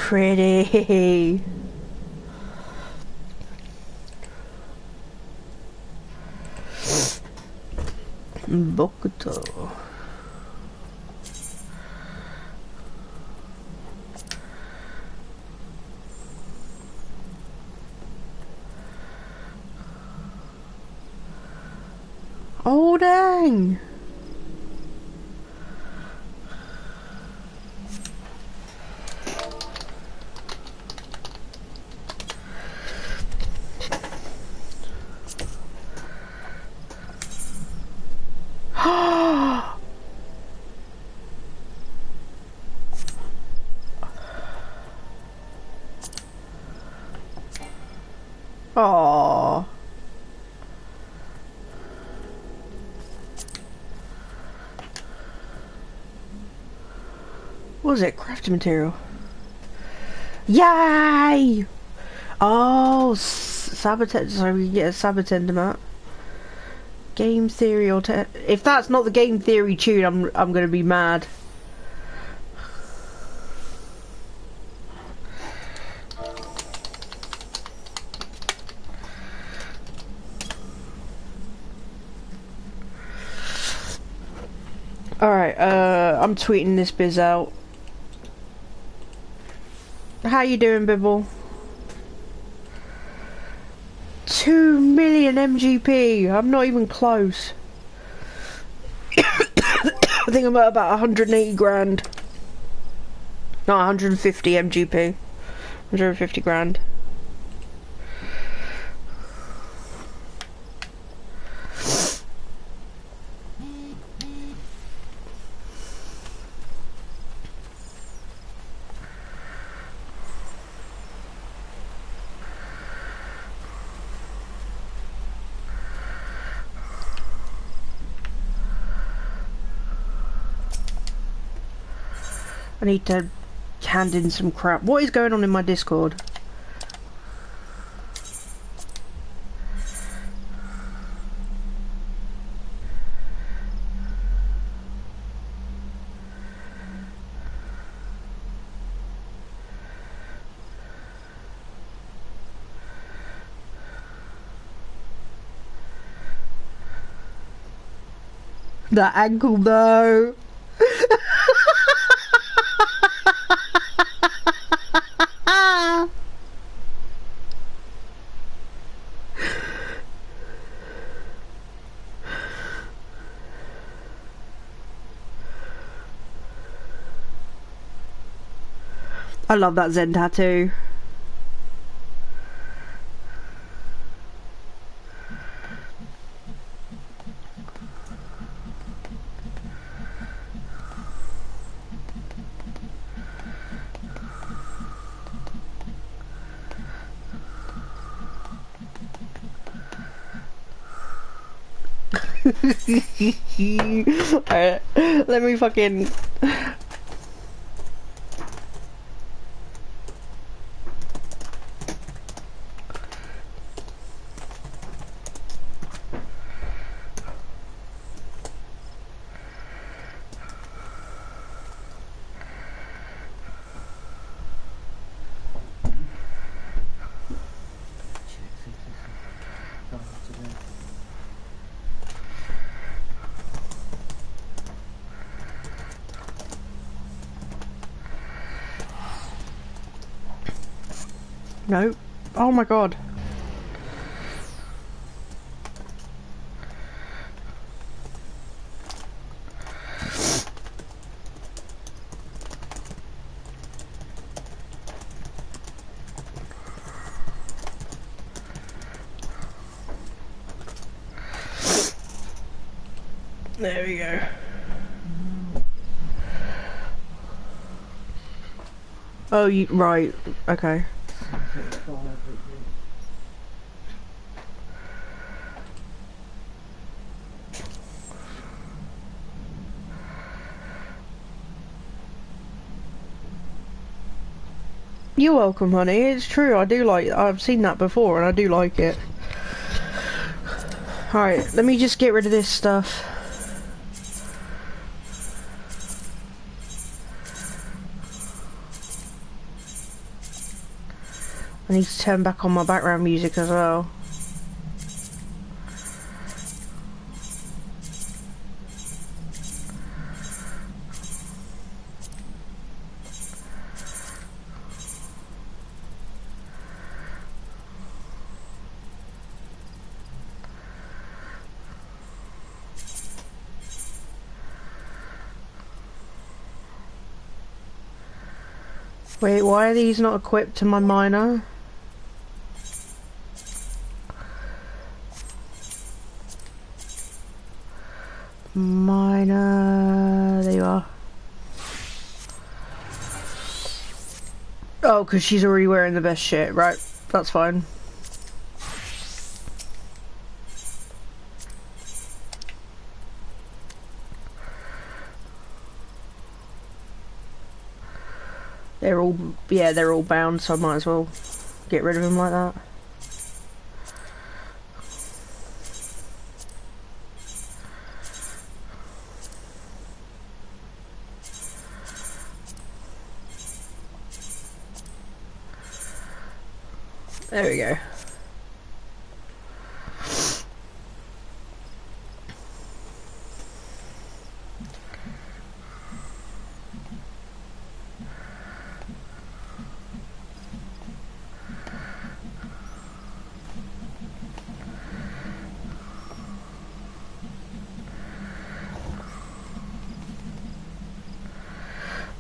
Pretty. Bokuto. Oh dang! Oh. What was it? Crafting material. Yay! Oh, sabotage. So we get a sabotage amount. Game theory or if that's not the game theory tune, I'm gonna be mad. Alright, I'm tweeting this biz out. How you doing, Bibble? 2 million MGP. I'm not even close. I think I'm at about 180 grand. No, 150 MGP. 150 grand. I need to hand in some crap. What is going on in my Discord? That ankle though. I love that Zen tattoo. Alright, let me fucking... No. Oh my god. There we go. Oh, you right. Okay. You're welcome, honey. It's true. I do like. I've seen that before, and I do like it. All right. Let me just get rid of this stuff. I need to turn back on my background music as well. Wait, why are these not equipped to my miner? Miner, there you are. Oh, because she's already wearing the best shit, right? That's fine. They're all, yeah, they're all bound, so I might as well get rid of them like that. There we go.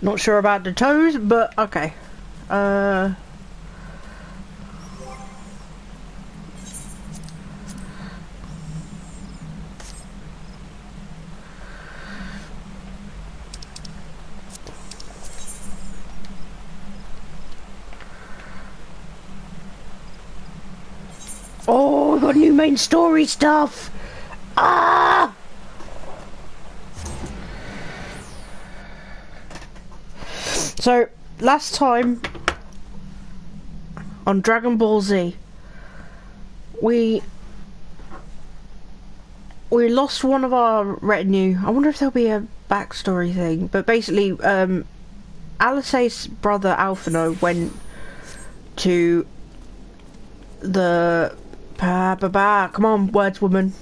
Not sure about the toes, but okay. Oh, we got new main story stuff! Ah! So, last time on Dragon Ball Z, we lost one of our retinue. I wonder if there'll be a backstory thing, but basically, Alice's brother Alphino went to the come on, words, woman.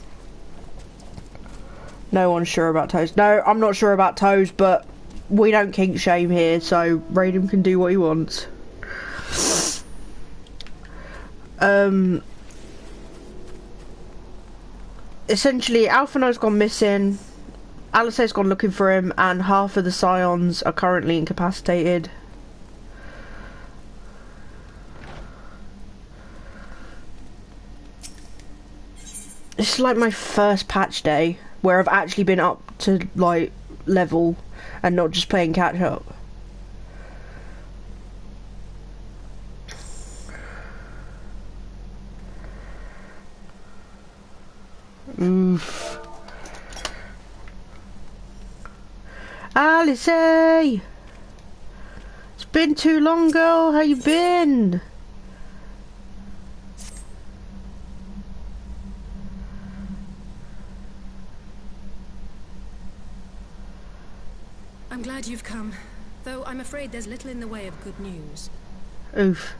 No one's sure about toes. No, I'm not sure about toes, but we don't kink shame here, so Raiden can do what he wants. Essentially, Alphino's gone missing, Alice's gone looking for him, and half of the Scions are currently incapacitated. It's like my first patch day where I've actually been up to like level and not just playing catch up. Oof. Alice! It's been too long, girl. How you been? I'm glad you've come, though I'm afraid there's little in the way of good news. Oof.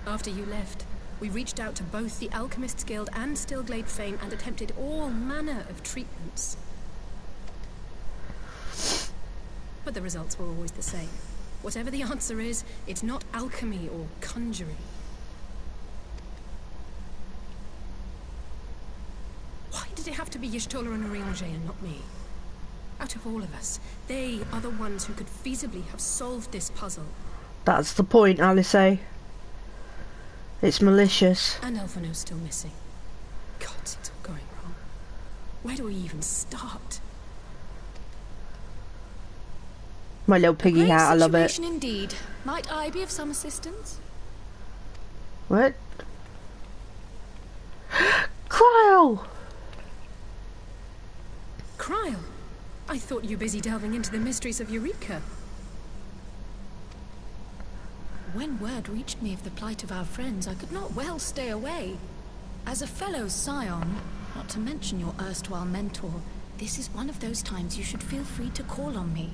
After you left, we reached out to both the Alchemists Guild and Stillglade Fane and attempted all manner of treatments. But the results were always the same. Whatever the answer is, it's not alchemy or conjuring. Why did it have to be Y'shtola and Urianger and not me? Out of all of us, they are the ones who could feasibly have solved this puzzle. That's the point, Alice. It's malicious. And Alphino's still missing. God, it's all going wrong. Where do we even start? My little piggy hat, I love it. Situation indeed. Might I be of some assistance? What? Cryle! Cryle? I thought you were busy delving into the mysteries of Eureka. When word reached me of the plight of our friends, I could not well stay away. As a fellow Scion, not to mention your erstwhile mentor, this is one of those times you should feel free to call on me.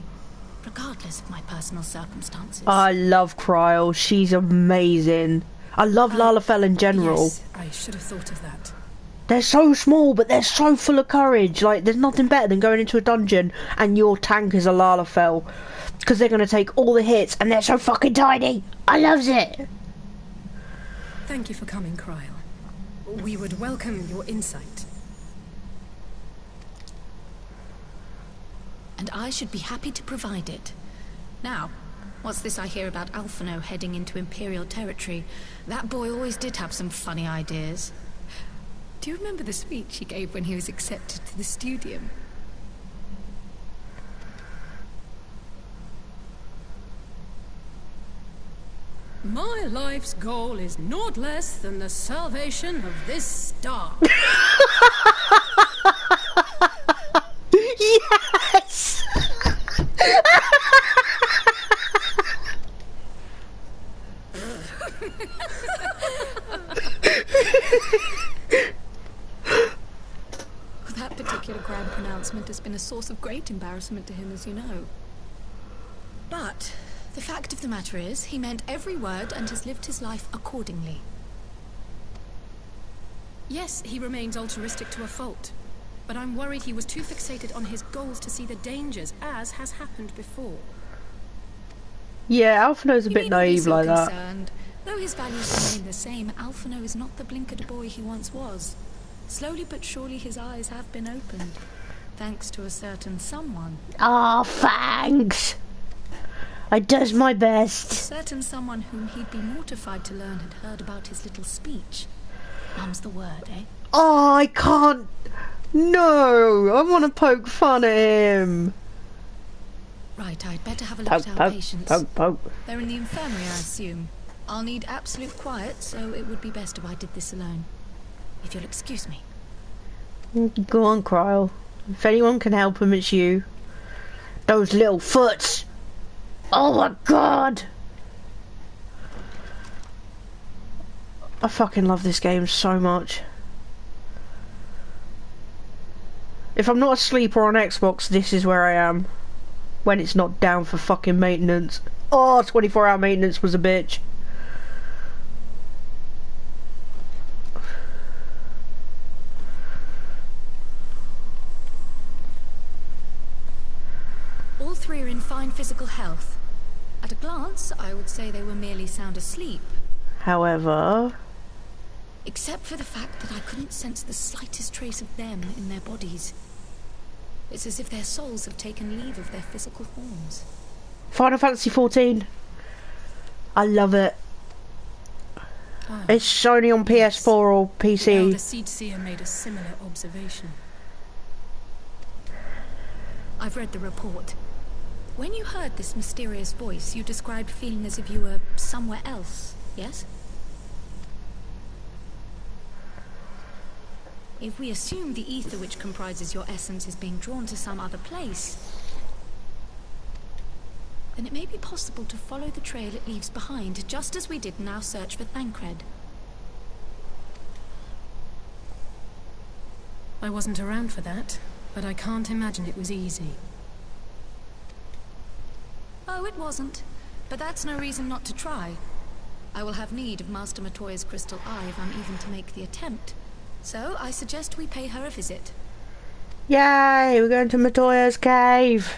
regardless of my personal circumstances. I love Kryl. She's amazing. I love Lalafell in general. Yes, I should have thought of that. They're so small, but they're so full of courage. Like, there's nothing better than going into a dungeon and your tank is a Lalafell. Because they're going to take all the hits and they're so fucking tiny. I loves it. Thank you for coming, Kryl. We would welcome your insight. And I should be happy to provide it. Now, what's this I hear about Alphino heading into Imperial territory? That boy always did have some funny ideas. Do you remember the speech he gave when he was accepted to the Studium? My life's goal is naught less than the salvation of this star. Yes! That particular grand pronouncement has been a source of great embarrassment to him, as you know. But the fact of the matter is, he meant every word and has lived his life accordingly. Yes, he remains altruistic to a fault. But I'm worried he was too fixated on his goals to see the dangers, as has happened before. Yeah, Alphino's a bit You needn't be naive so like that. concerned. Though his values remain the same, Alphino is not the blinkered boy he once was. Slowly but surely his eyes have been opened. Thanks to a certain someone. Ah, thanks. I does my A best. certain someone whom he'd be mortified to learn had heard about his little speech. Mum's the word, eh? Oh, I can't. No, I want to poke fun at him. Right, I'd better have a look Poke, at our poke, patients. poke, poke. They're in the infirmary, I assume. I'll need absolute quiet, so it would be best if I did this alone. If you'll excuse me. Go on, Kryl. If anyone can help him, it's you. Those little foots. Oh my god. I fucking love this game so much. If I'm not asleep or on Xbox, this is where I am. When it's not down for fucking maintenance. Oh, 24-hour maintenance was a bitch. All three are in fine physical health. At a glance, I would say they were merely sound asleep. However... Except for the fact that I couldn't sense the slightest trace of them in their bodies. It's as if their souls have taken leave of their physical forms. Final Fantasy 14. I love it. Ah, It's only on PS4 or the Elder PC. Seed Seer made a similar observation. I've read the report. When you heard this mysterious voice, you described feeling as if you were somewhere else, yes? If we assume the ether which comprises your essence is being drawn to some other place, then it may be possible to follow the trail it leaves behind, just as we did in our search for Thancred. I wasn't around for that, but I can't imagine it was easy. Oh, it wasn't. But that's no reason not to try. I will have need of Master Matoya's crystal eye if I'm even to make the attempt. So, I suggest we pay her a visit. Yay, we're going to Matoya's cave.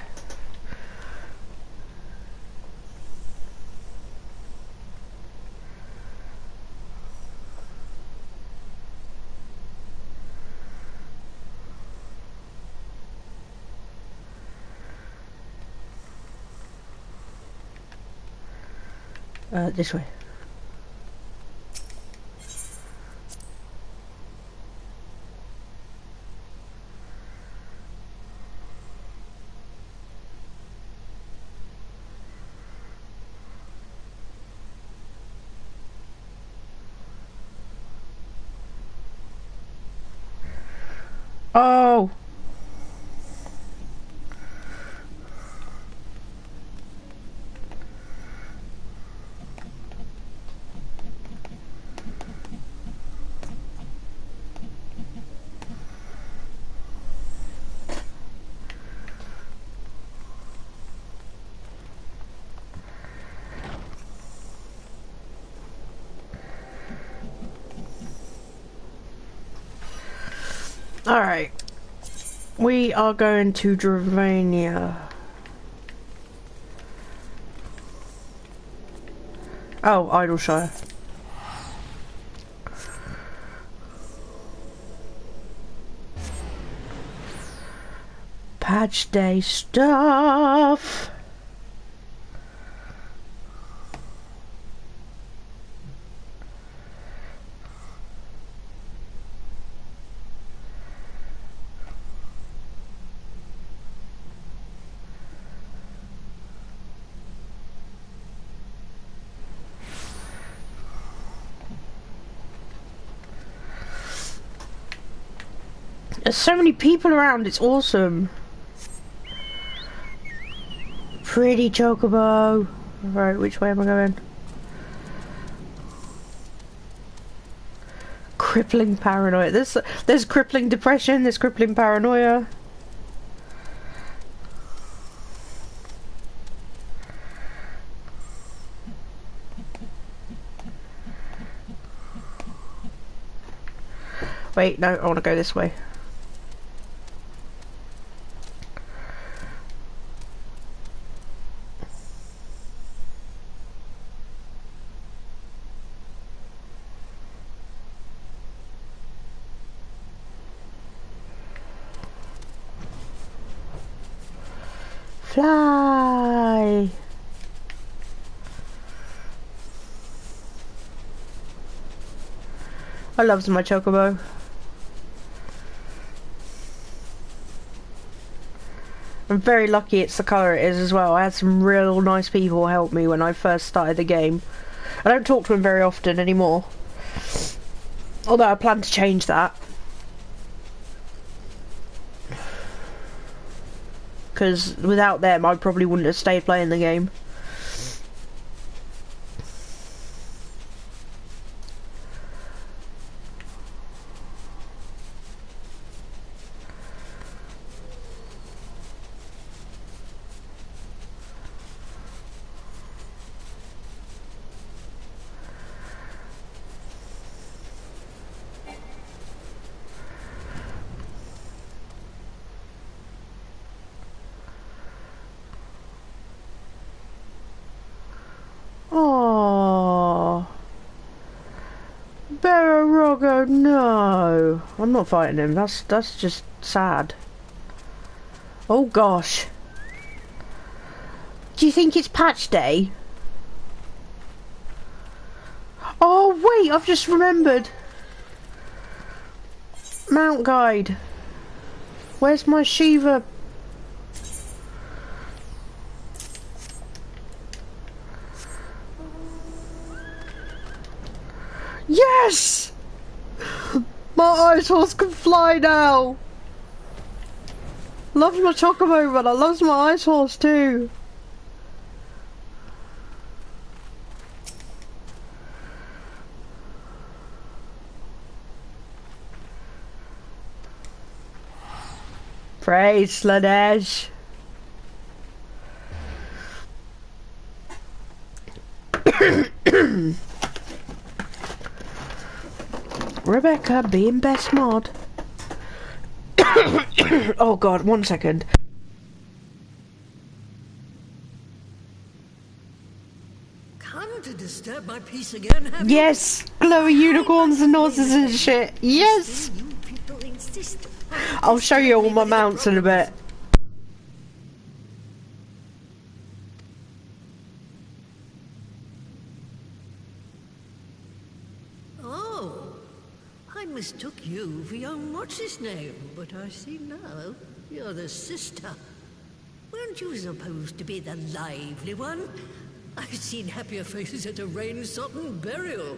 This way. Oh! Alright. We are going to Dravania. Oh, Idleshire. Patch day stuff. There's so many people around, it's awesome. Pretty chocobo. Right, which way am I going? Crippling paranoia. There's crippling depression, there's crippling paranoia. Wait, no, I want to go this way. Fly! I love my chocobo. I'm very lucky it's the colour it is as well. I had some real nice people help me when I first started the game. I don't talk to them very often anymore. Although I plan to change that. Because without them I probably wouldn't have stayed playing the game. Oh, Barrogo, no! I'm not fighting him. That's just sad. Oh gosh. Do you think it's patch day? Oh wait, I've just remembered. Mount guide. Where's my Shiva? Yes! My ice horse can fly now! Loves my chocobo, but I loves my ice horse too. Praise Slanesh. Rebecca being best mod. Oh god, 1 second. Come to disturb my peace again, have you? Yes! Glowy unicorns and horses and shit. Yes! You people insist. I'll show you all my mounts in a bit. Oh, I mistook you for young what's-his-name, but I see now you're the sister. Weren't you supposed to be the lively one? I've seen happier faces at a rain-sodden burial.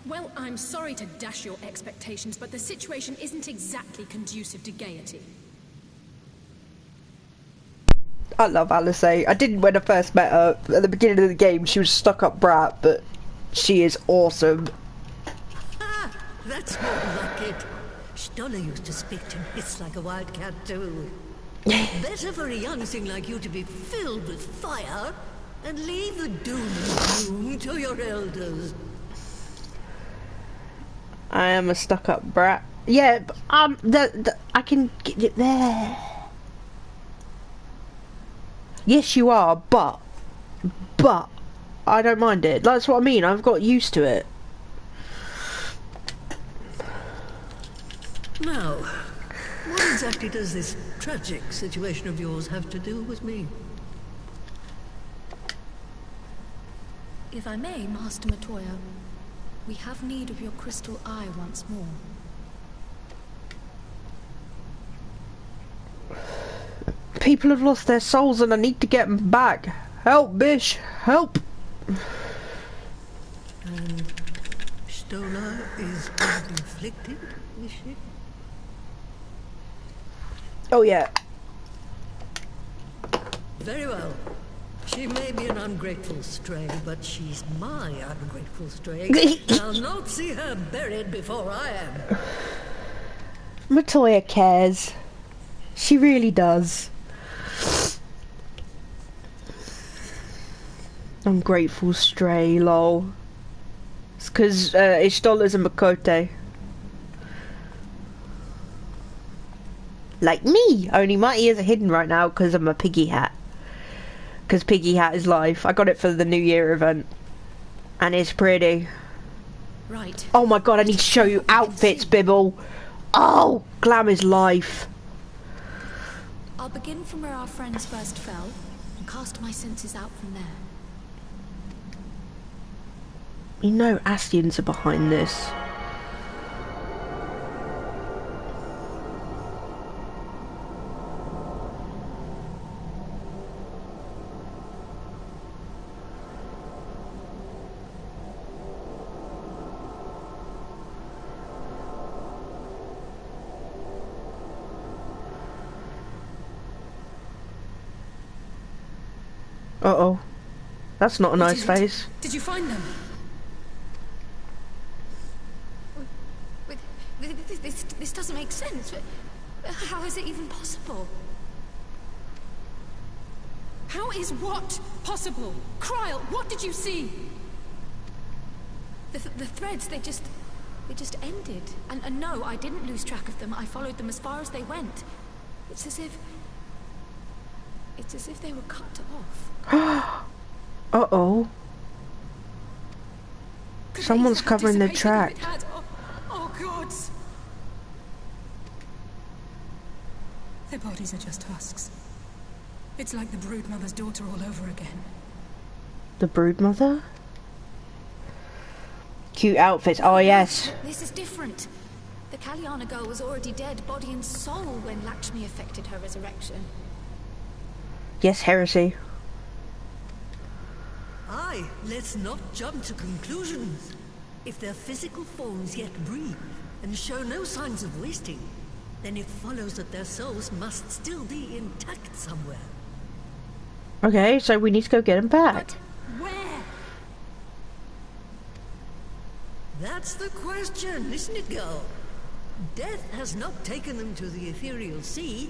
Well, I'm sorry to dash your expectations, but the situation isn't exactly conducive to gaiety. I love Alice. I didn't when I first met her. At the beginning of the game, she was a stuck-up brat, but she is awesome. Ah, that's more like it. Stoller used to speak to hiss like a wildcat too. Better for a young thing like you to be filled with fire and leave the doom and gloom to your elders. I am a stuck-up brat. Yeah, but, I can get it there. Yes, you are, but I don't mind it. That's what I mean. I've got used to it. Now, what exactly does this tragic situation of yours have to do with me? If I may, Master Matoya, we have need of your crystal eye once more. People have lost their souls and I need to get them back. Help, Bish! Help! And Stola is conflicted, is she? Oh yeah. Very well. She may be an ungrateful stray, but she's my ungrateful stray. I'll not see her buried before I am. Matoya cares. She really does. Ungrateful stray, lol. It's because Ishtola's a Makote. Like me! Only my ears are hidden right now because I'm a piggy hat. Because piggy hat is life. I got it for the New Year event. And it's pretty. Right. Oh my god, I need to show you outfits, Bibble! Oh! Glam is life. I'll begin from where our friends first fell, and cast my senses out from there. You know Astians are behind this. Uh-oh. That's not a nice face. Did you find them? This doesn't make sense. How is it even possible? How is what possible? Kryl, what did you see? The threads, they just ended. And no, I didn't lose track of them. I followed them as far as they went. It's as if they were cut off. Uh-oh. Someone's covering the track. Oh, gods. Their bodies are just husks. It's like the Broodmother's daughter all over again. The Broodmother? Cute outfits. Oh, yes. This is different. The Kalyana girl was already dead, body and soul, when Lakshmi effected her resurrection. Yes, heresy. Aye, let's not jump to conclusions. If their physical forms yet breathe and show no signs of wasting, then it follows that their souls must still be intact somewhere. Okay, so we need to go get him back. But where? That's the question, isn't it, girl? Death has not taken them to the ethereal sea,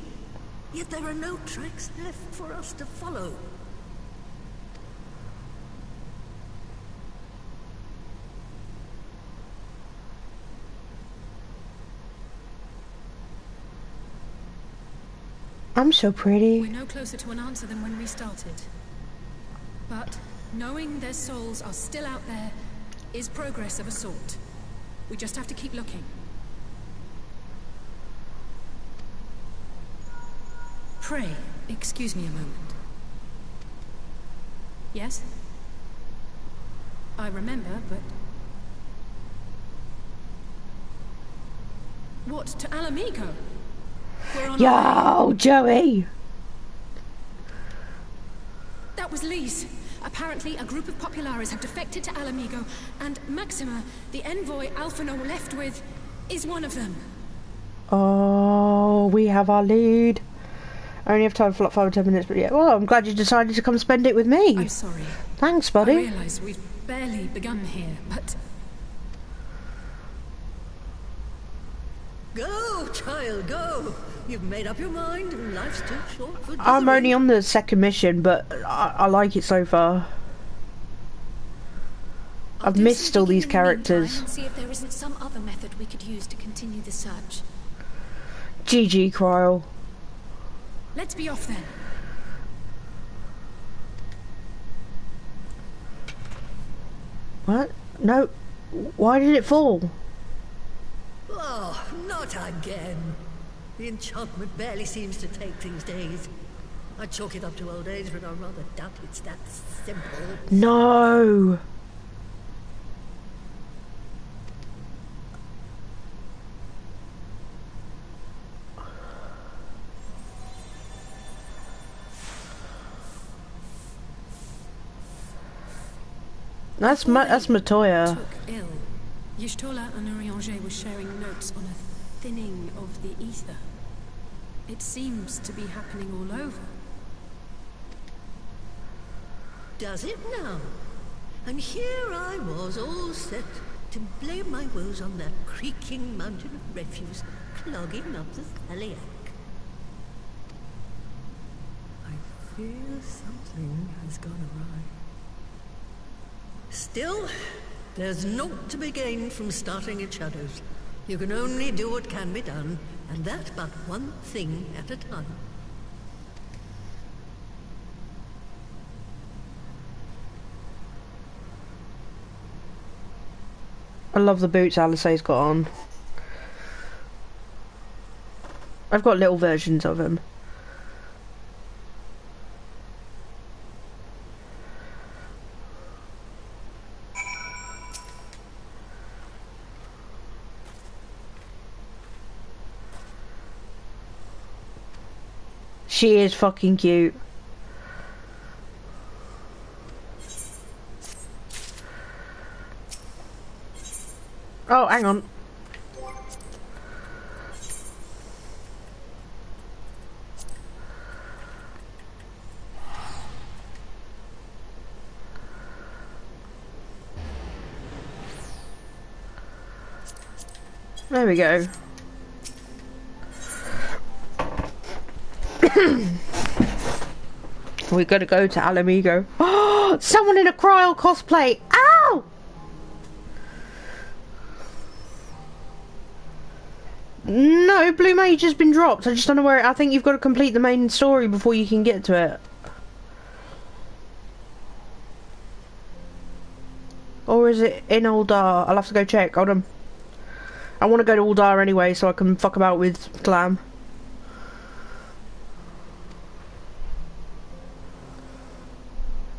yet there are no tracks left for us to follow. I'm so pretty. We're no closer to an answer than when we started. But knowing their souls are still out there is progress of a sort. We just have to keep looking. Pray, excuse me a moment. Yes? I remember, but... What, to Alamigo? We're on our way. Yo, Joey! That was Lise. Apparently, a group of Populares have defected to Alamigo, and Maxima, the envoy Alphinaud left with, is one of them. Oh, we have our lead. I only have time for like 5 or 10 minutes, but yeah. Well, I'm glad you decided to come spend it with me. I'm sorry. Thanks, I buddy. realise we've barely begun here, but... Go, child, go! You've made up your mind, and life's too short for I'm dithering. only on the second mission, but I like it so far. I've missed all these characters. And see if there isn't some other method we could use to continue the search. GG, Cryle. Let's be off then. What? No. Why did it fall? Oh, not again. The enchantment barely seems to take these days. I chalk it up to old age, but I rather doubt it's that simple. No. That's Matoya. Took ill. Y'shtola and Urianger were sharing notes on a thinning of the ether. It seems to be happening all over. Does it now? And here I was all set to blame my woes on that creaking mountain of refuse clogging up the Thaliac. I fear something has gone awry. Still, there's naught to be gained from starting in shadows. You can only do what can be done, and that but one thing at a time. I love the boots Alisaie's got on. I've got little versions of him. She is fucking cute. Oh, hang on. There we go. We gotta go to Alamigo. Oh, someone in a Cryle cosplay. Ow! No, Blue Mage has been dropped. I just don't know where. I think you've got to complete the main story before you can get to it. Or is it in Uldar? I'll have to go check. Hold on. I want to go to Uldar anyway, so I can fuck about with Glam.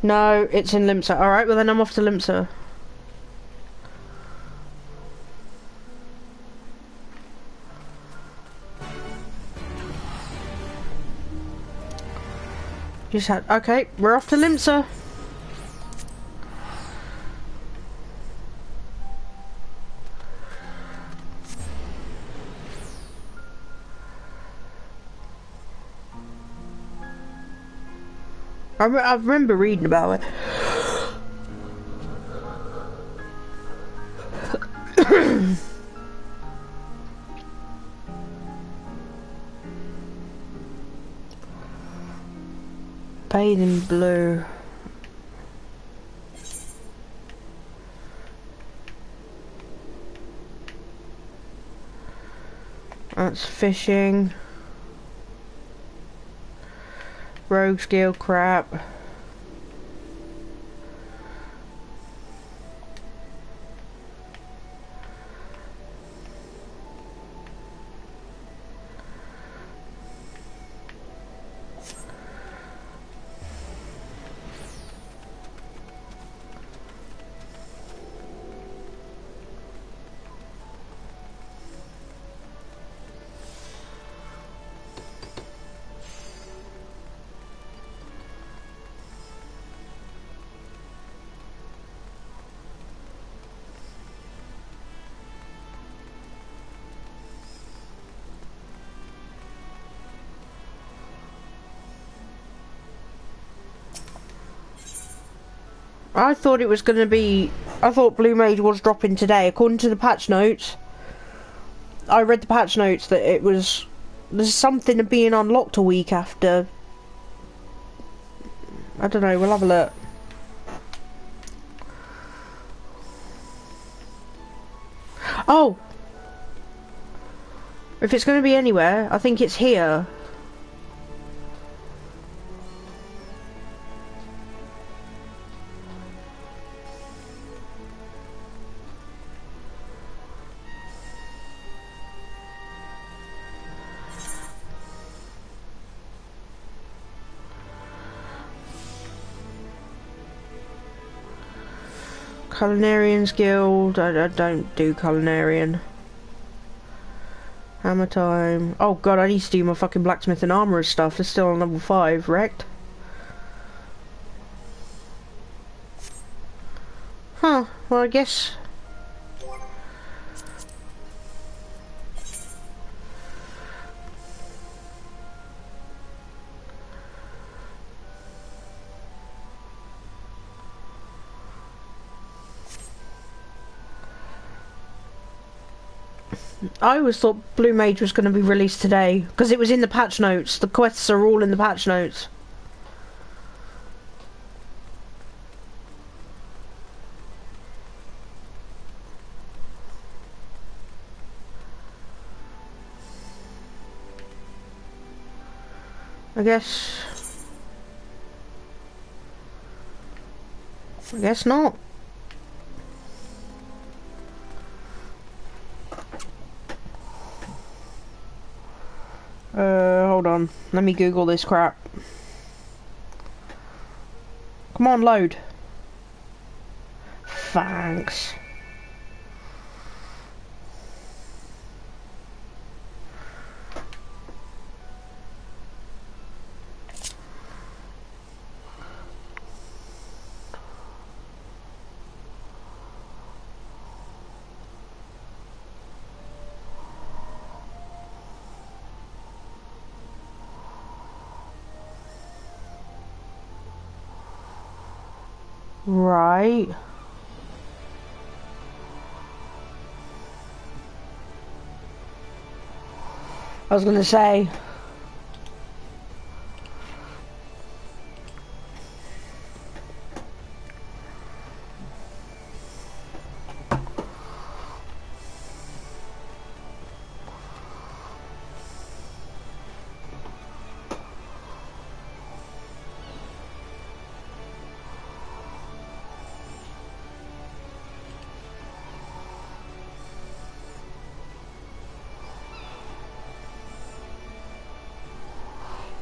No, it's in Limsa. Alright, well then I'm off to Limsa. Just had. Okay, we're off to Limsa. I remember reading about it. Bathed in blue. That's fishing. Rogue scale crap. I thought it was going to be... I thought Blue Mage was dropping today. According to the patch notes, I read the patch notes that it was... There's something being unlocked a week after. I don't know, we'll have a look. Oh! If it's going to be anywhere, I think it's here. Culinarian's Guild. I don't do Culinarian. Hammer time. Oh god, I need to do my fucking blacksmith and armourer stuff. It's still on level 5, wrecked. Huh, well I guess... I always thought Blue Mage was going to be released today, because it was in the patch notes. The quests are all in the patch notes. I guess not. Hold on. Let me Google this crap. Come on, load. Thanks. Right. I was gonna say.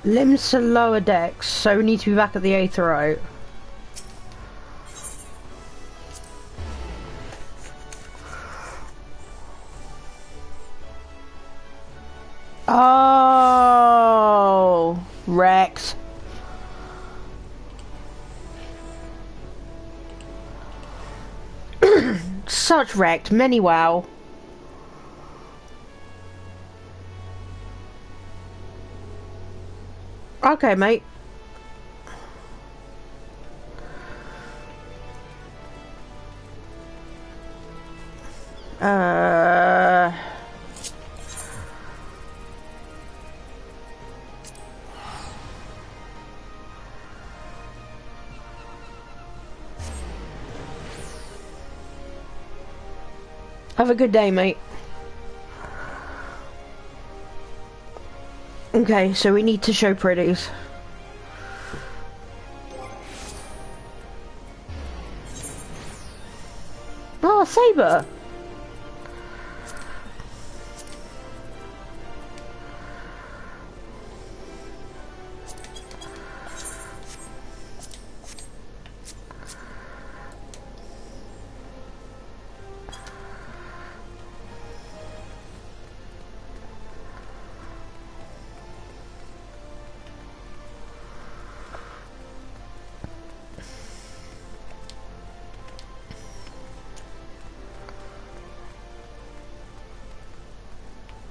Limbs to lower decks, so we need to be back at the Aetherote. Oh, Rex. Such wrecked, many wow. Okay, mate. Have a good day, mate. Okay, so we need to show pretties. Oh, Saber!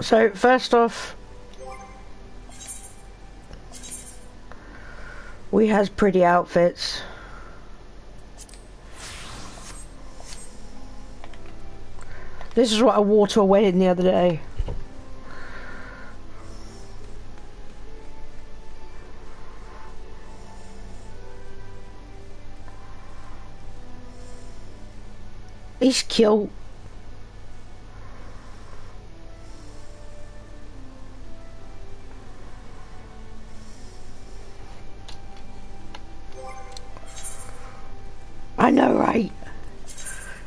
So, first off, we has pretty outfits. This is what I wore to a wedding the other day. He's cute.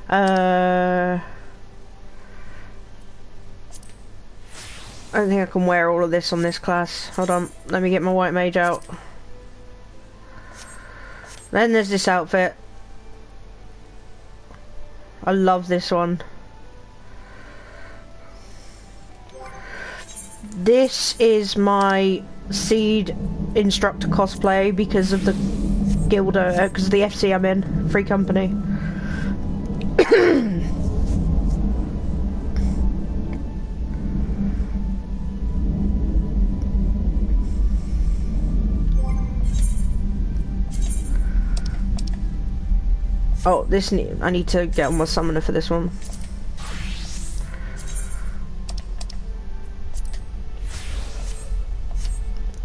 I don't think I can wear all of this on this class. Hold on, let me get my white mage out. Then there's this outfit. I love this one. This is my Seed instructor cosplay because of the guild, because of the FC I'm in, Free Company. Oh, I need to get on my summoner for this one.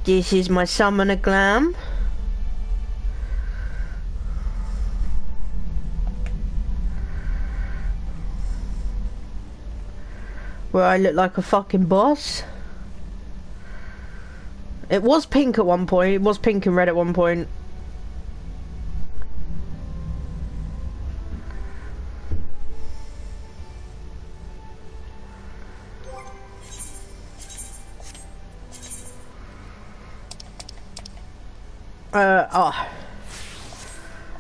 This is my summoner glam. Where I look like a fucking boss. It was pink at one point, it was pink and red at one point.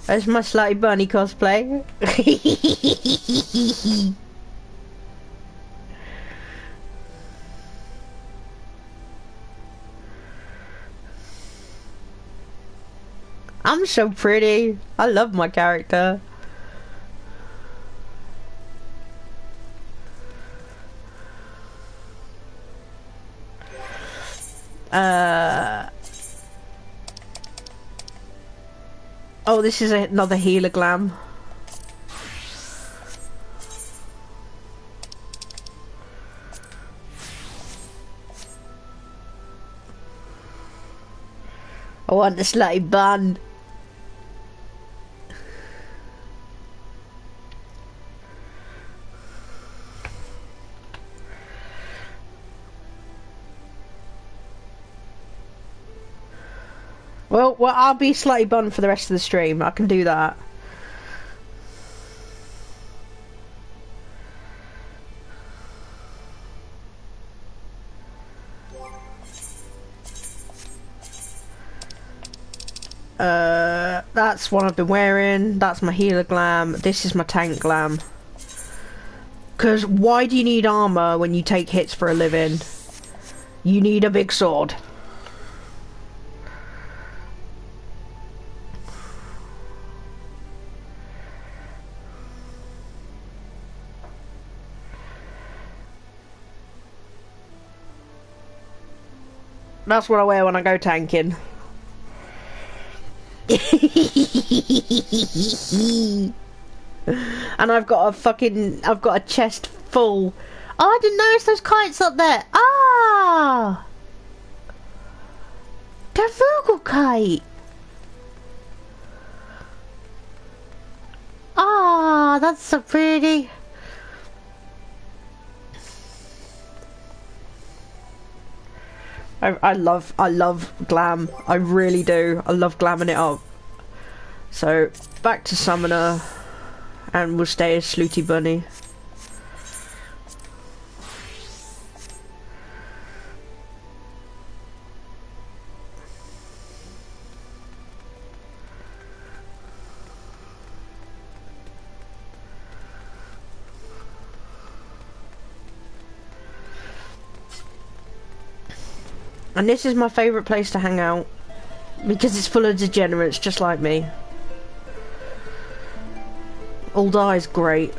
There's my Slutty Bunny cosplay. I'm so pretty. I love my character. Oh, this is another healer glam. I want the slutty bun. Well, I'll be slutty bun for the rest of the stream. I can do that. That's what I've been wearing. That's my healer glam. This is my tank glam. Because why do you need armor when you take hits for a living? You need a big sword. That's what I wear when I go tanking. And I've got a chest full. Oh, I didn't notice those kites up there. Ah! The Vogel kite. Ah, that's so pretty. I love glam. I really do. I love glamming it up. So back to summoner, and we'll stay as Slutty Bunny. And this is my favourite place to hang out, because it's full of degenerates just like me. Aldai's great.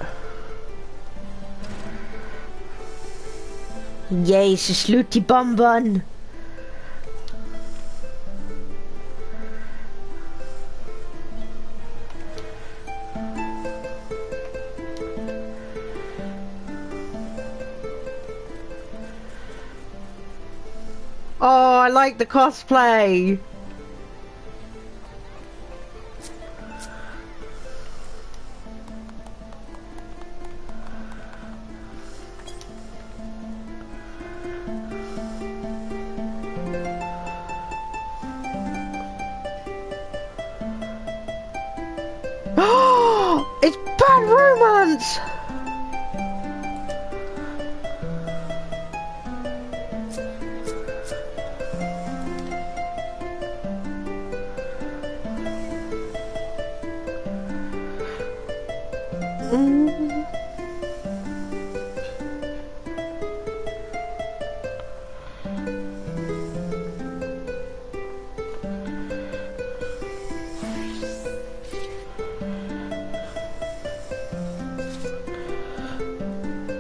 Yes, a Slutty Bun Bun. Oh, I like the cosplay. It's Bad dance.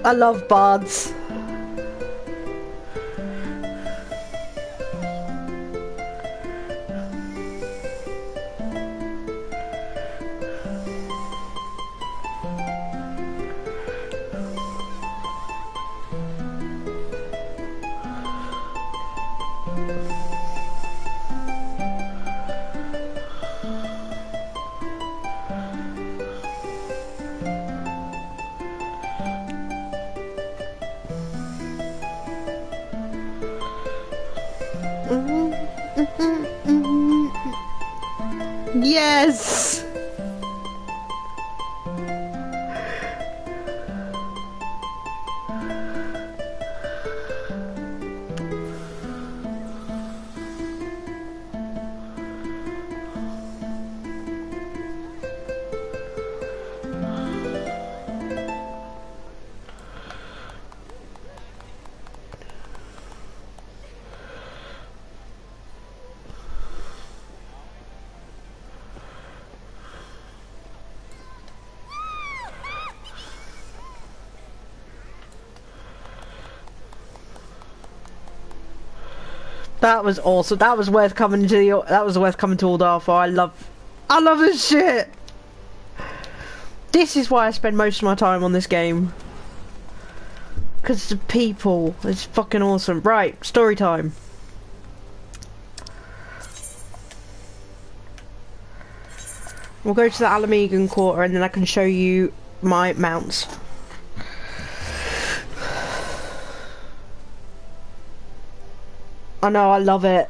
I love bards. Yes! That was awesome. That was worth coming to the. That was worth coming to Aldar for. I love this shit. This is why I spend most of my time on this game. Because the people, it's fucking awesome. Right, story time. We'll go to the Alamegan Quarter and then I can show you my mounts. I know, I love it.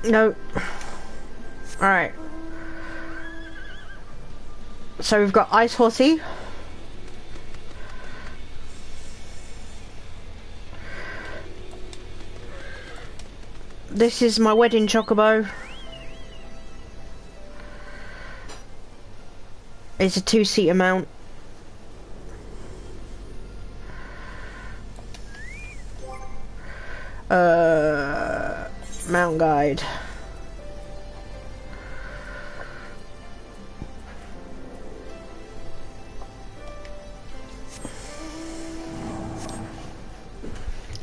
No. Alright. So we've got Ice Horsey. This is my wedding chocobo. It's a 2-seater mount. Mount guide.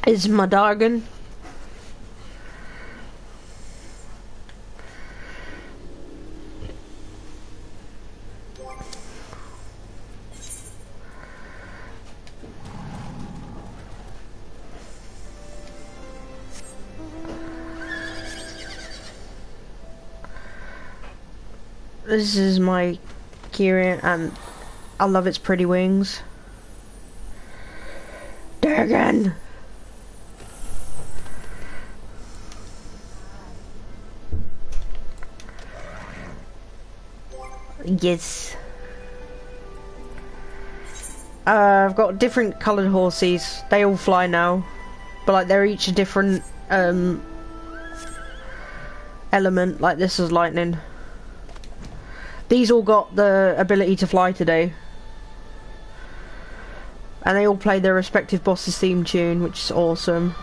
Is my Dargan. This is my Kieran, and I love its pretty wings. Dargan! Yes. I've got different coloured horses. They all fly now, but like they're each a different element. Like this is lightning. These all got the ability to fly today, and they all play their respective boss's theme tune, which is awesome.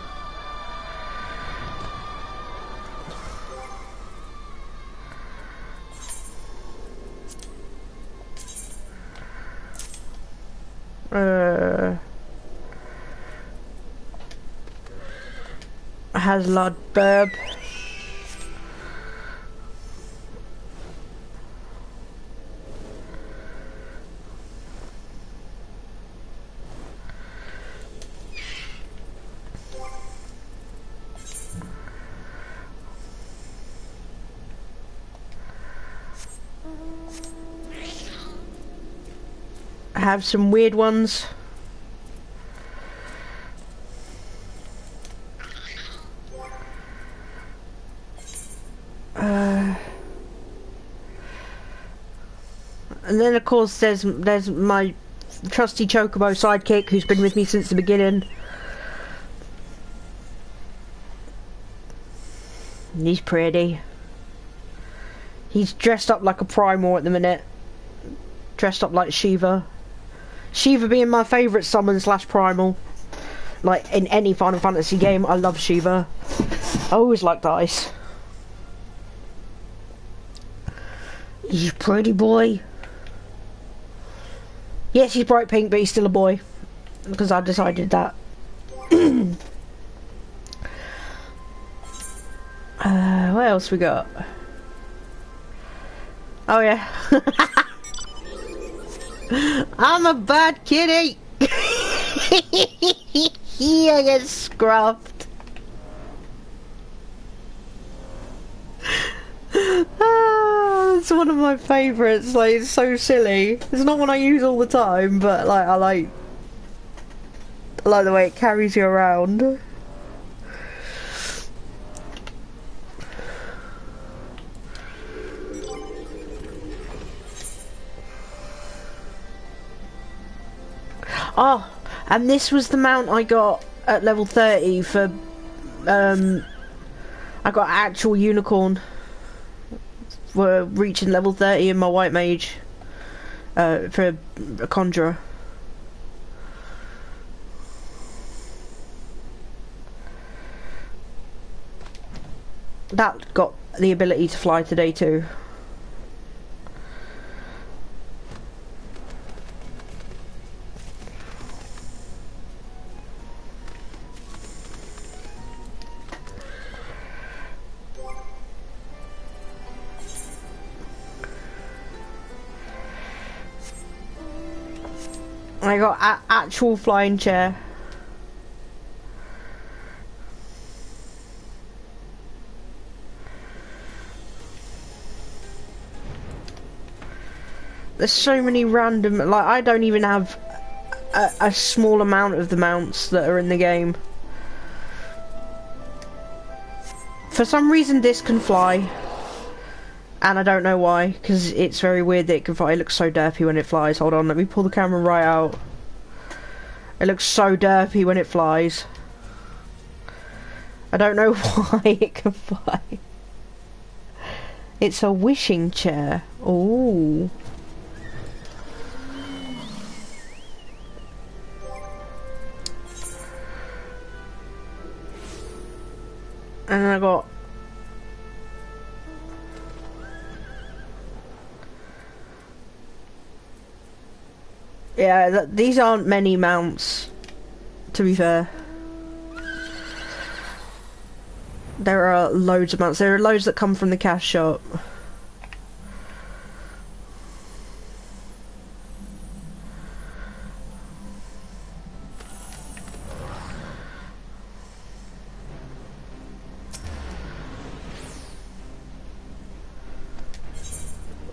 Haslard Burb. I have some weird ones. And then of course there's my trusty Chocobo sidekick who's been with me since the beginning. And he's pretty. He's dressed up like a primal at the minute. Dressed up like Shiva. Shiva being my favourite summon slash primal. Like in any Final Fantasy game, I love Shiva. I always liked Ice. He's a pretty boy. Yes, he's bright pink, but he's still a boy. Because I decided that. What else we got? Oh yeah. I'm a bad kitty. Yeah, I get scruffed. It's one of my favourites. Like, it's so silly. It's not one I use all the time, but like I like the way it carries you around. Oh, and this was the mount I got at level 30 for, I got actual unicorn for reaching level 30 in my white mage, for a conjurer. That got the ability to fly today too. I got actual flying chair. There's so many random, like I don't even have a small amount of the mounts that are in the game. For some reason this can fly. And I don't know why, because it's very weird that it can fly. It looks so derpy when it flies. Hold on, let me pull the camera right out. It looks so derpy when it flies. I don't know why it can fly. It's a wishing chair. Ooh. And I got... Yeah, these aren't many mounts, to be fair. There are loads of mounts. There are loads that come from the cash shop.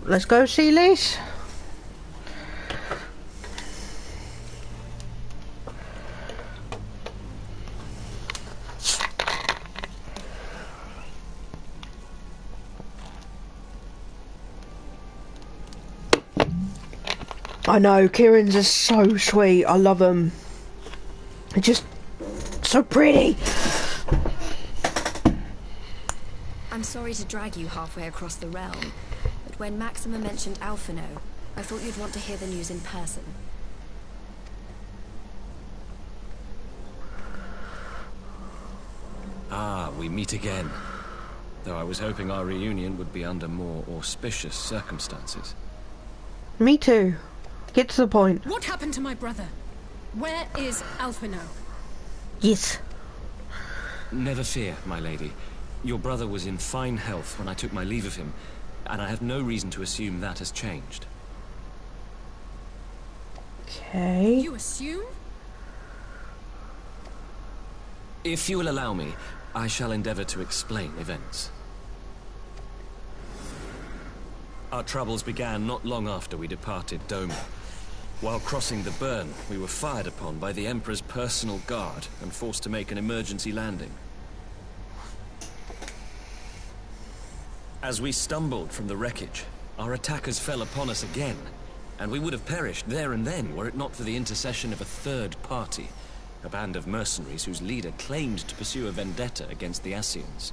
Let's go, Sealies. I know, Kirins are so sweet. I love them. They're just so pretty. I'm sorry to drag you halfway across the realm, but when Maxima mentioned Alphino, I thought you'd want to hear the news in person. Ah, we meet again. Though I was hoping our reunion would be under more auspicious circumstances. Me too. Get to the point. What happened to my brother? Where is Alphino? Yes. Never fear, my lady. Your brother was in fine health when I took my leave of him, and I have no reason to assume that has changed. Okay. You assume? If you will allow me, I shall endeavor to explain events. Our troubles began not long after we departed Doma. While crossing the burn, we were fired upon by the Emperor's personal guard and forced to make an emergency landing. As we stumbled from the wreckage, our attackers fell upon us again, and we would have perished there and then were it not for the intercession of a third party, a band of mercenaries whose leader claimed to pursue a vendetta against the Ascians.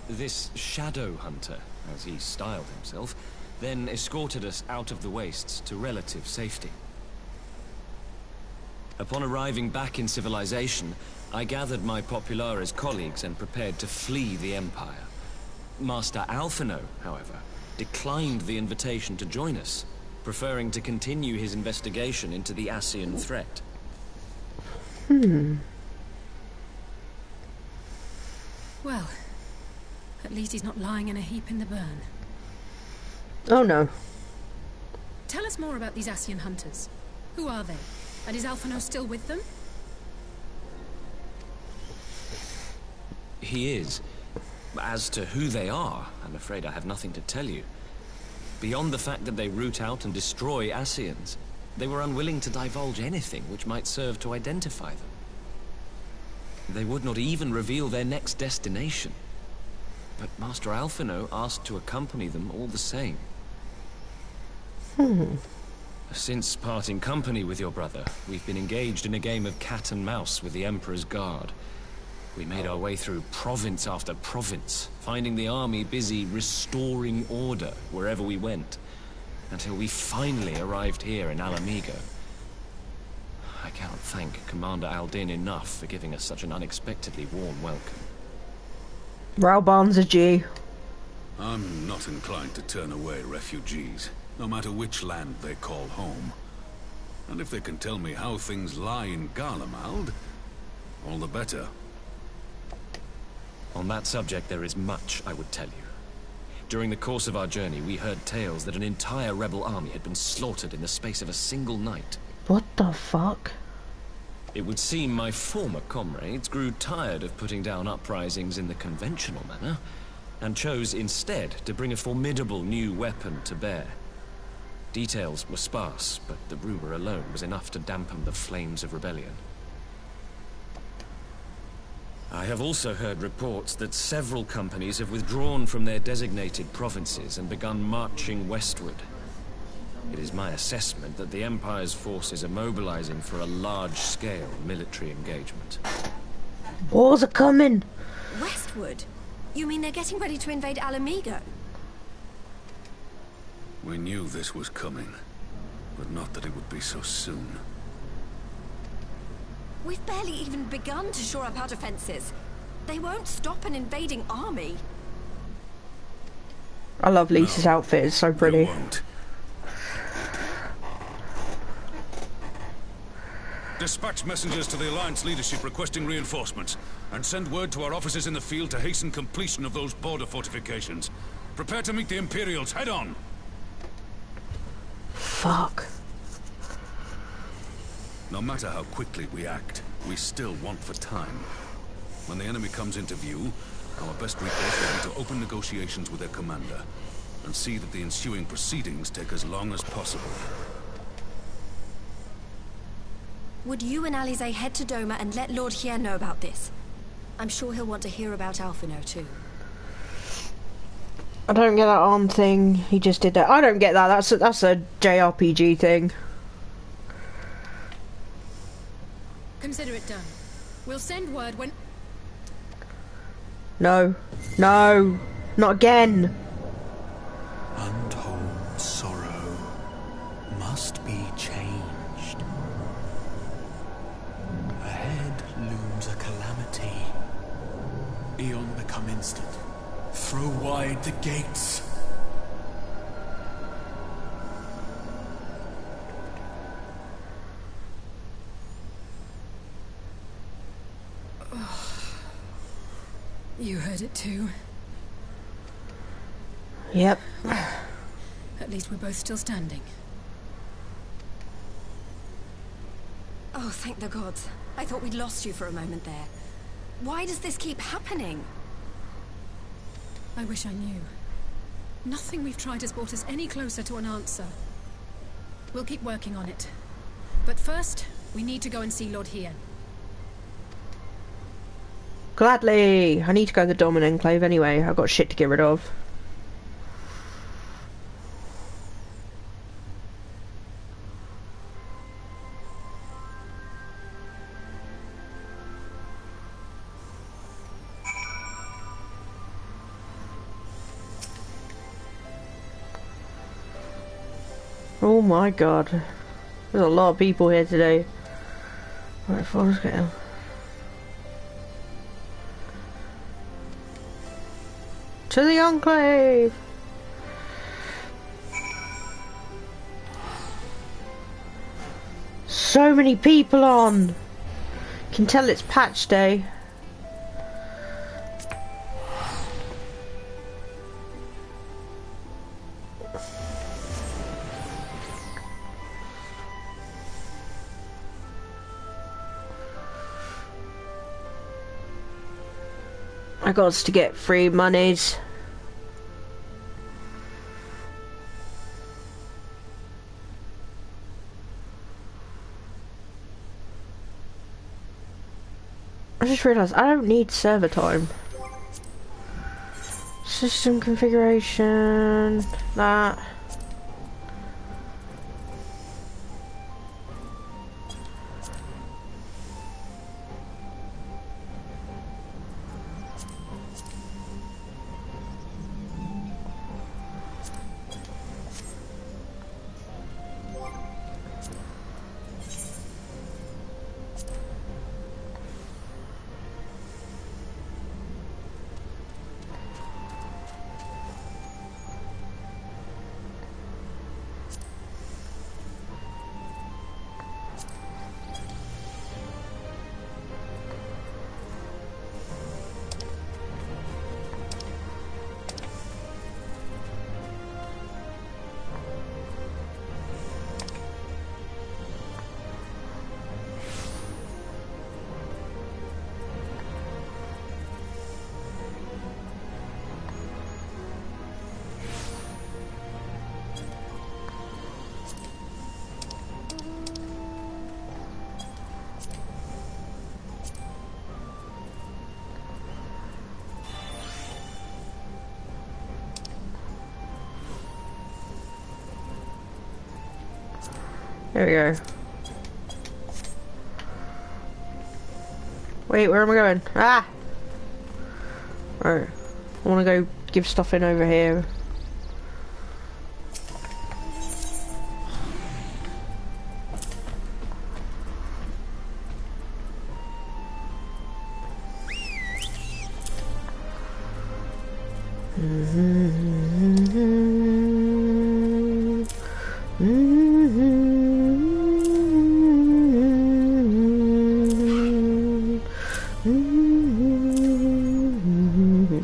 This shadow hunter, as he styled himself, then escorted us out of the wastes to relative safety. Upon arriving back in civilization, I gathered my Populares colleagues and prepared to flee the Empire. Master Alphino, however, declined the invitation to join us, preferring to continue his investigation into the Ascian threat. Well, at least he's not lying in a heap in the burn. Oh no. Tell us more about these Ascian hunters. Who are they? And is Alphino still with them? He is. As to who they are, I'm afraid I have nothing to tell you. Beyond the fact that they root out and destroy Ascians, they were unwilling to divulge anything which might serve to identify them. They would not even reveal their next destination. But Master Alphino asked to accompany them all the same. Since parting company with your brother, we've been engaged in a game of cat and mouse with the Emperor's Guard. We made our way through province after province, finding the army busy restoring order wherever we went, until we finally arrived here in Alamigo. I cannot thank Commander Aldin enough for giving us such an unexpectedly warm welcome. Rauban's a G. I'm not inclined to turn away refugees, no matter which land they call home. And if they can tell me how things lie in Garlemald, all the better. On that subject, there is much I would tell you. During the course of our journey, we heard tales that an entire rebel army had been slaughtered in the space of a single night. What the fuck? It would seem my former comrades grew tired of putting down uprisings in the conventional manner, and chose instead to bring a formidable new weapon to bear. Details were sparse, but the rumor alone was enough to dampen the flames of rebellion. I have also heard reports that several companies have withdrawn from their designated provinces and begun marching westward. It is my assessment that the Empire's forces are mobilizing for a large-scale military engagement. Wars are coming! Westward? You mean they're getting ready to invade Alamigo? We knew this was coming, but not that it would be so soon. We've barely even begun to shore up our defenses. They won't stop an invading army. I love Lisa's outfit, it's so pretty. They won't. Dispatch messengers to the Alliance leadership requesting reinforcements, and send word to our officers in the field to hasten completion of those border fortifications. Prepare to meet the Imperials head on! Fuck. No matter how quickly we act, we still want for time. When the enemy comes into view, our best recourse will be to open negotiations with their commander, and see that the ensuing proceedings take as long as possible. Would you and Alize head to Doma and let Lord Hier know about this? I'm sure he'll want to hear about Alphino too. I don't get that arm thing. He just did that. I don't get that. That's a JRPG thing. Consider it done. We'll send word when... No. No. Not again. Untold sorrow must be changed. Ahead looms a calamity. Eon become instant. Throw wide the gates. You heard it too. Yep. At least we're both still standing. Oh, thank the gods. I thought we'd lost you for a moment there. Why does this keep happening? I wish I knew. Nothing we've tried has brought us any closer to an answer. We'll keep working on it. But first, we need to go and see Lord Hien. Gladly! I need to go to the Domin Enclave anyway. I've got shit to get rid of. Oh my god. There's a lot of people here today. Right, let's get out. To the Enclave! So many people on! Can tell it's patch day. I got to get free monies. I just realised I don't need server time. System configuration, that. There we go. Wait, where am I going? Ah! Right. I wanna go give stuff in over here.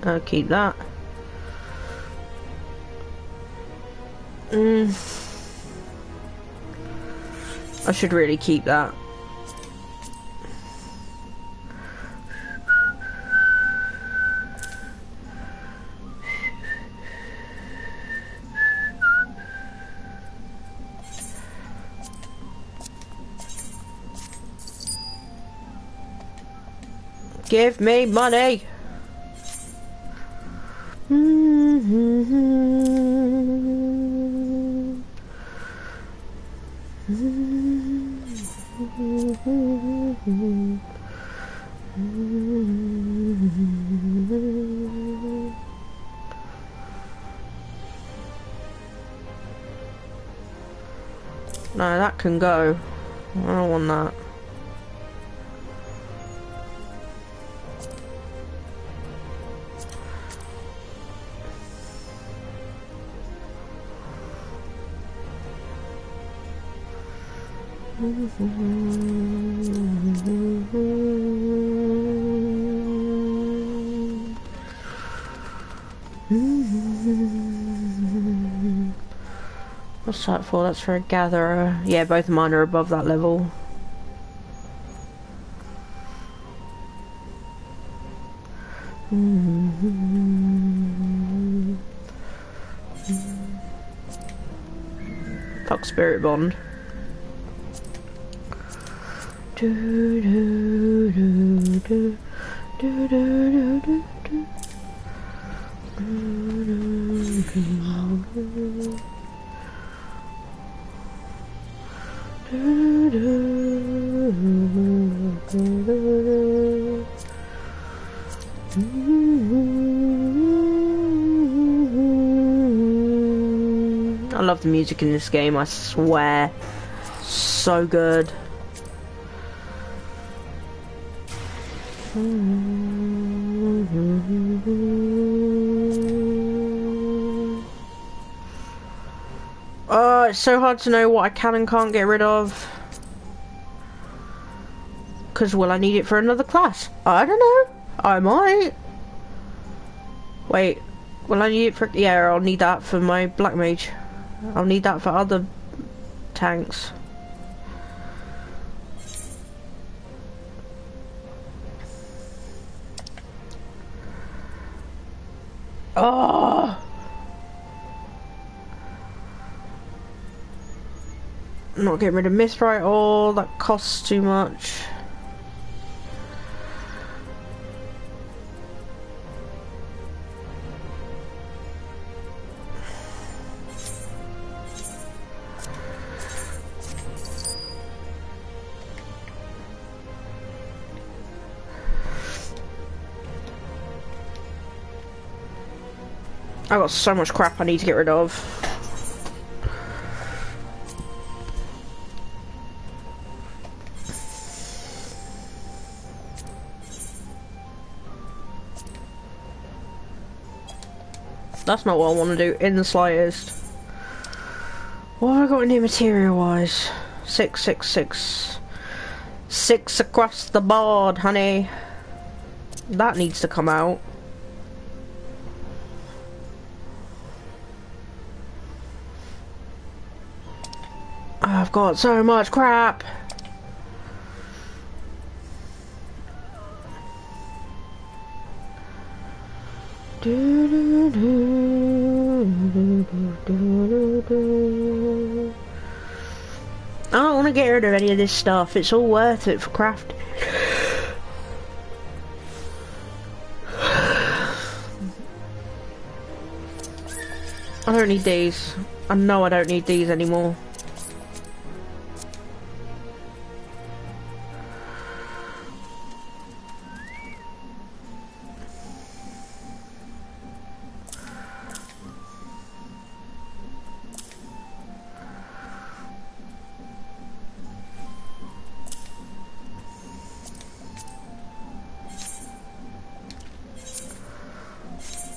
I'll keep that. I should really keep that. Give me money! No, that can go. I don't want that. What's that for? That's for a gatherer. Yeah, both of mine are above that level. Fuck Spirit Bond. Do, do, do, do. Do, do, do, do, I love the music in this game, I swear. So good. Oh, it's so hard to know what I can and can't get rid of. Because will I need it for another class? I don't know. I might. Wait, will I need it for... Yeah, I'll need that for my Black Mage. I'll need that for other tanks. Oh! I'm not getting rid of Mistfire at all, that costs too much. I've got so much crap I need to get rid of. That's not what I want to do in the slightest. What have I got in here material-wise? 6, 6, 6. 6 across the board, honey. That needs to come out. I've got so much crap. I don't want to get rid of any of this stuff. It's all worth it for crafting. I don't need these. I know I don't need these anymore.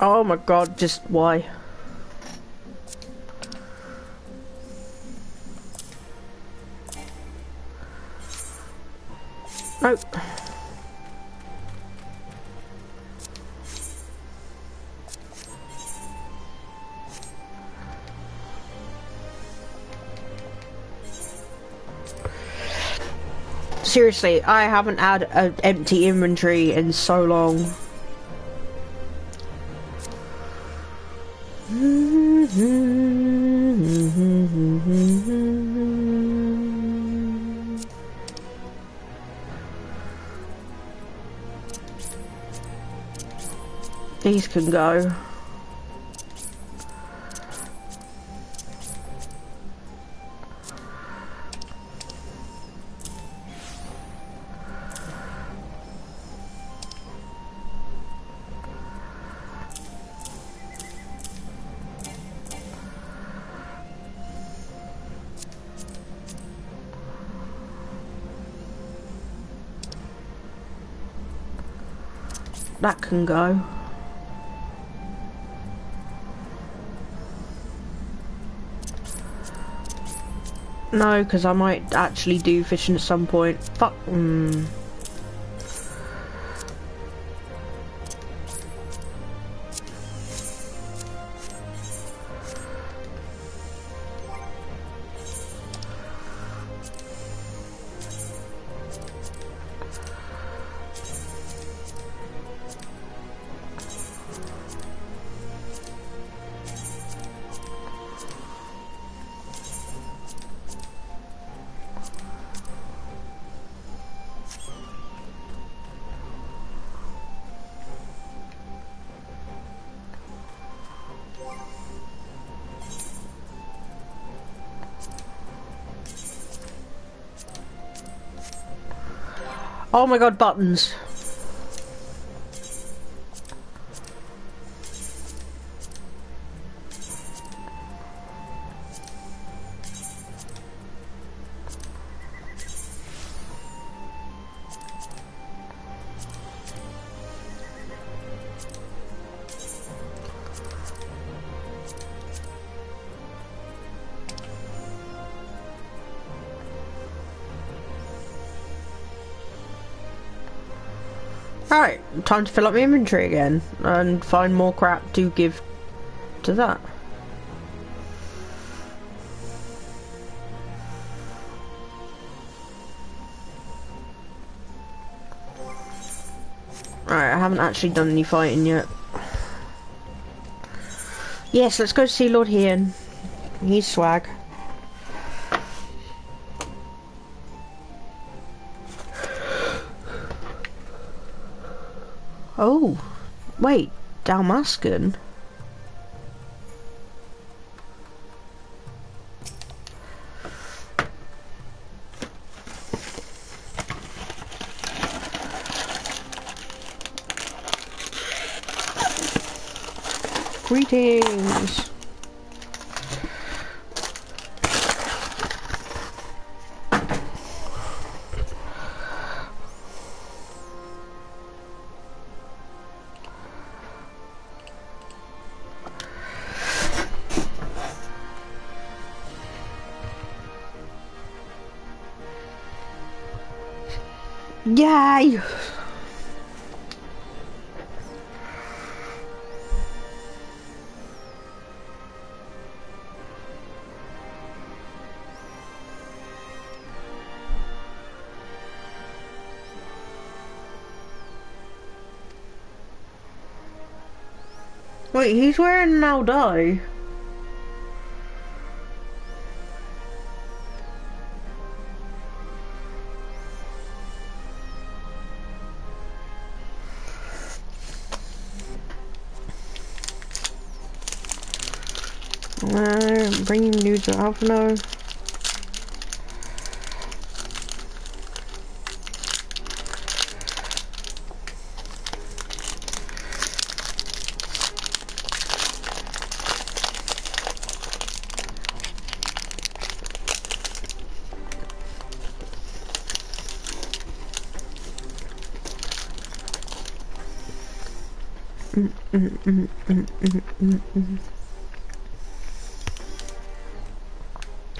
Oh my god, just why? Nope. Seriously, I haven't had an empty inventory in so long. These can go. That can go. No, because I might actually do fishing at some point. Fuck. Oh my god, buttons. Alright, time to fill up my inventory again and find more crap to give to that. Alright, I haven't actually done any fighting yet. Yes, let's go see Lord Hean. He's swag. Oh, wait, Dalmascan? Greetings! Yay! Wait, he's wearing an Aldo. Bringing news to Alphino.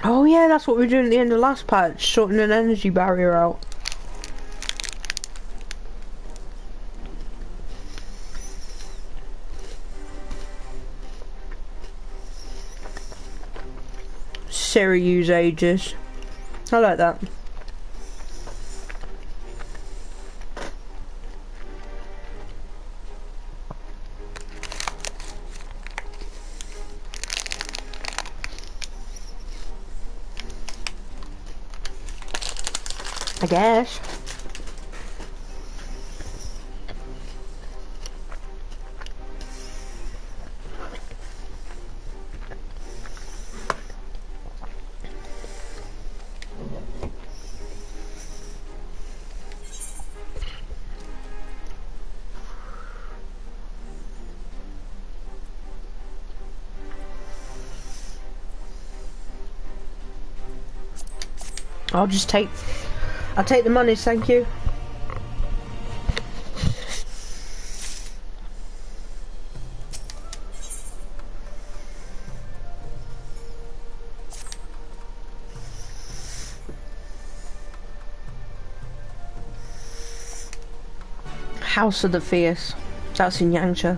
Oh yeah, that's what we were doing at the end of the last patch, sorting an energy barrier out. Syracuse ages. I like that. I guess. I'll take the monies, thank you. House of the Fierce. That's in Yangtze.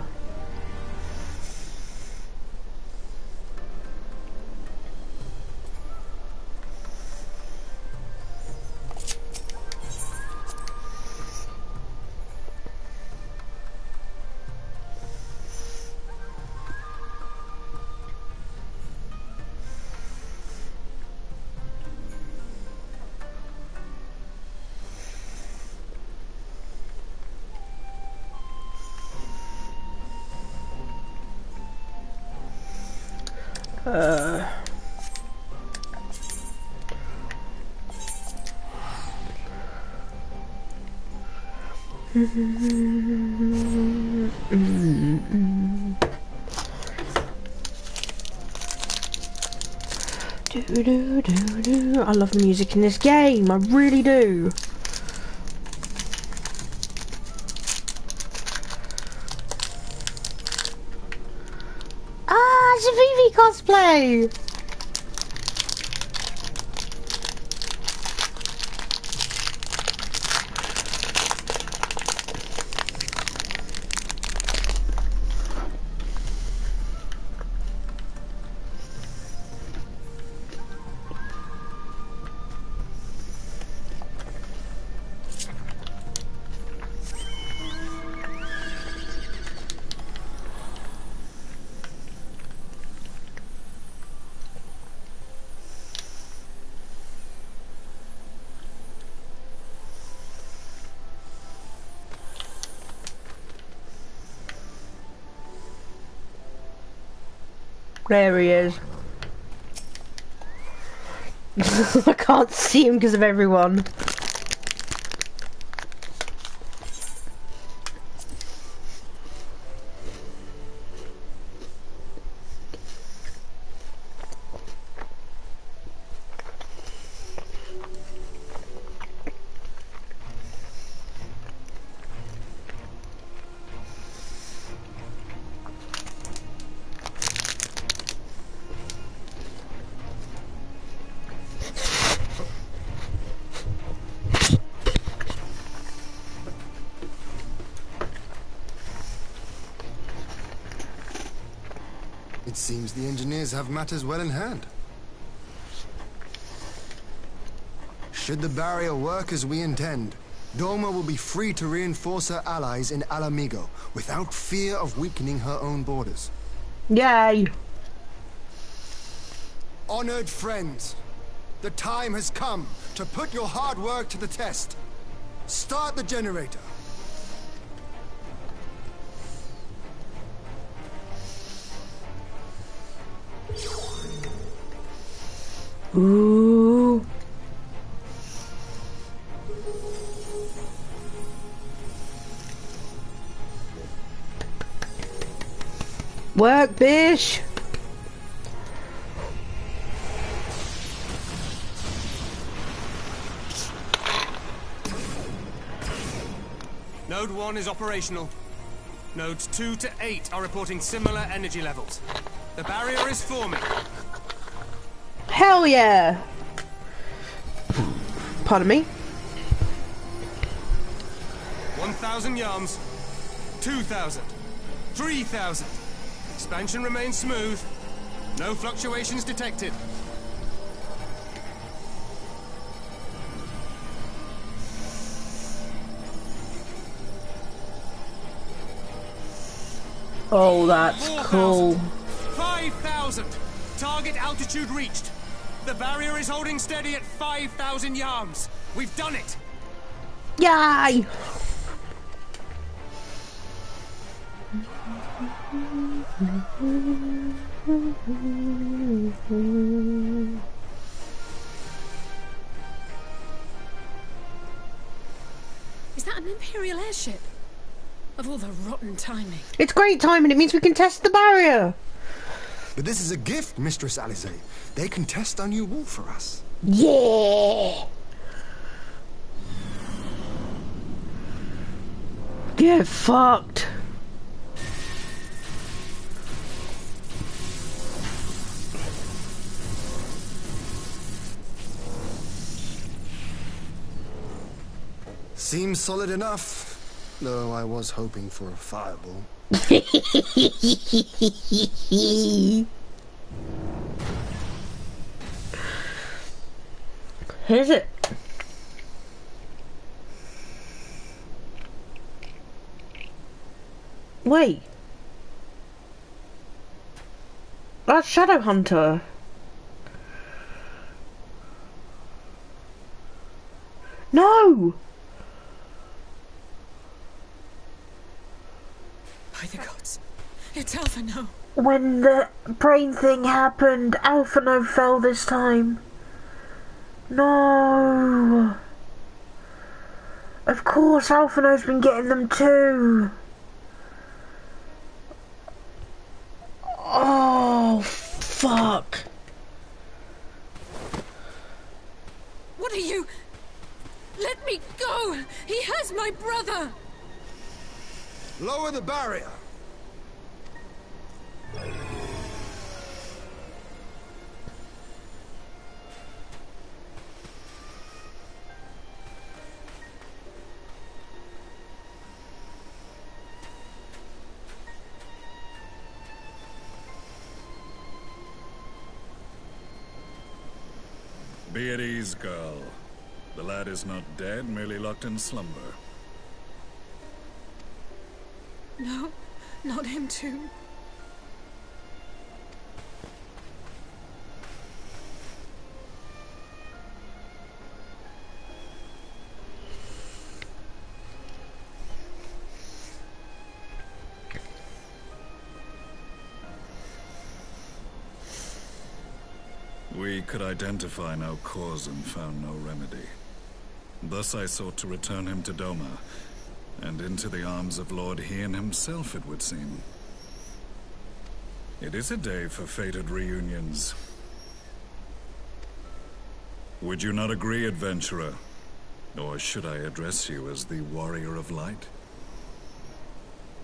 I love the music in this game, I really do. Ah, it's a Vivi cosplay! There he is. I can't see him because of everyone. It seems the engineers have matters well in hand. Should the barrier work as we intend, Doma will be free to reinforce her allies in Alamigo without fear of weakening her own borders. Yay! Honored friends, the time has come to put your hard work to the test. Start the generator. Ooh. Work, bish. Node 1 is operational. Nodes 2 to 8 are reporting similar energy levels. The barrier is forming. Hell yeah! Pardon me? 1,000 yards. 2,000. 3,000. Expansion remains smooth. No fluctuations detected. Oh, that's 4,000. cool. 5,000. Target altitude reached. The barrier is holding steady at 5,000 yards. We've done it. Yay! Is that an Imperial airship? Of all the rotten timing. It's great timing, it means we can test the barrier! But this is a gift, Mistress Alize. They can test our new wall for us. Yeah! Get fucked! Seems solid enough, though I was hoping for a fireball. Is it? Wait. That's Shadow Hunter. No! By the gods. It's Alphino. When the brain thing happened, Alphino fell this time. No! Of course, Alphino's been getting them too. Oh, fuck. What are you? Let me go! He has my brother! Lower the barrier! Be at ease, girl. The lad is not dead, merely locked in slumber. No, not him too. We could identify no cause and found no remedy. Thus I sought to return him to Doma, and into the arms of Lord Hien himself, it would seem. It is a day for fated reunions. Would you not agree, adventurer? Or should I address you as the Warrior of Light?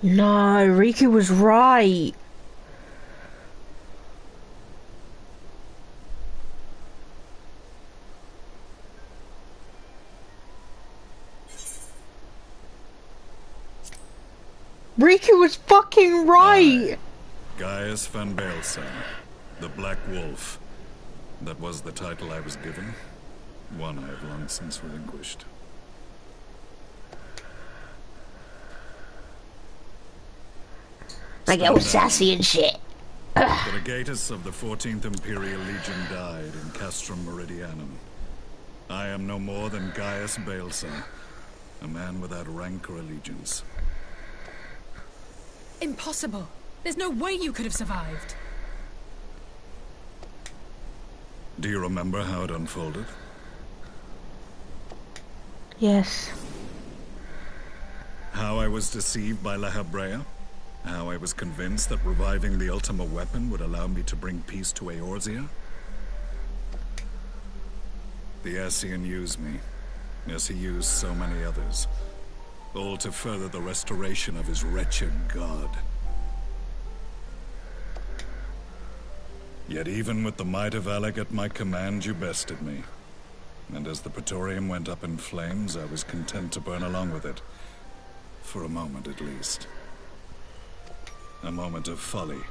No, Riku was right. Riku was fucking right! Gaius van Baelsang, the Black Wolf. That was the title I was given. One I have long since relinquished. I get all sassy and shit. The legatus of the 14th Imperial Legion died in Castrum Meridianum. I am no more than Gaius Baelsang, a man without rank or allegiance. Impossible. There's no way you could have survived. Do you remember how it unfolded? Yes. How I was deceived by La Habrea? How I was convinced that reviving the Ultima weapon would allow me to bring peace to Eorzea? The Ascian used me, as he used so many others. All to further the restoration of his wretched god. Yet even with the might of Alec at my command, you bested me. And as the Praetorium went up in flames, I was content to burn along with it. For a moment at least. A moment of folly.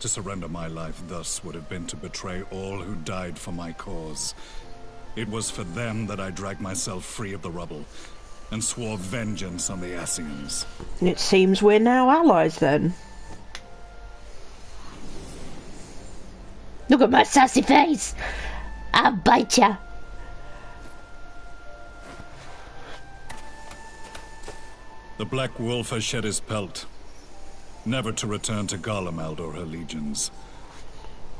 To surrender my life thus would have been to betray all who died for my cause. It was for them that I dragged myself free of the rubble, and swore vengeance on the Ascians. It seems we're now allies then. Look at my sassy face! I'll bite ya! The Black Wolf has shed his pelt, never to return to Garlemald or her legions.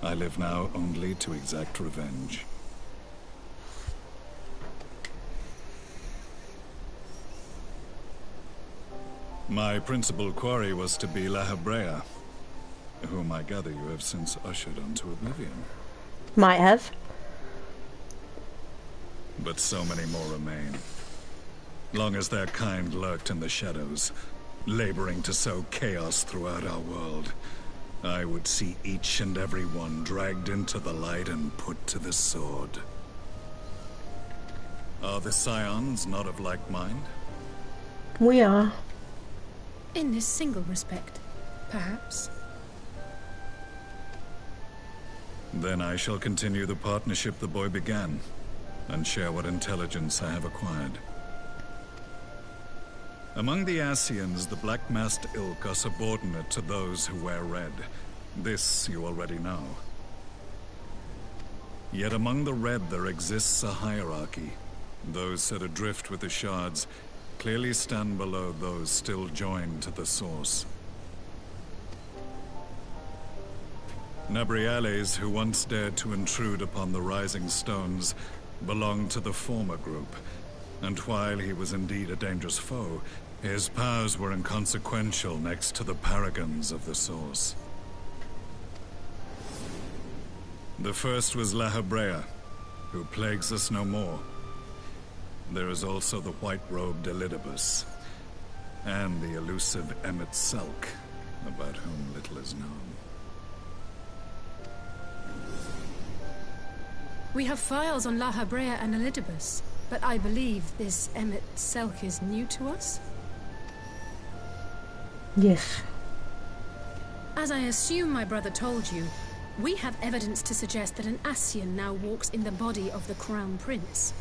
I live now only to exact revenge. My principal quarry was to be La Habrea, whom I gather you have since ushered onto oblivion. Might have. But so many more remain. Long as their kind lurked in the shadows, laboring to sow chaos throughout our world, I would see each and every one dragged into the light and put to the sword. Are the Scions not of like mind? We are. In this single respect, perhaps. Then I shall continue the partnership the boy began, and share what intelligence I have acquired. Among the Ascians, the Black-Masked Ilk are subordinate to those who wear red. This you already know. Yet among the Red there exists a hierarchy. Those set adrift with the shards clearly stand below those still joined to the source. Nabriales, who once dared to intrude upon the Rising Stones, belonged to the former group, And while he was indeed a dangerous foe, his powers were inconsequential next to the paragons of the Source. The first was La Hebrea, who plagues us no more. There is also the white-robed Elidibus, and the elusive Emmett Selk, about whom little is known. We have files on La Hebrea and Elidibus, but I believe this Emmett Selk is new to us? Yes. As I assume my brother told you, we have evidence to suggest that an Ascian now walks in the body of the Crown Prince.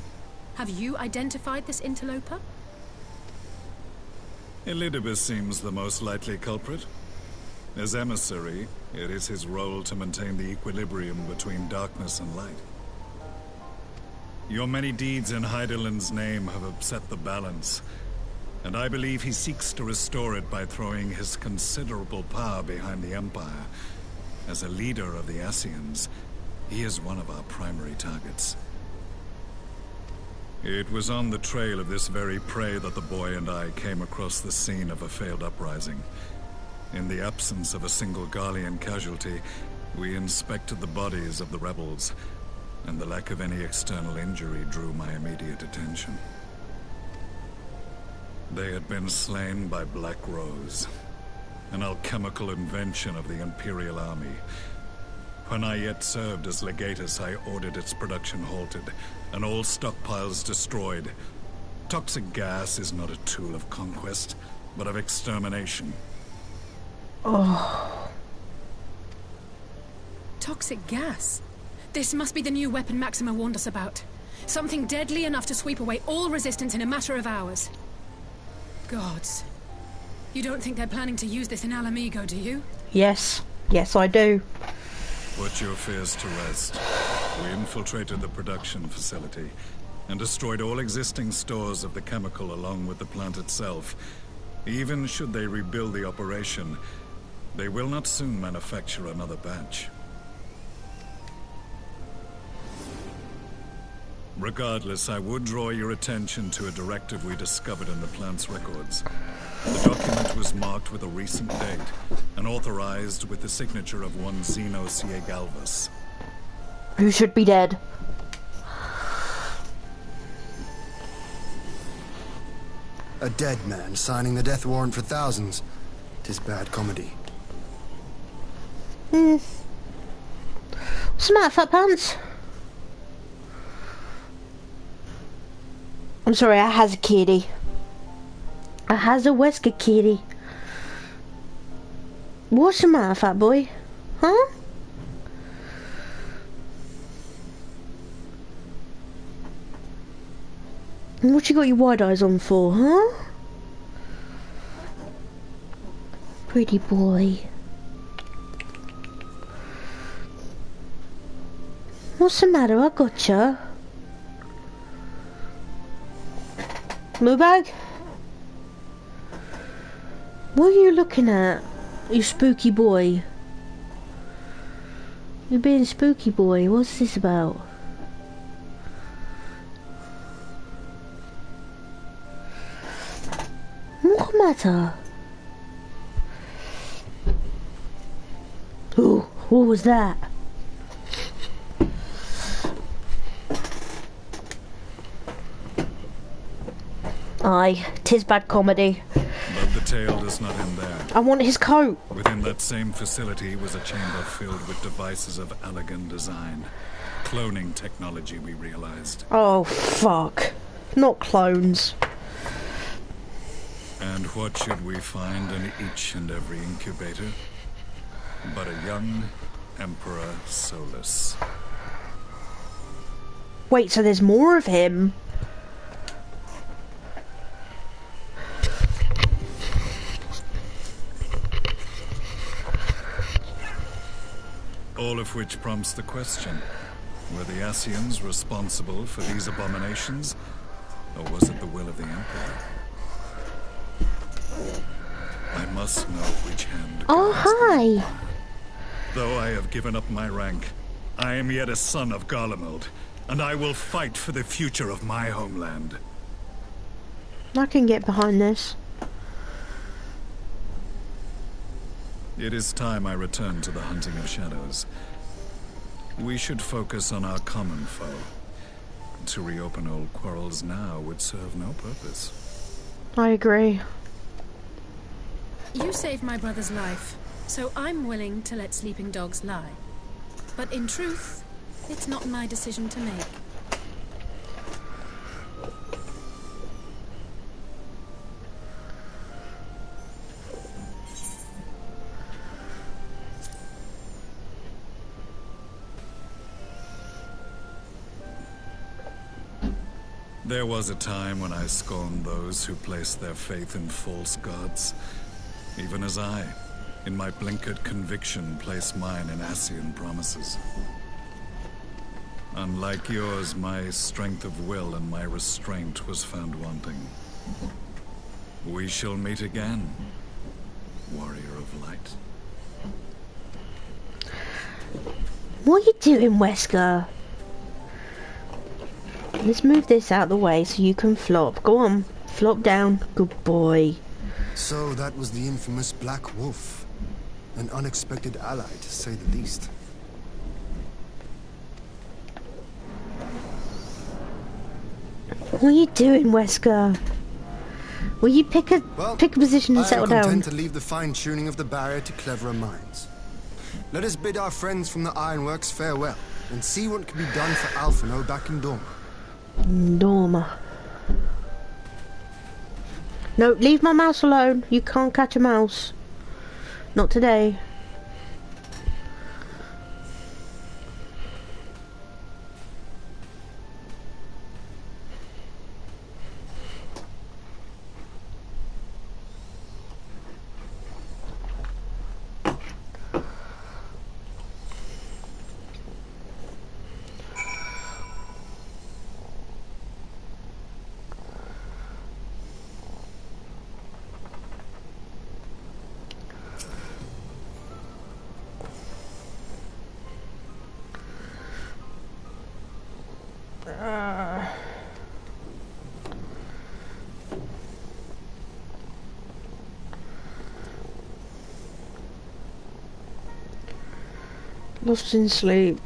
Have you identified this interloper? Elidibus seems the most likely culprit. As emissary, it is his role to maintain the equilibrium between darkness and light. Your many deeds in Heidelind's name have upset the balance, and I believe he seeks to restore it by throwing his considerable power behind the Empire. As a leader of the Ascians, he is one of our primary targets. It was on the trail of this very prey that the boy and I came across the scene of a failed uprising. In the absence of a single Garlean casualty, we inspected the bodies of the rebels, and the lack of any external injury drew my immediate attention. They had been slain by Black Rose, an alchemical invention of the Imperial Army. When I yet served as legatus, I ordered its production halted, and all stockpiles destroyed. Toxic gas is not a tool of conquest, but of extermination. Oh. Toxic gas? This must be the new weapon Maxima warned us about. Something deadly enough to sweep away all resistance in a matter of hours. Gods. You don't think they're planning to use this in Alamigo, do you? Yes. Yes, I do. Put your fears to rest. We infiltrated the production facility and destroyed all existing stores of the chemical along with the plant itself. Even should they rebuild the operation, they will not soon manufacture another batch. Regardless, I would draw your attention to a directive we discovered in the plant's records. The document was marked with a recent date, and authorized with the signature of one Zeno Ciegalvus. Who should be dead. A dead man signing the death warrant for thousands. 'Tis bad comedy. What's the matter, Fat Pants? I'm sorry, I has a kitty. I has a Wesker kitty. What's the matter, fat boy? Huh? What you got your wide eyes on for, huh? Pretty boy. What's the matter? I gotcha. Move bag? What are you looking at, you spooky boy? You're being spooky boy, what's this about? What matter? Ooh, what was that? Aye, 'tis bad comedy. But the tale does not end there. I want his coat. Within that same facility was a chamber filled with devices of elegant design. Cloning technology, we realized. Oh, fuck. Not clones. And what should we find in each and every incubator? But a young Emperor Solus. Wait, so there's more of him? All of which prompts the question, were the Ascians responsible for these abominations, or was it the will of the Emperor? I must know which hand Oh, guides them. hi. Though I have given up my rank, I am yet a son of Garlemald, and I will fight for the future of my homeland. I can get behind this. It is time I return to the hunting of shadows. We should focus on our common foe. To reopen old quarrels now would serve no purpose. I agree. You saved my brother's life, so I'm willing to let sleeping dogs lie. But in truth, it's not my decision to make. There was a time when I scorned those who placed their faith in false gods. Even as I, in my blinkered conviction, place mine in Ascian promises. Unlike yours, my strength of will and my restraint was found wanting. We shall meet again, warrior of light. What are you doing, Wesker? Let's move this out of the way so you can flop. Go on, flop down. Good boy. So that was the infamous Black Wolf. An unexpected ally, to say the least. What are you doing, Wesker? Will you pick a position and settle down? I am content to leave the fine-tuning of the barrier to cleverer minds. Let us bid our friends from the Ironworks farewell, and see what can be done for Alphino back in Dorma. Dorma. No, leave my mouse alone. You can't catch a mouse. Not today. Lost in sleep.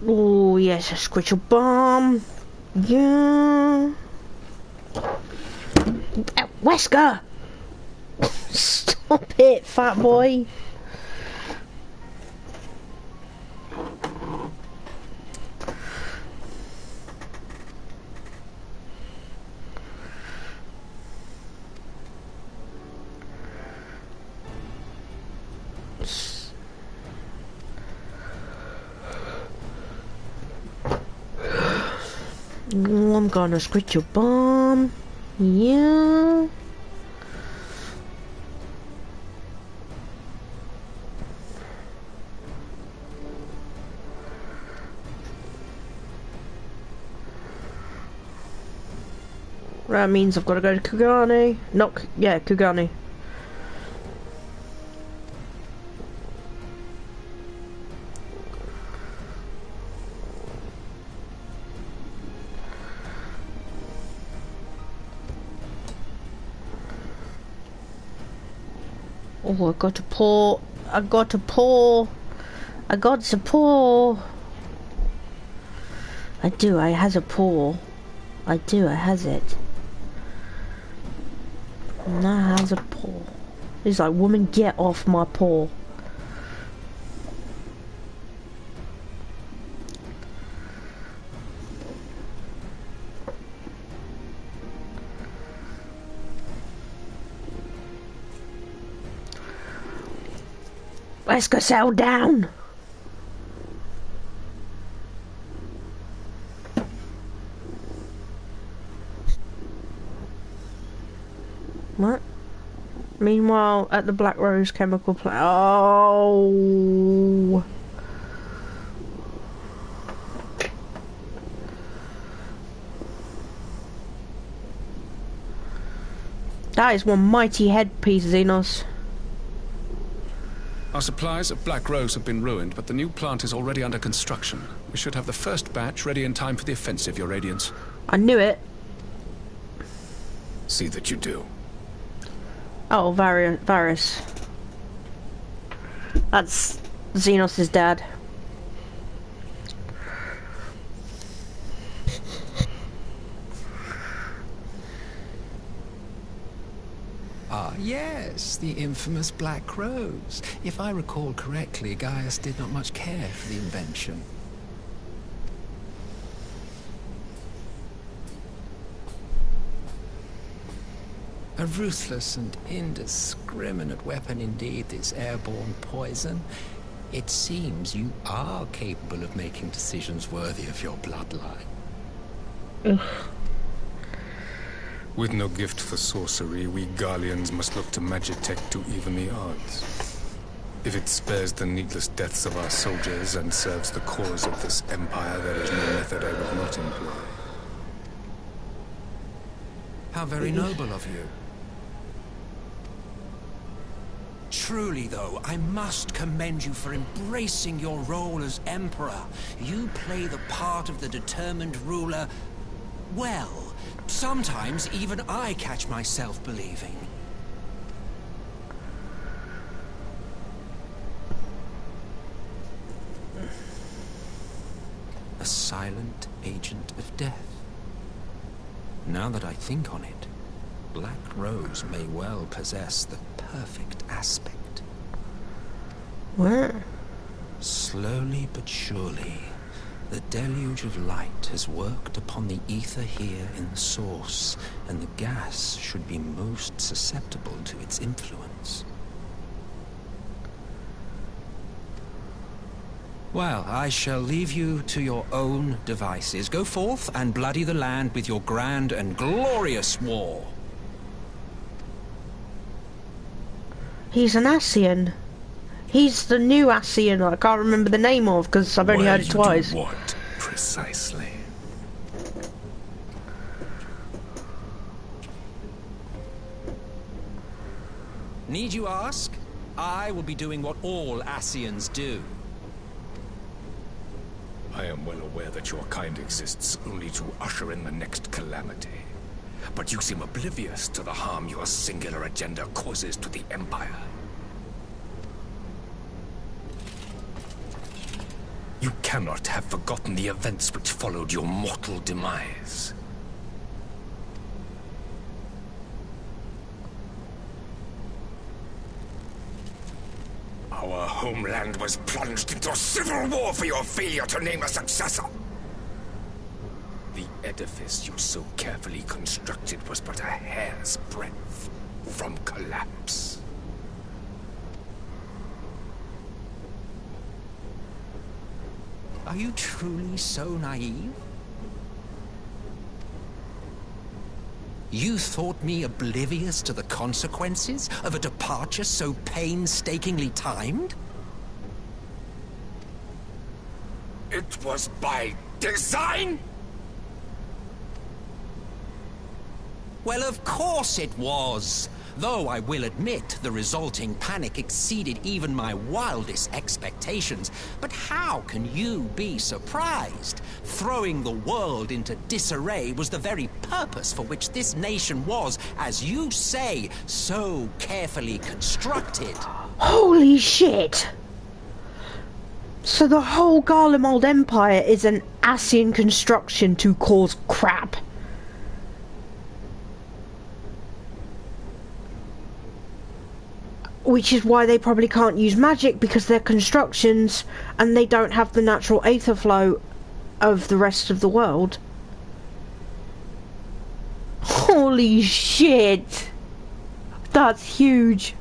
Oh yes, a squitchel bomb. Yeah. Wesker! Stop it, fat boy. I'm gonna squit your bomb. Yeah. That means I've got to go to Kugani. Not, yeah, Kugani. Oh, I got to pour. I got to pour. I got to pour. I do. I has a pour. I do. I has it. And I has a pour. He's like, woman, get off my paw. Let's go settle down. What? Meanwhile, at the Black Rose chemical plant. Oh. That is one mighty headpiece, Xenos. Our supplies at Black Rose have been ruined, but the new plant is already under construction. We should have the first batch ready in time for the offensive, Your Radiance. I knew it. See that you do. Oh, Varys. That's Xenos' dad. Ah, yes, the infamous Black Rose. If I recall correctly, Gaius did not much care for the invention. A ruthless and indiscriminate weapon indeed, this airborne poison. It seems you are capable of making decisions worthy of your bloodline. Ugh. With no gift for sorcery, we Garleans must look to Magitech to even the odds. If it spares the needless deaths of our soldiers and serves the cause of this empire, there is no method I would not employ. How very noble of you. Truly, though, I must commend you for embracing your role as Emperor. You play the part of the determined ruler well. Sometimes even I catch myself believing. A silent agent of death. Now that I think on it, Black Rose may well possess the perfect aspect. What? Slowly but surely, the deluge of light has worked upon the ether here in the source, and the gas should be most susceptible to its influence. Well, I shall leave you to your own devices. Go forth and bloody the land with your grand and glorious war. He's an Ascian. He's the new Ascian I can't remember the name of because I've only heard it twice. What precisely? Need you ask? I will be doing what all Ascians do. I am well aware that your kind exists only to usher in the next calamity. But you seem oblivious to the harm your singular agenda causes to the Empire. You cannot have forgotten the events which followed your mortal demise. Our homeland was plunged into civil war for your failure to name a successor. The edifice you so carefully constructed was but a hair's breadth from collapse. Are you truly so naive? You thought me oblivious to the consequences of a departure so painstakingly timed? It was by design? Well, of course it was. Though I will admit the resulting panic exceeded even my wildest expectations. But how can you be surprised? Throwing the world into disarray was the very purpose for which this nation was, as you say, so carefully constructed. Holy shit! So the whole Garlemald Empire is an Ascian construction to cause crap. Which is why they probably can't use magic, because they're constructions and they don't have the natural aether flow of the rest of the world. Holy shit! That's huge.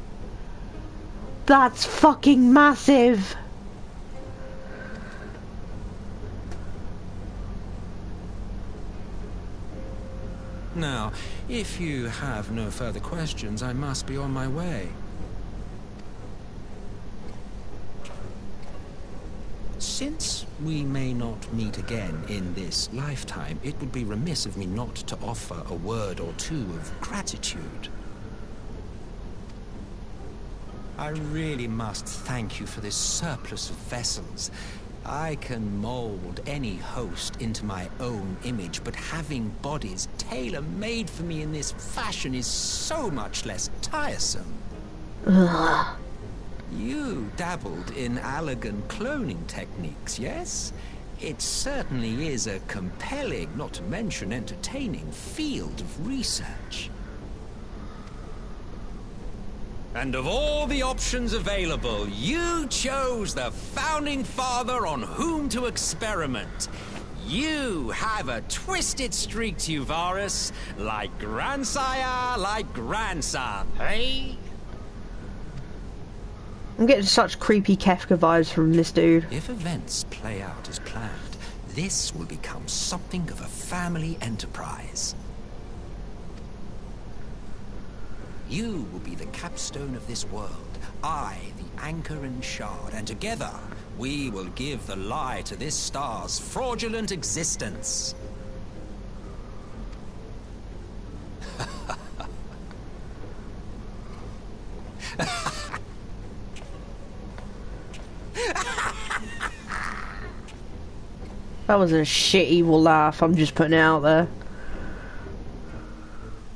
That's fucking massive. Now, if you have no further questions, I must be on my way. Since we may not meet again in this lifetime, it would be remiss of me not to offer a word or two of gratitude. I really must thank you for this surplus of vessels. I can mold any host into my own image, but having bodies tailor-made for me in this fashion is so much less tiresome. Ugh. You dabbled in Allagan cloning techniques, yes? It certainly is a compelling, not to mention entertaining, field of research. And of all the options available, you chose the Founding Father on whom to experiment. You have a twisted streak to you, Varus, like grandsire, like grandson, hey? I'm getting such creepy Kefka vibes from this dude. If events play out as planned, this will become something of a family enterprise. You will be the capstone of this world, I the anchor and shard, and together we will give the lie to this star's fraudulent existence. That was a shit evil laugh, I'm just putting it out there.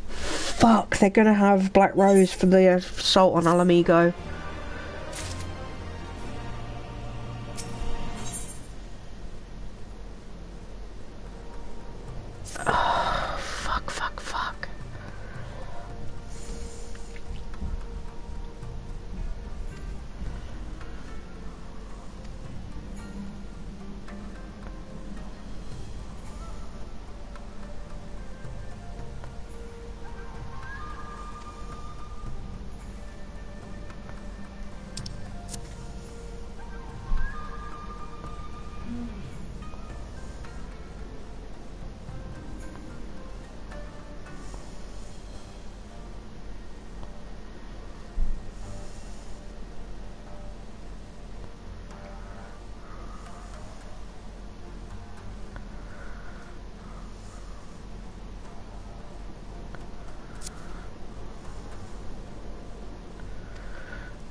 Fuck, they're gonna have Black Rose for the assault on Alamigo. Oh, fuck, fuck, fuck.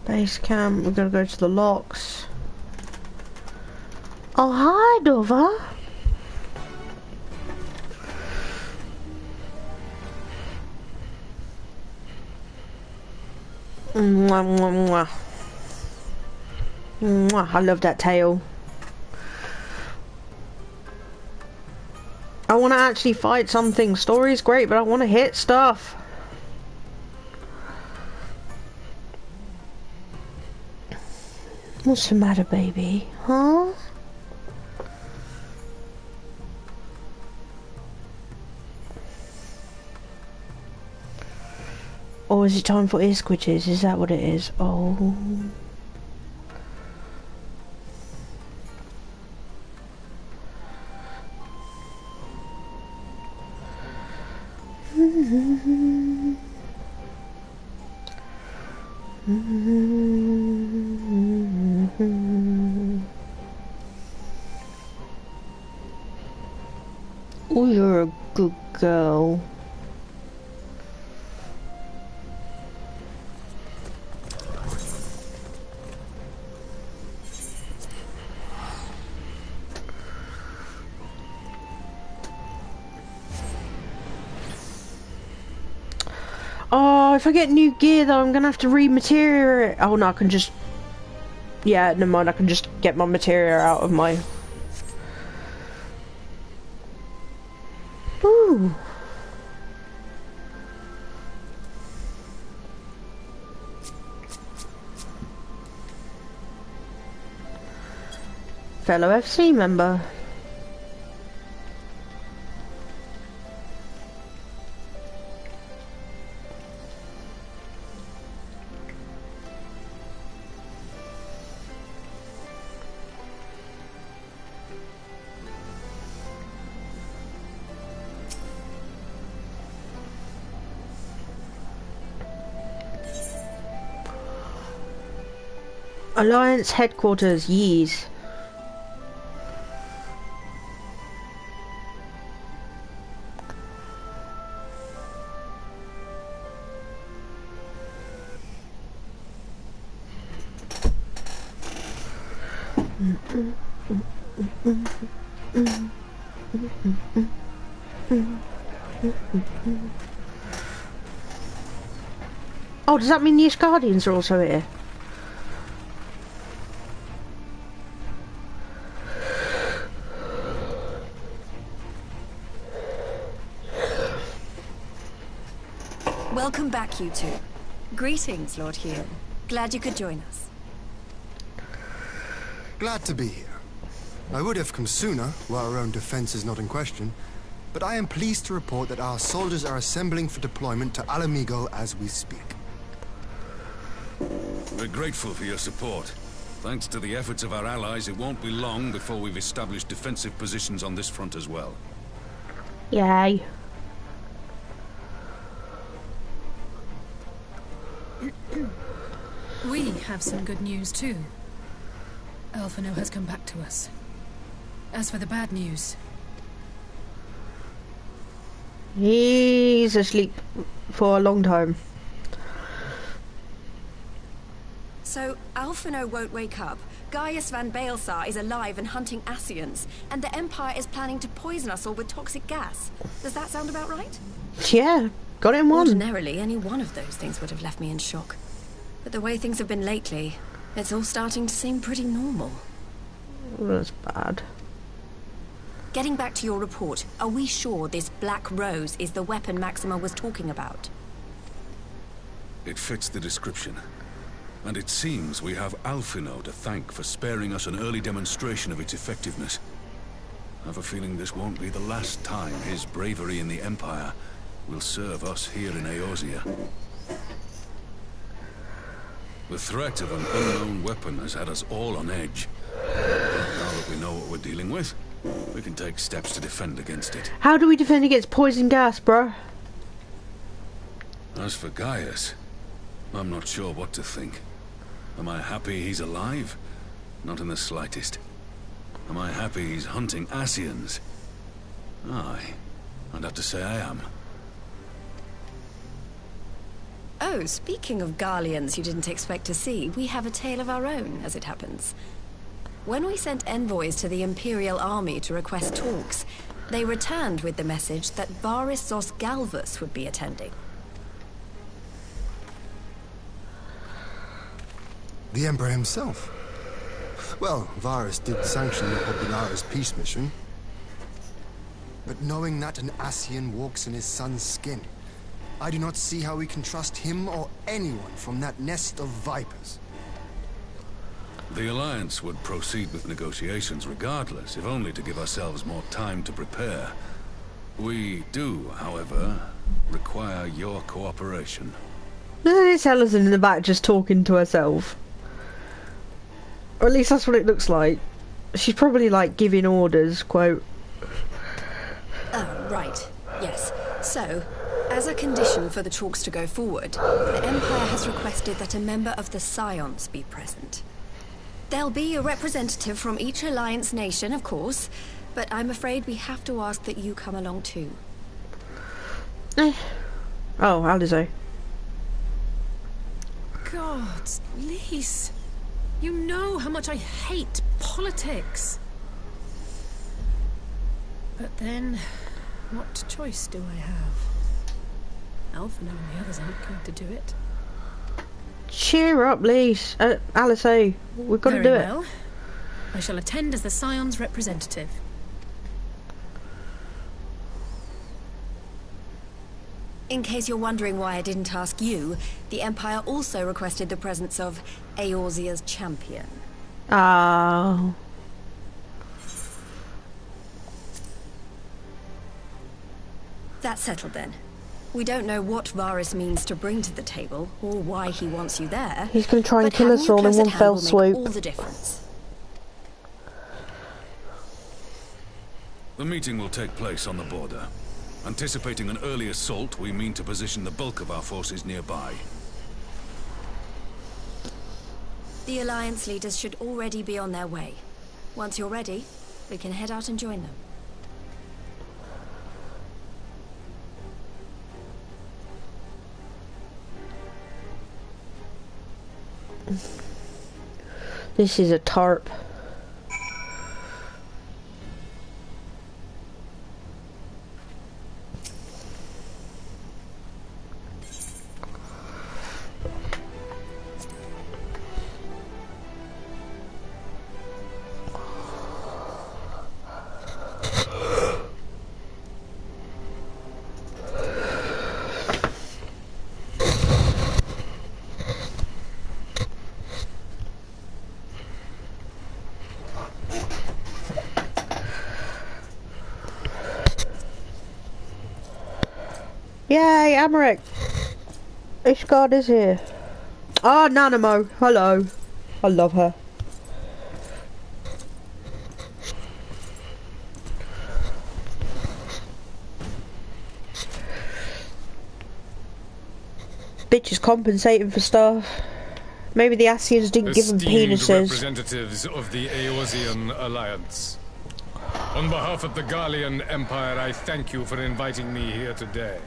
Base camp, we're gonna go to the locks. Oh, hi, Dover. Mwah, mwah, mwah. Mwah, I love that tail. I want to actually fight something. Story's great, but I want to hit stuff. What's the matter, baby? Huh? Or is it time for ear squidges? Is that what it is? Oh. Oh, you're a good girl. Oh, if I get new gear though, I'm gonna have to re-materia it. Oh no, I can just... Yeah, never mind, I can just get my materia out of my... Ooh. Fellow FC member. Alliance headquarters, yees. Oh, does that mean the Guardians are also here? Welcome back, you two. Greetings, Lord Huon. Glad you could join us. Glad to be here. I would have come sooner, while our own defense is not in question, but I am pleased to report that our soldiers are assembling for deployment to Alamigo as we speak. We're grateful for your support. Thanks to the efforts of our allies, it won't be long before we've established defensive positions on this front as well. Yay. We have some good news too. Alphino has come back to us. As for the bad news... He's asleep for a long time. So, Alphino won't wake up, Gaius van Baelsar is alive and hunting Ascians, and the Empire is planning to poison us all with toxic gas. Does that sound about right? Yeah, got it in one. Ordinarily, any one of those things would have left me in shock. But the way things have been lately, it's all starting to seem pretty normal. That's bad. Getting back to your report, are we sure this Black Rose is the weapon Maxima was talking about? It fits the description. And it seems we have Alphino to thank for sparing us an early demonstration of its effectiveness. I have a feeling this won't be the last time his bravery in the Empire will serve us here in Eorzea. The threat of an unknown weapon has had us all on edge. Now that we know what we're dealing with, we can take steps to defend against it. How do we defend against poison gas, bro? As for Gaius, I'm not sure what to think. Am I happy he's alive? Not in the slightest. Am I happy he's hunting Ascians? Aye, I'd have to say I am. Oh, speaking of Garleans you didn't expect to see, we have a tale of our own, as it happens. When we sent envoys to the Imperial Army to request talks, they returned with the message that Varys Zos Galvus would be attending. The Emperor himself. Well, Varys did sanction the Popularis peace mission. But knowing that an Ascian walks in his son's skin, I do not see how we can trust him or anyone from that nest of vipers. The Alliance would proceed with negotiations regardless, if only to give ourselves more time to prepare. We do, however, require your cooperation. Isn't it Ellison in the back just talking to herself? Or at least that's what it looks like. She's probably like giving orders, quote. Oh, right. Yes. So, as a condition for the talks to go forward, the Empire has requested that a member of the Scions be present. There'll be a representative from each Alliance nation, of course, but I'm afraid we have to ask that you come along too. Oh, Alizo. God, Lise. You know how much I hate politics. But then, what choice do I have? Alphino and the others aren't going to do it. Cheer up, Lise. Alice, we've got to do it. Well. I shall attend as the Scion's representative. In case you're wondering why I didn't ask you, the Empire also requested the presence of Eorzea's champion. Oh. That's settled then. We don't know what Varys means to bring to the table, or why he wants you there. He's going to try and kill us all in one fell swoop. All the difference. The meeting will take place on the border. Anticipating an early assault, we mean to position the bulk of our forces nearby. The Alliance leaders should already be on their way. Once you're ready, we can head out and join them. This is a tarp. Yay, Amaric! Ishgard is here. Ah, Nanamo, hello. I love her. Bitch is compensating for stuff. Maybe the Asians didn't give them penises. Representatives of the Eorzean Alliance. On behalf of the Garlean Empire, I thank you for inviting me here today.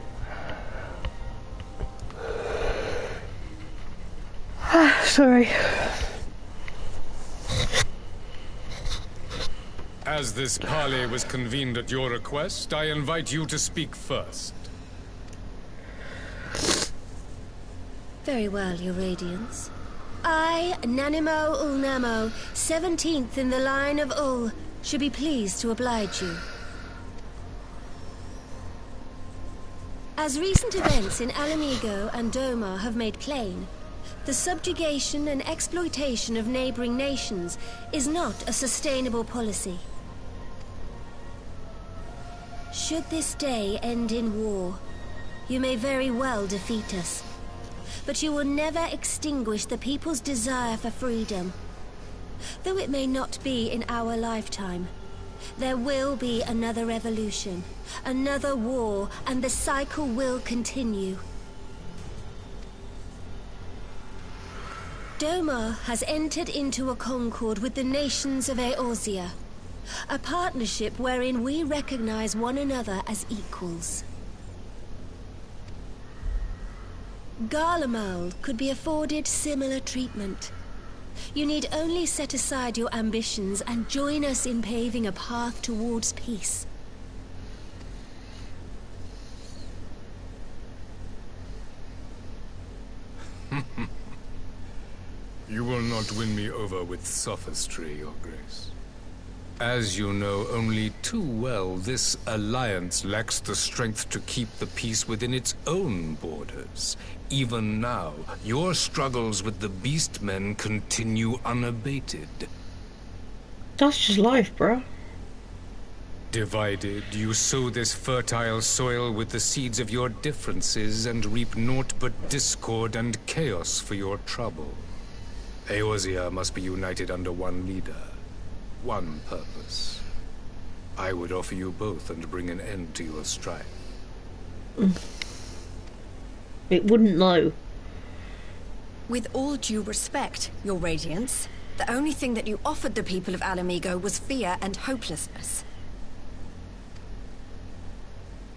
Sorry. As this parley was convened at your request, I invite you to speak first. Very well, Your Radiance. I, Nanimo Ulnamo, 17th in the line of Ul, should be pleased to oblige you. As recent events in Alamigo and Doma have made plain, the subjugation and exploitation of neighboring nations is not a sustainable policy. Should this day end in war, you may very well defeat us. But you will never extinguish the people's desire for freedom. Though it may not be in our lifetime, there will be another revolution, another war, and the cycle will continue. Doma has entered into a concord with the nations of Eorzea, a partnership wherein we recognize one another as equals. Garlemald could be afforded similar treatment. You need only set aside your ambitions and join us in paving a path towards peace. You will not win me over with sophistry, Your Grace. As you know only too well, this alliance lacks the strength to keep the peace within its own borders. Even now, your struggles with the Beastmen continue unabated. That's just life, bro. Divided, you sow this fertile soil with the seeds of your differences and reap naught but discord and chaos for your trouble. Eorzea must be united under one leader. One purpose. I would offer you both and bring an end to your strife. It wouldn't know. With all due respect, Your Radiance, the only thing that you offered the people of Alamigo was fear and hopelessness.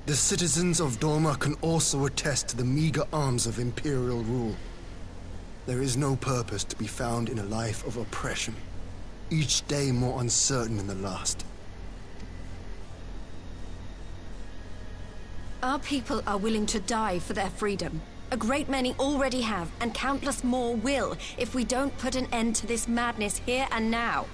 The citizens of Doma can also attest to the meager arms of Imperial rule. There is no purpose to be found in a life of oppression. Each day more uncertain than the last. Our people are willing to die for their freedom. A great many already have, and countless more will, if we don't put an end to this madness here and now.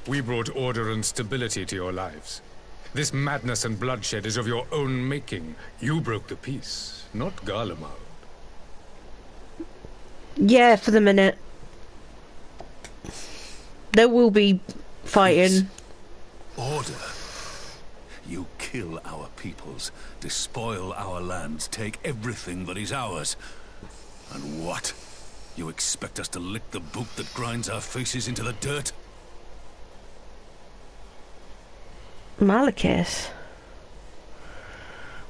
We brought order and stability to your lives. This madness and bloodshed is of your own making. You broke the peace, not Garlemald. Yeah, for the minute. There will be fighting. Order. You kill our peoples, despoil our lands, take everything that is ours. And what? You expect us to lick the boot that grinds our faces into the dirt? Malekith?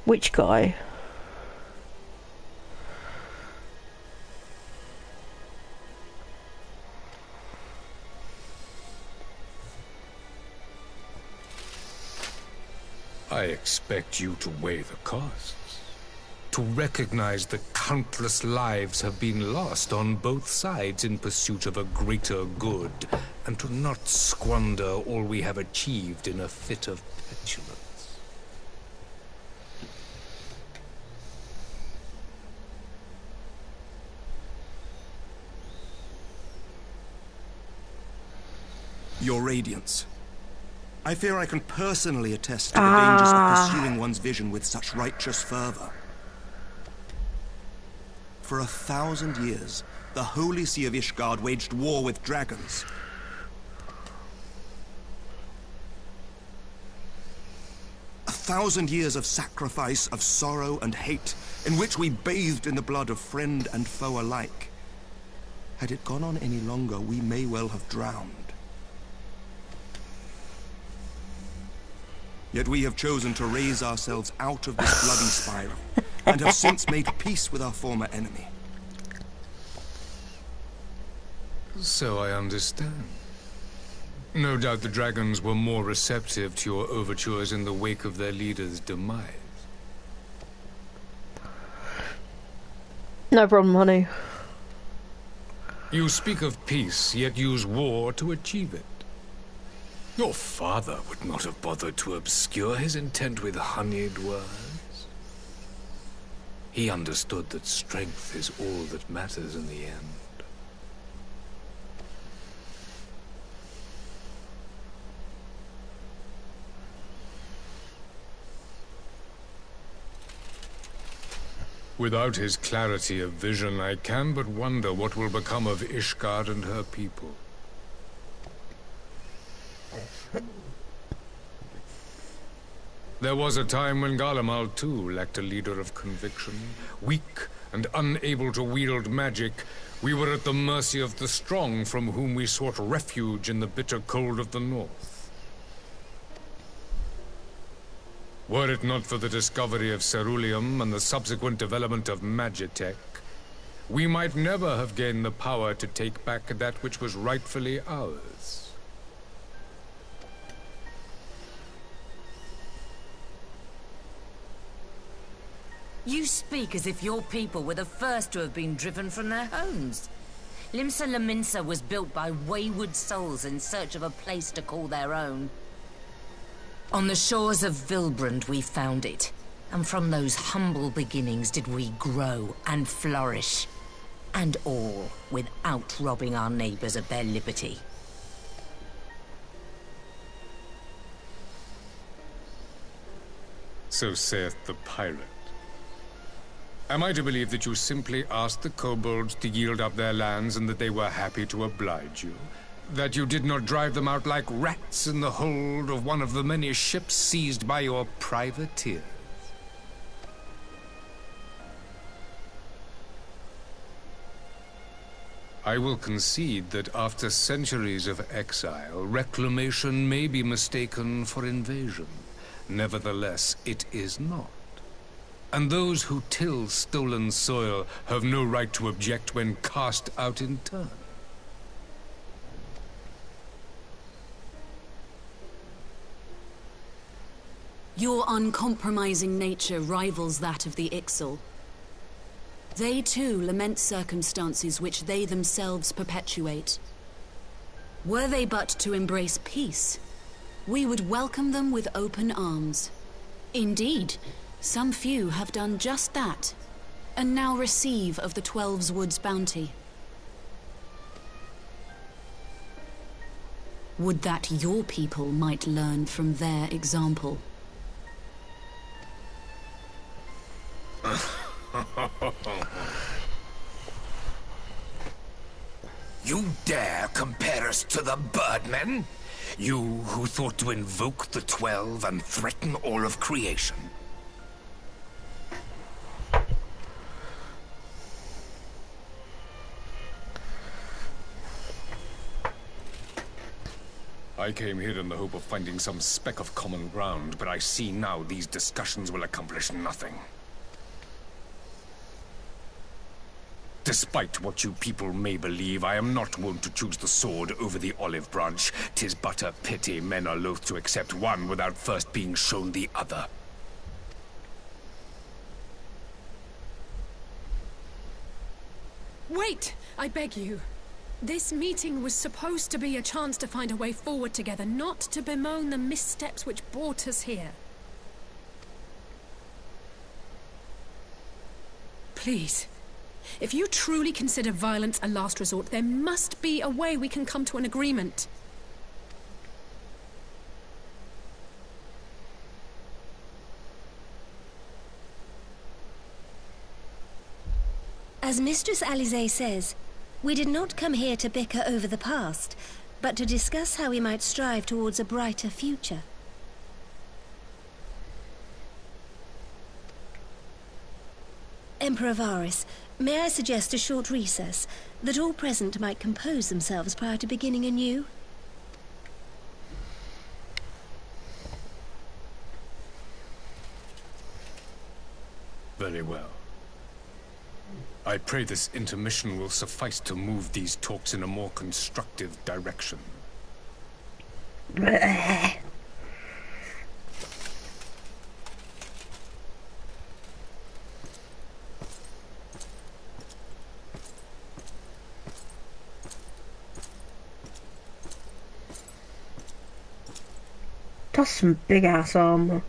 Which guy? I expect you to weigh the costs. To recognize that countless lives have been lost on both sides in pursuit of a greater good, and to not squander all we have achieved in a fit of petulance. Your Radiance. I fear I can personally attest to the dangers of pursuing one's vision with such righteous fervor. For 1,000 years, the Holy See of Ishgard waged war with dragons. A 1,000 years of sacrifice, of sorrow and hate, in which we bathed in the blood of friend and foe alike. Had it gone on any longer, we may well have drowned. Yet we have chosen to raise ourselves out of this bloody spiral, and have since made peace with our former enemy. So I understand. No doubt the dragons were more receptive to your overtures in the wake of their leader's demise. No problem, honey. You speak of peace, yet use war to achieve it. Your father would not have bothered to obscure his intent with honeyed words. He understood that strength is all that matters in the end. Without his clarity of vision, I can but wonder what will become of Ishgard and her people. There was a time when Garlemald too lacked a leader of conviction. Weak and unable to wield magic, we were at the mercy of the strong from whom we sought refuge in the bitter cold of the north. Were it not for the discovery of ceruleum and the subsequent development of magitech, we might never have gained the power to take back that which was rightfully ours. You speak as if your people were the first to have been driven from their homes. Limsa Lominsa was built by wayward souls in search of a place to call their own. On the shores of Vilbrand we found it, and from those humble beginnings did we grow and flourish. And all without robbing our neighbors of their liberty. So saith the pirate. Am I to believe that you simply asked the kobolds to yield up their lands and that they were happy to oblige you? That you did not drive them out like rats in the hold of one of the many ships seized by your privateers? I will concede that after centuries of exile, reclamation may be mistaken for invasion. Nevertheless, it is not. And those who till stolen soil have no right to object when cast out in turn. Your uncompromising nature rivals that of the Ixal. They too lament circumstances which they themselves perpetuate. Were they but to embrace peace, we would welcome them with open arms. Indeed, some few have done just that, and now receive of the Twelve's Wood's bounty. Would that your people might learn from their example. You dare compare us to the Birdmen? You who thought to invoke the 12 and threaten all of creation? I came here in the hope of finding some speck of common ground, but I see now these discussions will accomplish nothing. Despite what you people may believe, I am not wont to choose the sword over the olive branch. 'Tis but a pity men are loath to accept one without first being shown the other. Wait! I beg you. This meeting was supposed to be a chance to find a way forward together, not to bemoan the missteps which brought us here. Please. If you truly consider violence a last resort, there must be a way we can come to an agreement. As Mistress Alize says, we did not come here to bicker over the past, but to discuss how we might strive towards a brighter future. Emperor Varys, may I suggest a short recess, that all present might compose themselves prior to beginning anew? Very well. I pray this intermission will suffice to move these talks in a more constructive direction. That's some big ass armor.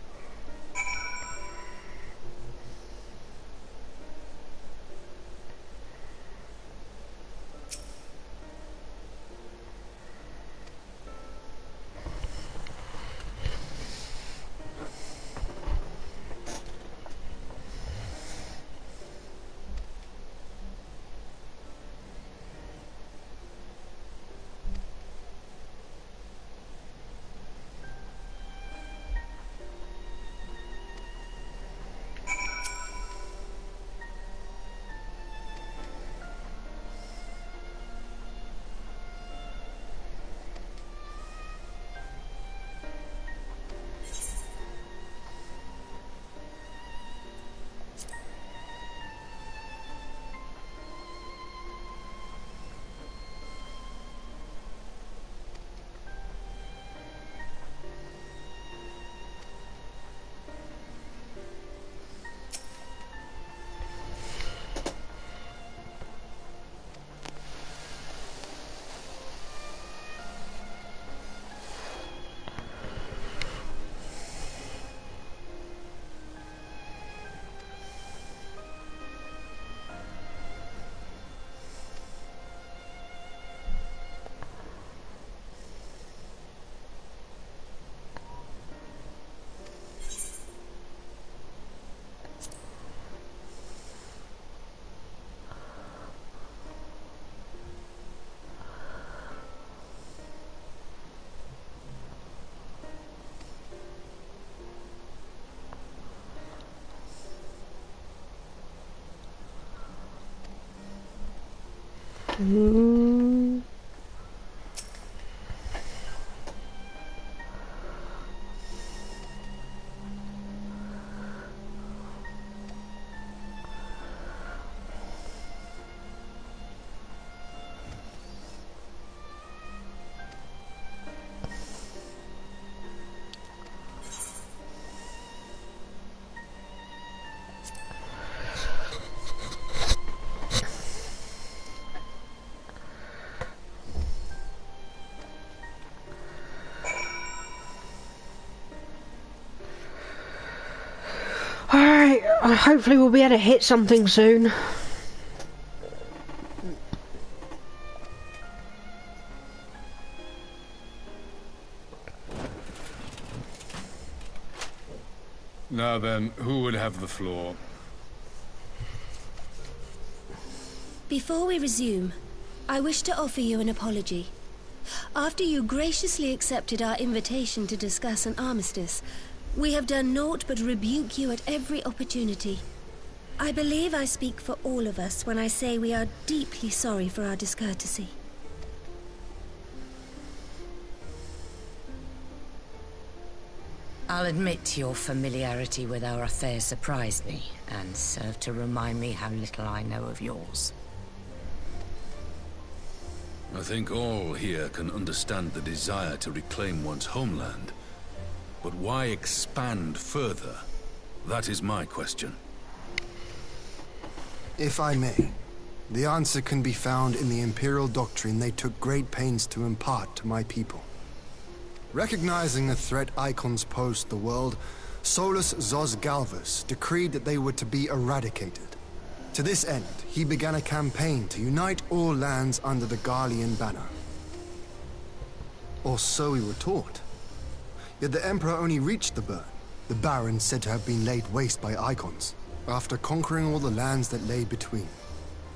Alright, hopefully we'll be able to hit something soon. Now then, who would have the floor? Before we resume, I wish to offer you an apology. After you graciously accepted our invitation to discuss an armistice, we have done naught but rebuke you at every opportunity. I believe I speak for all of us when I say we are deeply sorry for our discourtesy. I'll admit your familiarity with our affairs surprised me, and served to remind me how little I know of yours. I think all here can understand the desire to reclaim one's homeland. But why expand further? That is my question. If I may, the answer can be found in the Imperial doctrine they took great pains to impart to my people. Recognizing the threat Icons posed to the world, Solus Zos Galvus decreed that they were to be eradicated. To this end, he began a campaign to unite all lands under the Garlean banner. Or so we were taught. Yet the Emperor only reached the burn, the Baron said to have been laid waste by Icons, after conquering all the lands that lay between.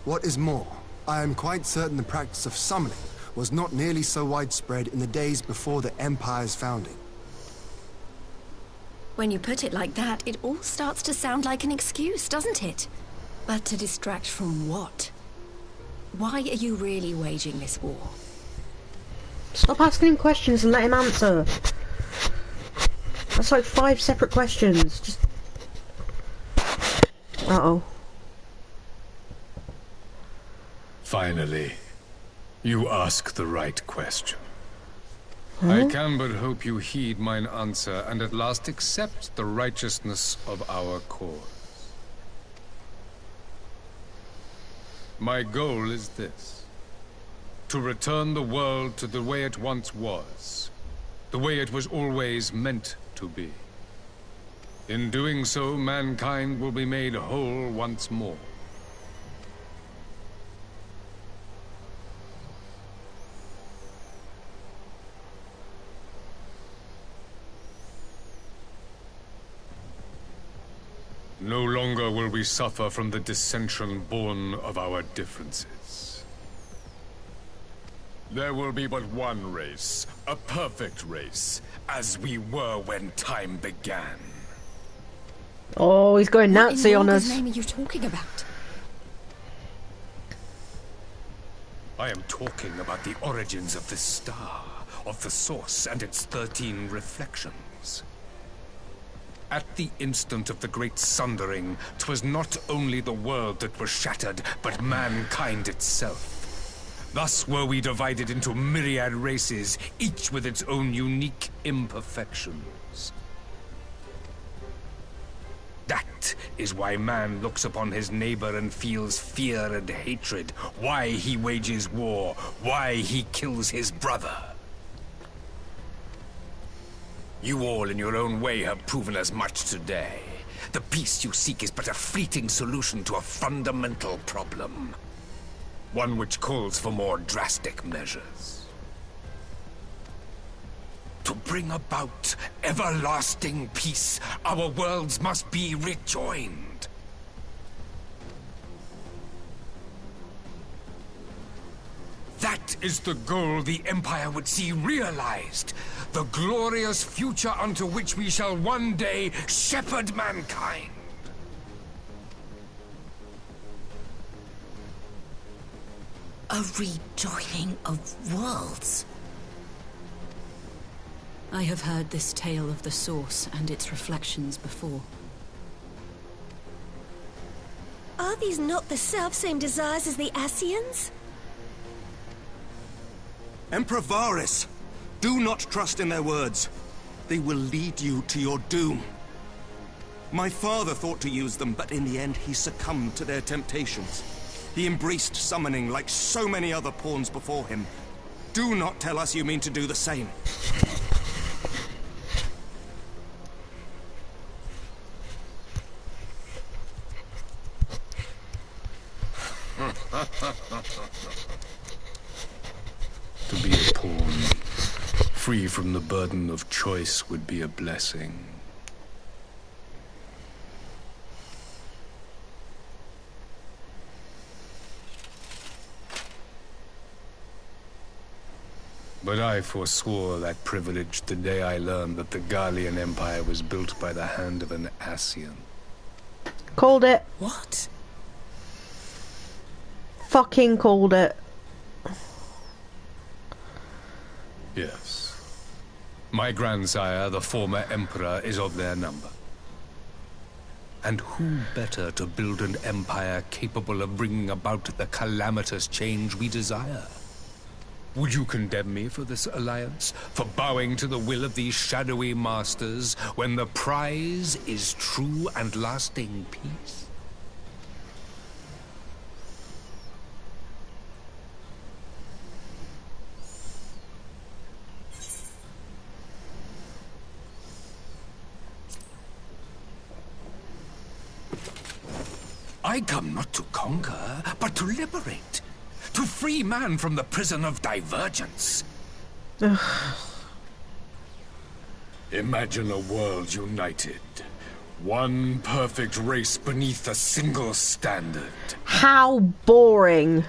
What is more, I am quite certain the practice of summoning was not nearly so widespread in the days before the Empire's founding. When you put it like that, it all starts to sound like an excuse, doesn't it? But to distract from what? Why are you really waging this war? Stop asking him questions and let him answer. That's like 5 separate questions. Just... Uh-oh. Finally, you ask the right question. Huh? I can but hope you heed mine answer and at last accept the righteousness of our cause. My goal is this: to return the world to the way it once was, the way it was always meant to be. In doing so, mankind will be made whole once more. No longer will we suffer from the dissension born of our differences. There will be but one race, a perfect race, as we were when time began. Oh, he's going Nazi on us. What name are you talking about? I am talking about the origins of the star, of the source and its 13 reflections. At the instant of the great sundering, 'twas not only the world that was shattered, but mankind itself. Thus were we divided into myriad races, each with its own unique imperfections. That is why man looks upon his neighbor and feels fear and hatred, why he wages war, why he kills his brother. You all in your own way have proven as much today. The peace you seek is but a fleeting solution to a fundamental problem. One which calls for more drastic measures. To bring about everlasting peace, our worlds must be rejoined. That is the goal the Empire would see realized. The glorious future unto which we shall one day shepherd mankind. A rejoining of worlds. I have heard this tale of the Source and its reflections before. Are these not the self-same desires as the Ascians? Emperor Varus, do not trust in their words. They will lead you to your doom. My father thought to use them, but in the end he succumbed to their temptations. He embraced summoning like so many other pawns before him. Do not tell us you mean to do the same. To be a pawn, free from the burden of choice, would be a blessing. But I forswore that privilege the day I learned that the Garlean Empire was built by the hand of an Ascian. Called it. What? Fucking called it. Yes. My grandsire, the former emperor, is of their number. And who better to build an empire capable of bringing about the calamitous change we desire? Would you condemn me for this alliance? For bowing to the will of these shadowy masters, when the prize is true and lasting peace? I come not to conquer, but to liberate. To free man from the prison of divergence. Imagine a world united. One perfect race beneath a single standard. How boring.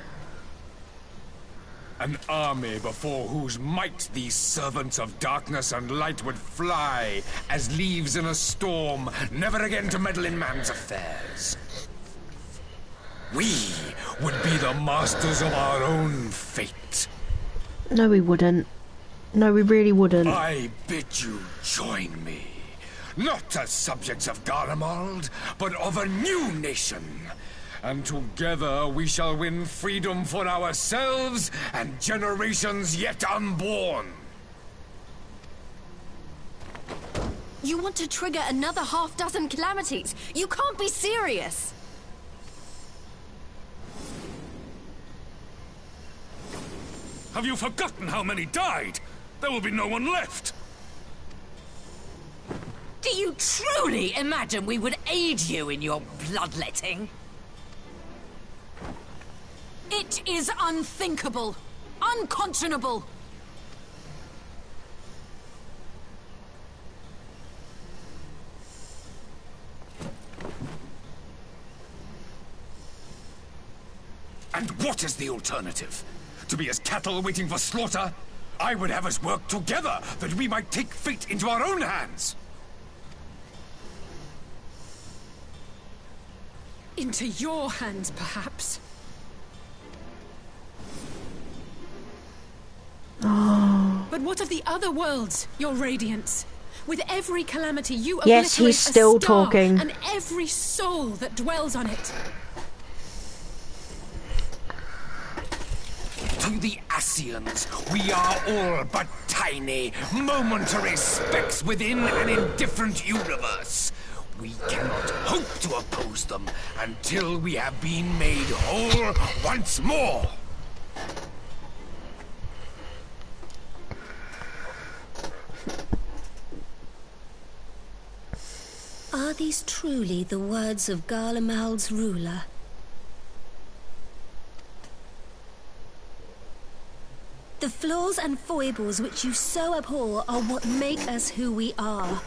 An army before whose might these servants of darkness and light would fly as leaves in a storm, never again to meddle in man's affairs. We would be the masters of our own fate. No, we wouldn't. No, we really wouldn't. I bid you join me. Not as subjects of Garlemald, but of a new nation. And together we shall win freedom for ourselves and generations yet unborn. You want to trigger another half-dozen calamities? You can't be serious! Have you forgotten how many died? There will be no one left! Do you truly imagine we would aid you in your bloodletting? It is unthinkable. Unconscionable. And what is the alternative? To be as cattle waiting for slaughter? I would have us work together, that we might take fate into our own hands. Into your hands, perhaps. Oh. But what of the other worlds, your radiance? With every calamity, you yes, obliterate he's still a star talking. and every soul that dwells on it. To the Ascians, we are all but tiny, momentary specks within an indifferent universe. We cannot hope to oppose them until we have been made whole once more. Are these truly the words of Garlemald's ruler? The flaws and foibles which you so abhor are what make us who we are.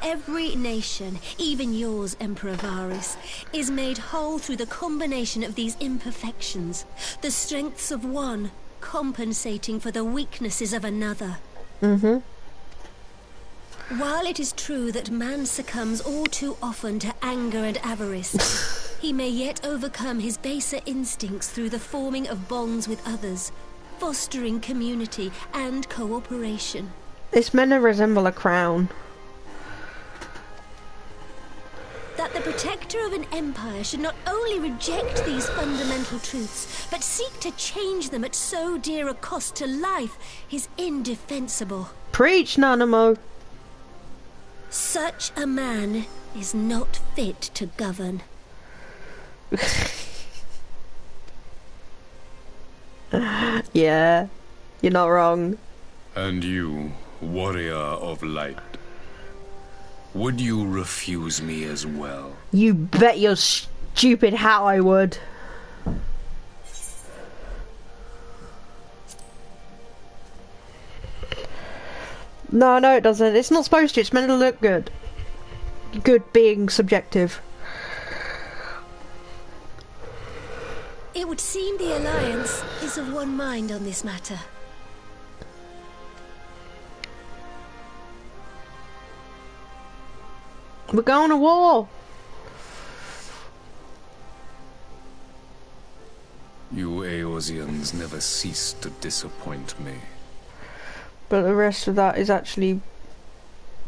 Every nation, even yours, Emperor Varys, is made whole through the combination of these imperfections, the strengths of one compensating for the weaknesses of another. Mm-hmm. While it is true that man succumbs all too often to anger and avarice, he may yet overcome his baser instincts through the forming of bonds with others, fostering community and cooperation. It's meant to resemble a crown. That the protector of an empire should not only reject these fundamental truths, but seek to change them at so dear a cost to life is indefensible. Preach, Nanamo. Such a man is not fit to govern. Yeah, you're not wrong. And you, warrior of light, would you refuse me as well? You bet your stupid hat I would. No, it doesn't. It's not supposed to. It's meant to look good. Good being subjective. It would seem the Alliance is of one mind on this matter. We're going to war. You Eorzeans never cease to disappoint me. But the rest of that is actually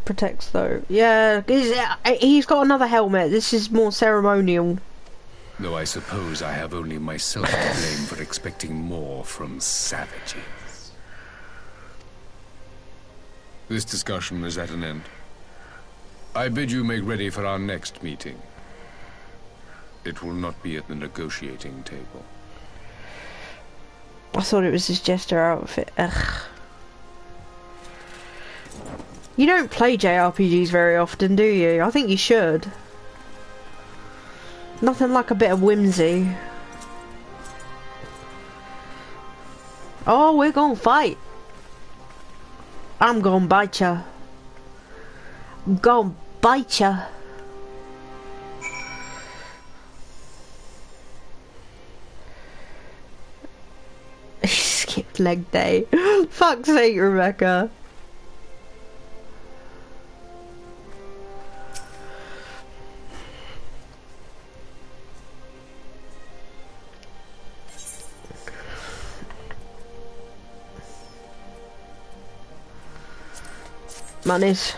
protects though. Yeah, he's got another helmet. This is more ceremonial. Though I suppose I have only myself to blame for expecting more from savages. This discussion is at an end. I bid you make ready for our next meeting. It will not be at the negotiating table. I thought it was his jester outfit. Ugh. You don't play JRPGs very often, do you? I think you should. Nothing like a bit of whimsy. Oh, we're gonna fight. I'm gonna bite ya. I'm gonna bite ya. Leg day. Fuck's sake, Rebecca. Manis.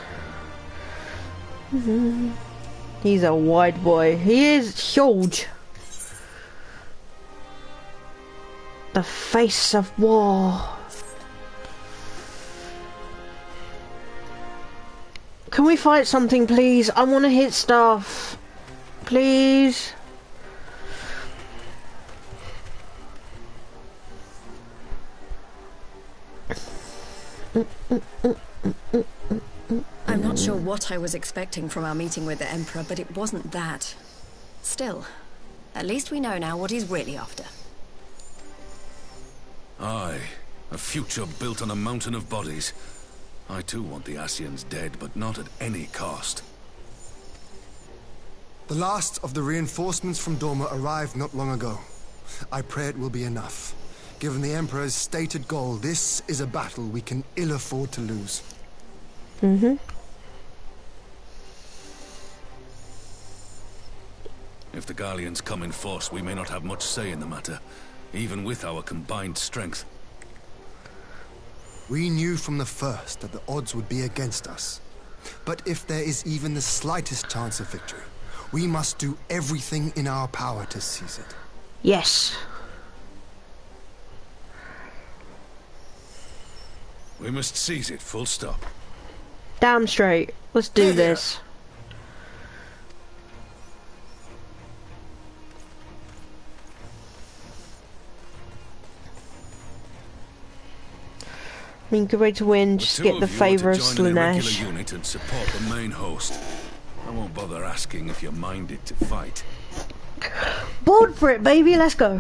He's a wide boy. He is huge. The face of war. Can we fight something, please? I want to hit stuff. Please. I'm not sure what I was expecting from our meeting with the Emperor, but it wasn't that. Still, at least we know now what he's really after. Aye, a future built on a mountain of bodies. I too want the Ascians dead, but not at any cost. The last of the reinforcements from Dorma arrived not long ago. I pray it will be enough. Given the Emperor's stated goal, this is a battle we can ill afford to lose. If the Gallians come in force, we may not have much say in the matter, even with our combined strength. We knew from the first that the odds would be against us. But if there is even the slightest chance of victory, we must do everything in our power to seize it. Yes. We must seize it, full stop. Damn straight. Let's do this. I mean, good way to win, just get the favour of Slaanesh. Unit and support the main host. I won't bother asking if you're minded to fight. Board for it, baby, let's go.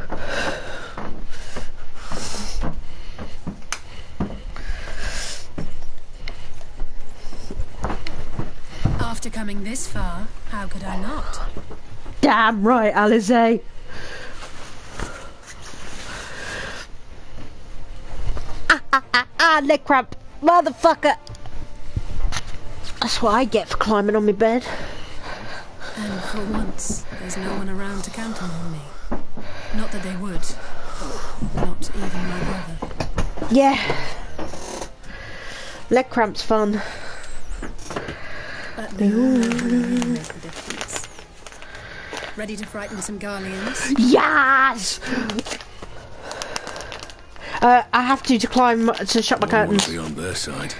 After coming this far, how could I not? Damn right, Alize. Leg cramp, motherfucker. That's what I get for climbing on my bed. And for once, there's no one around to counter on me. Not that they would. Not even my brother. Yeah. Leg cramp's fun. But they all know when I make the difference. Ready to frighten some Garleans? Yes! I have to climb to shut my curtains. Be on their side.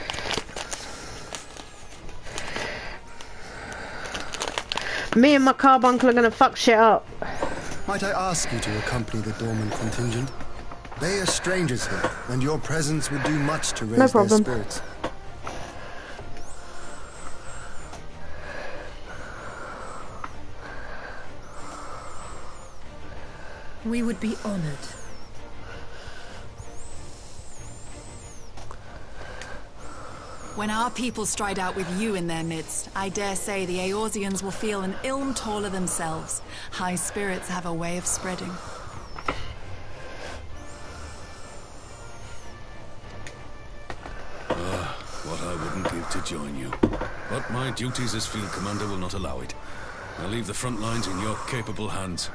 Me and my carbuncle are gonna fuck shit up. Might I ask you to accompany the Dorman contingent? They are strangers here, and your presence would do much to raise their spirits. We would be honored. When our people stride out with you in their midst, I dare say the Eorzeans will feel an ilm taller themselves. High spirits have a way of spreading. What I wouldn't give to join you. But my duties as field commander will not allow it. I'll leave the front lines in your capable hands.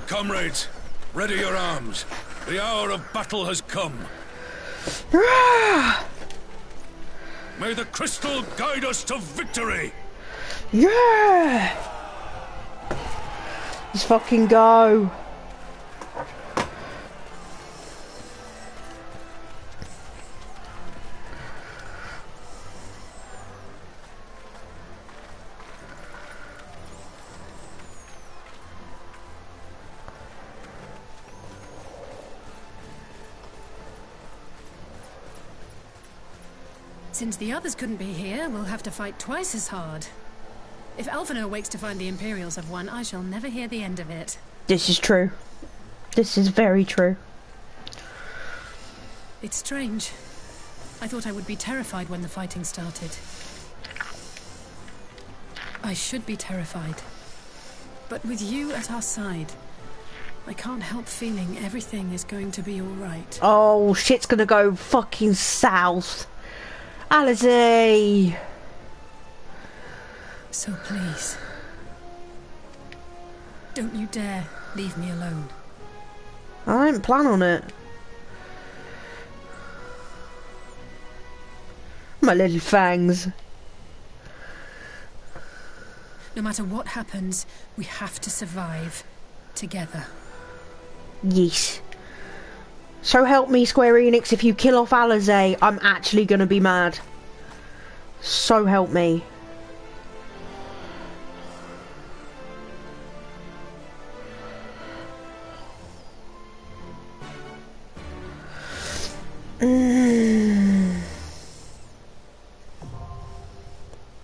Comrades, ready your arms. The hour of battle has come. May the crystal guide us to victory! Yeah! Let's fucking go. Since the others couldn't be here, we'll have to fight twice as hard. If Alphinaud wakes to find the Imperials have won, I shall never hear the end of it. This is true. This is very true. It's strange. I thought I would be terrified when the fighting started. I should be terrified. But with you at our side, I can't help feeling everything is going to be alright. Oh, shit's gonna go fucking south. Alizé! So please, don't you dare leave me alone. I didn't plan on it. My little fangs. No matter what happens, we have to survive together. Yes. So help me, Square Enix, if you kill off Alizé, I'm actually gonna be mad. So help me.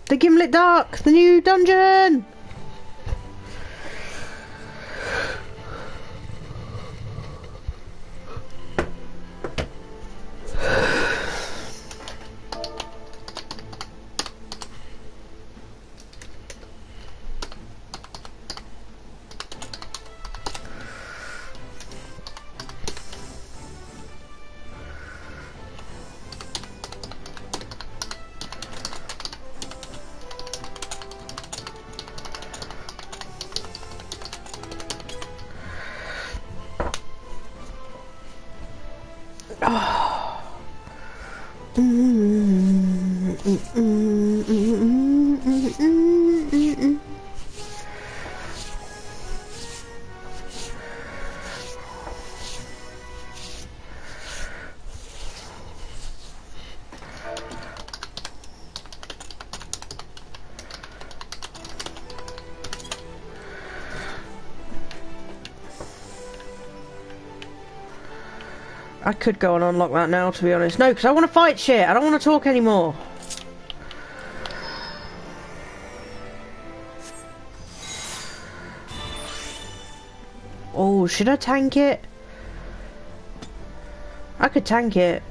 The Gimlet Dark, the new dungeon! I could go and unlock that now, to be honest. No, because I want to fight shit. I don't want to talk anymore. Oh, should I tank it? I could tank it.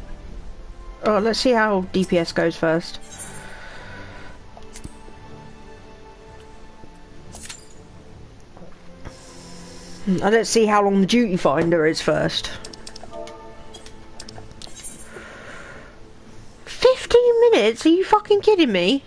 Oh, let's see how DPS goes first. Let's see how long the duty finder is first. 15 minutes? Are you fucking kidding me?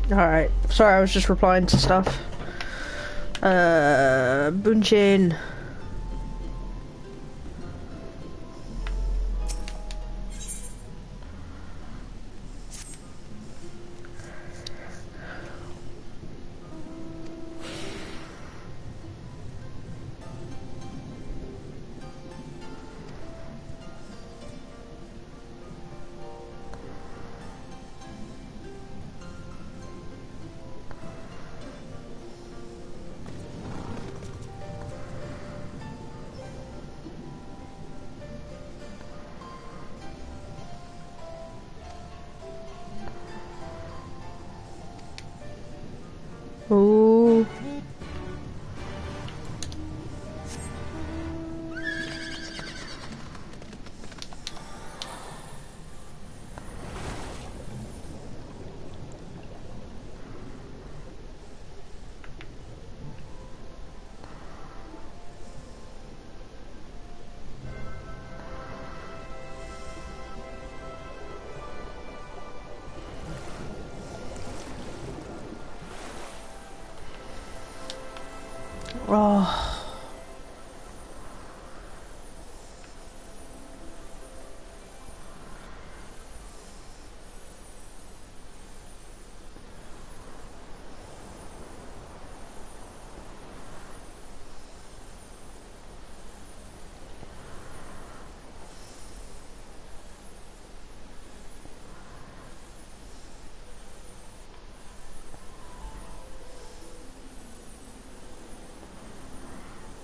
Alright, sorry, I was just replying to stuff. Bunchin. Ooh. Oh.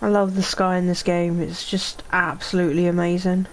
I love the sky in this game, it's just absolutely amazing.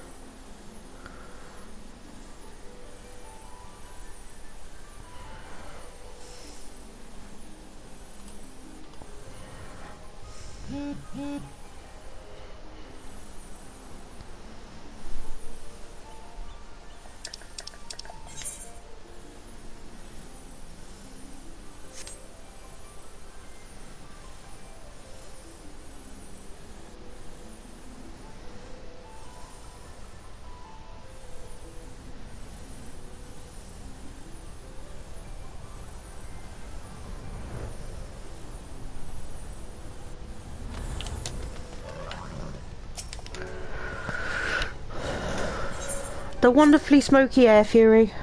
The wonderfully smoky air, Fury.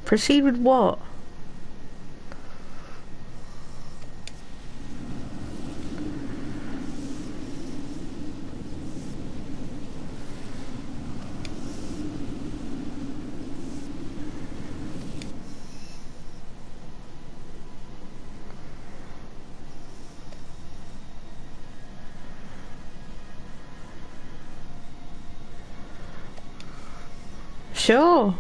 Proceed with what? Sure.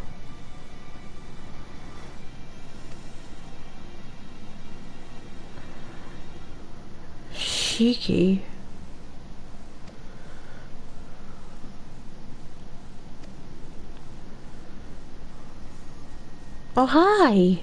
Cheeky. Oh, hi.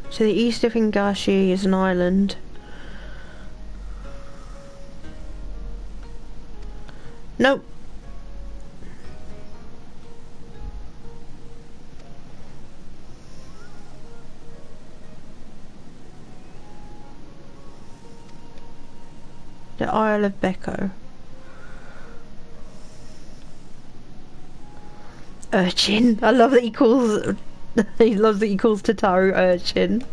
To the east of Hingashi is an island. Nope. The Isle of Becco. Urchin. I love that he calls... he loves that he calls Tataru urchin.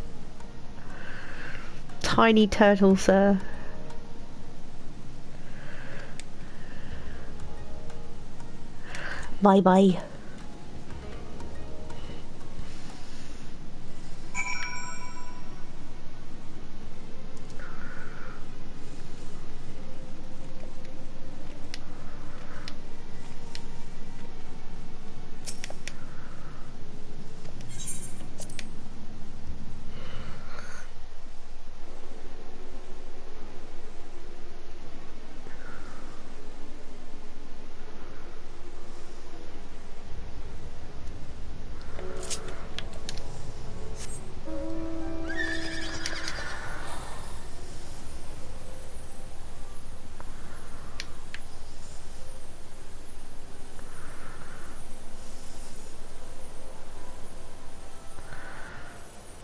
Tiny turtle, sir. Bye bye.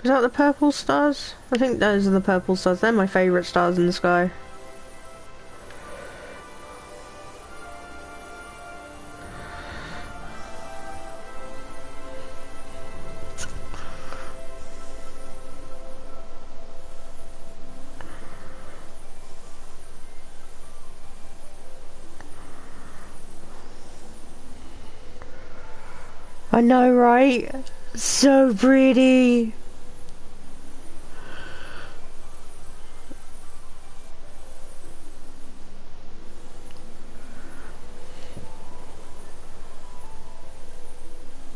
Is that the purple stars? I think those are the purple stars. They're my favourite stars in the sky. I know, right? So pretty.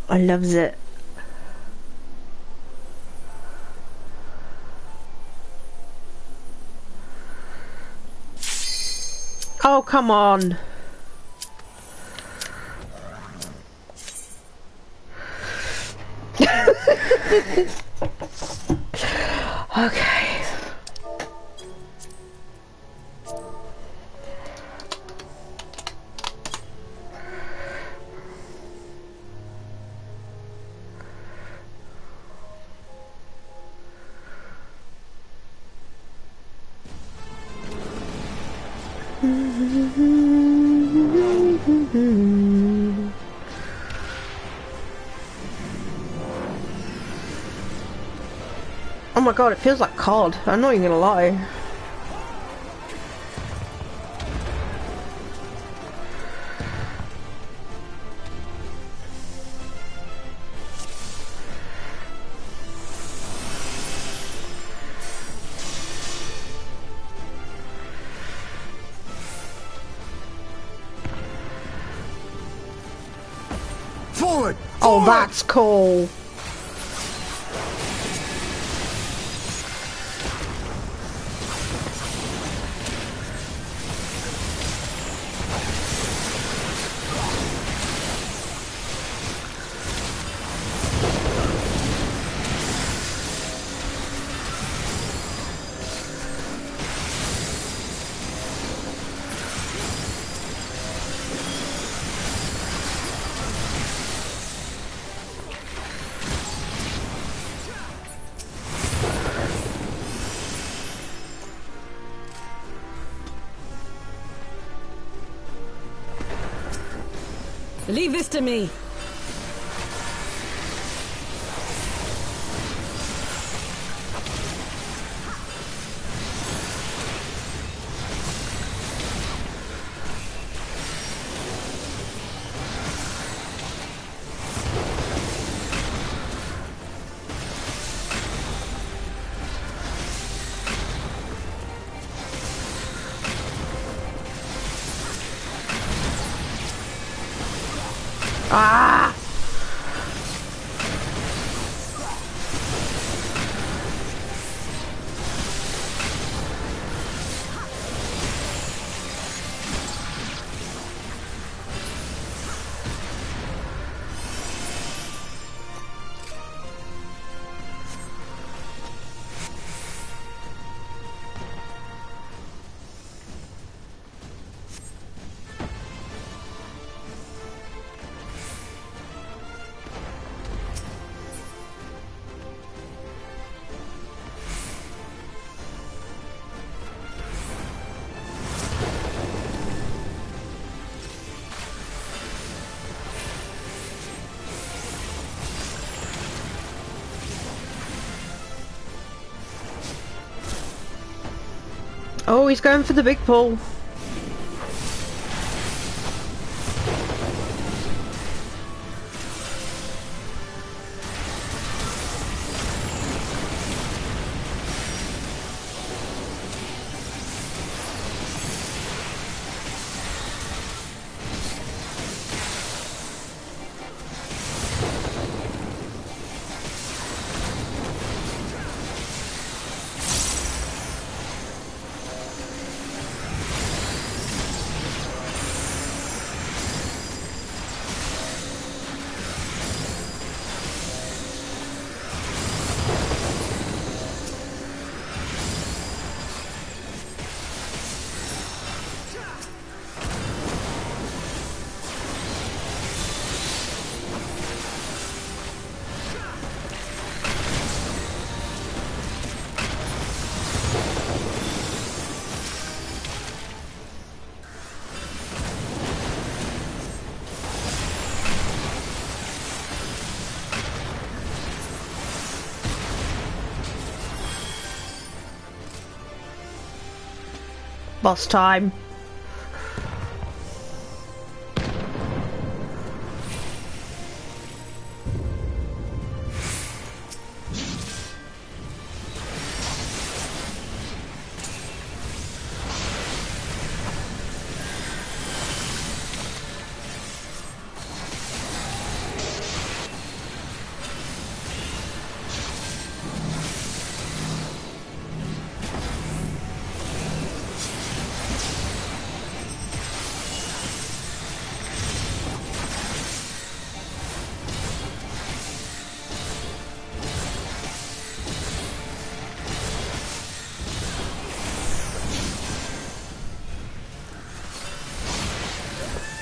I loves it. Oh, come on. Okay. Oh my god, it feels like COD. I'm not even gonna lie. Forward! Oh, that's cool. Leave this to me. Ah! Oh, he's going for the big pull. Boss time.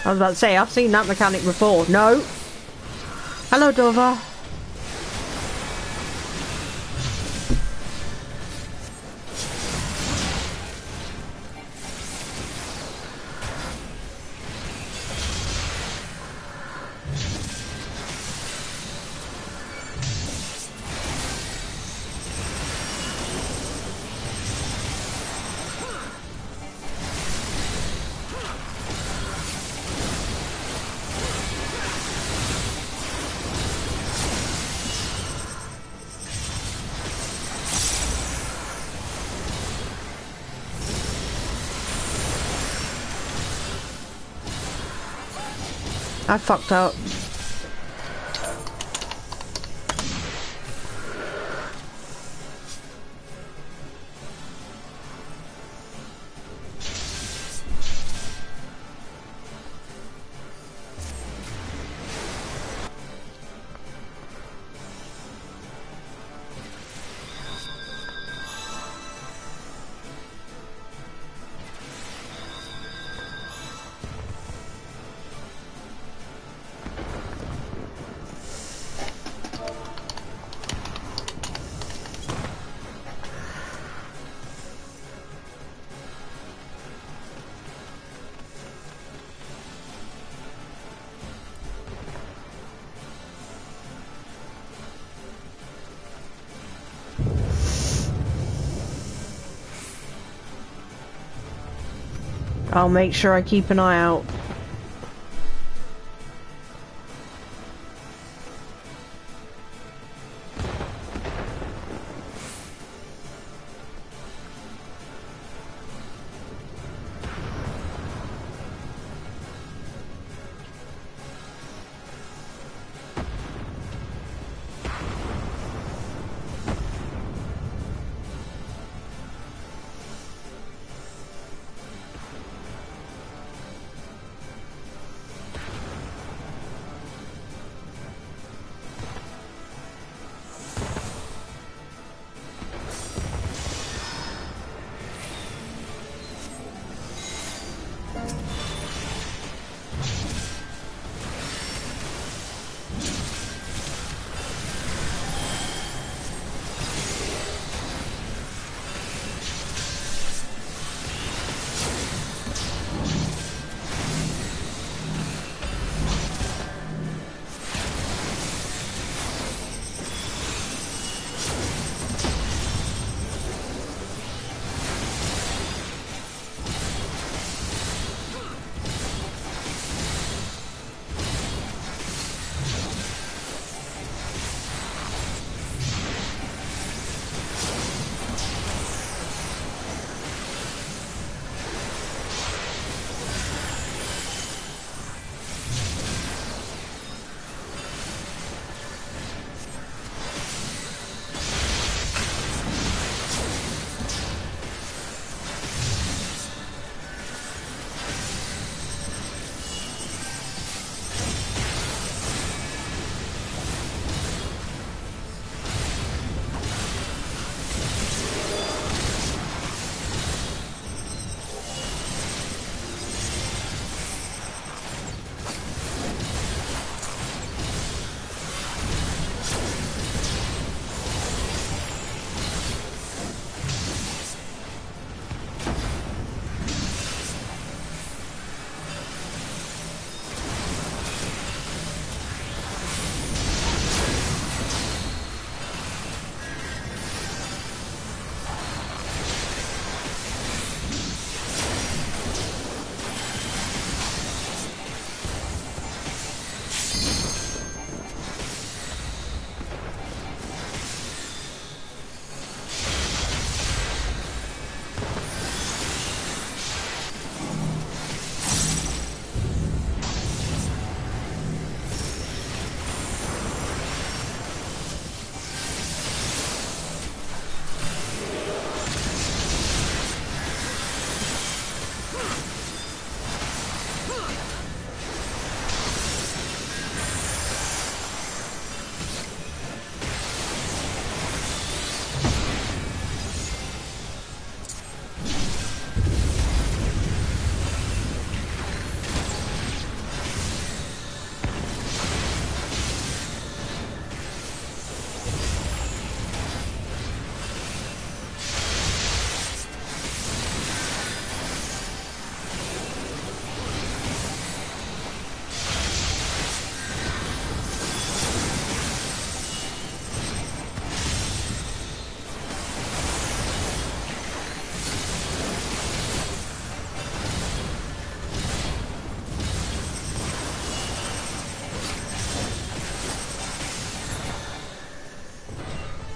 I was about to say, I've seen that mechanic before. No. Hello, Dover. I fucked up. I'll make sure I keep an eye out.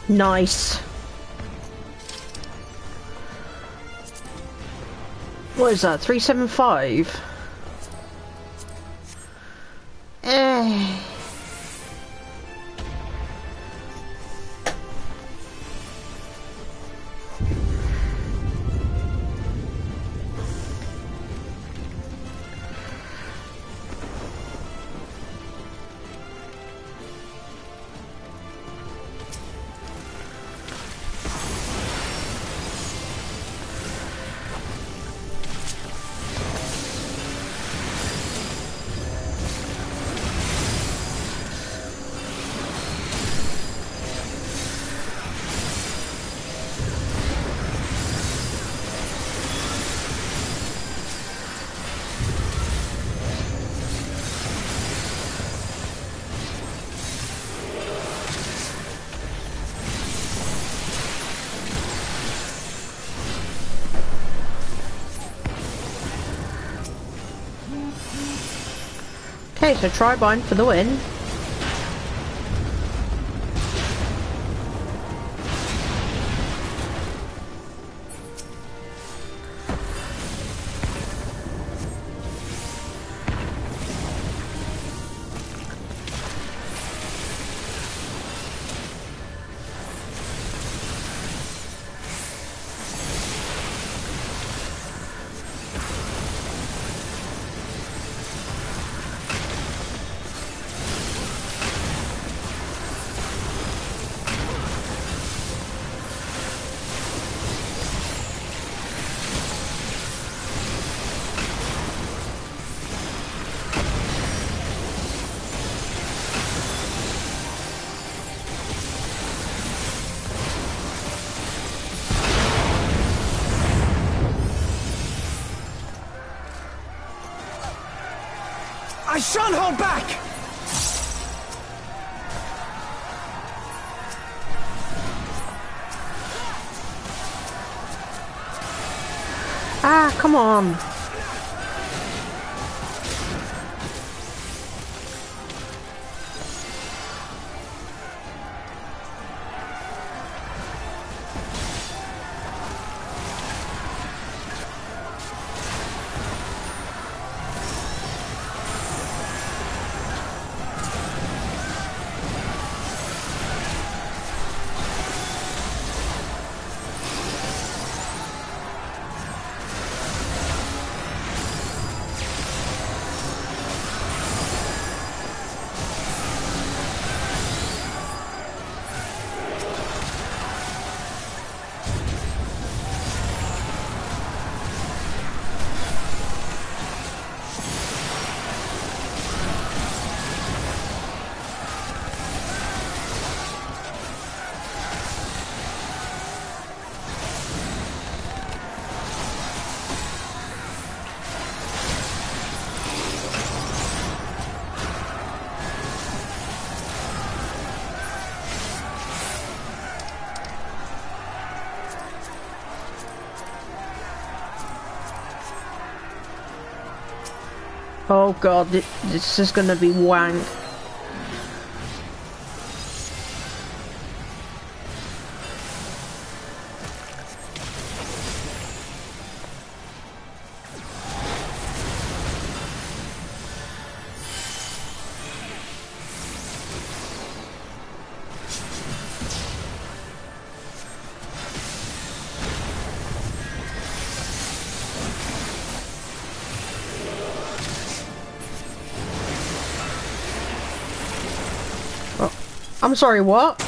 Nice. What is that? 375? Eh. Okay, so Tribine for the win. I shan't hold back! Ah, come on. Oh god, this is gonna be wank. I'm sorry, what?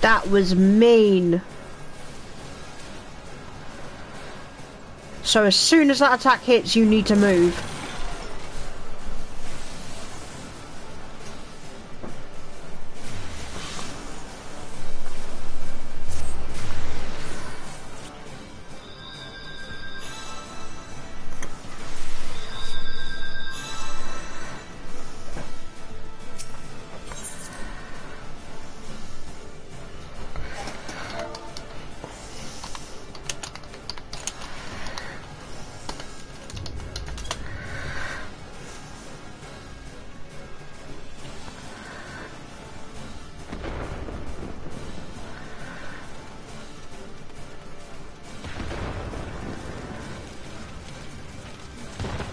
That was mean. So as soon as that attack hits, you need to move.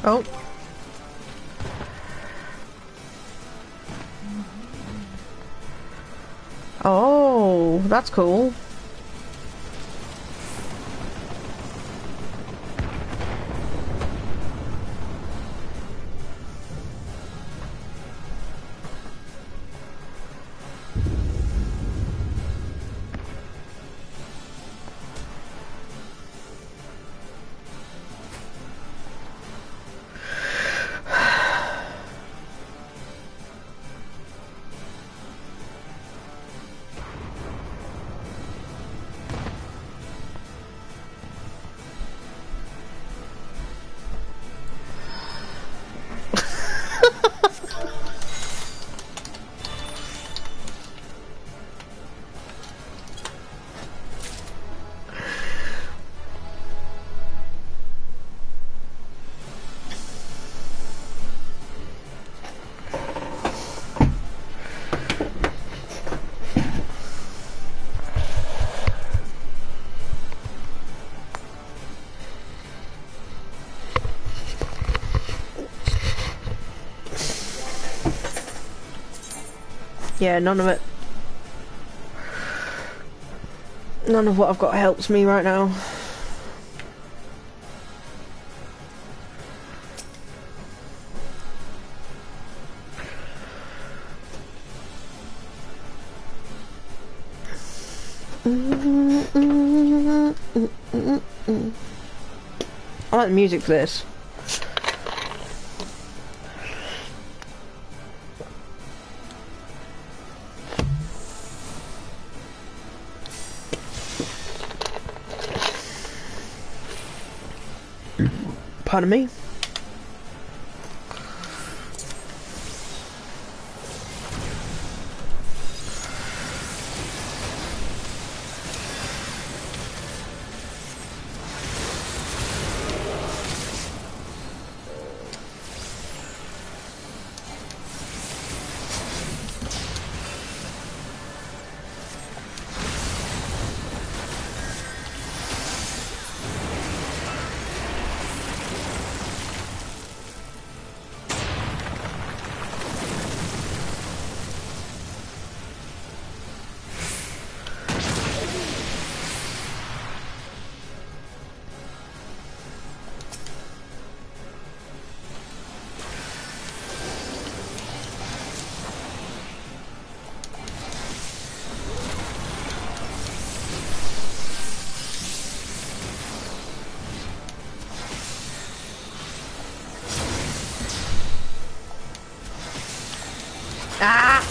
Oh. Oh, that's cool. Yeah, none of it. None of what I've got helps me right now. I like the music for this. Pardon me. Ah!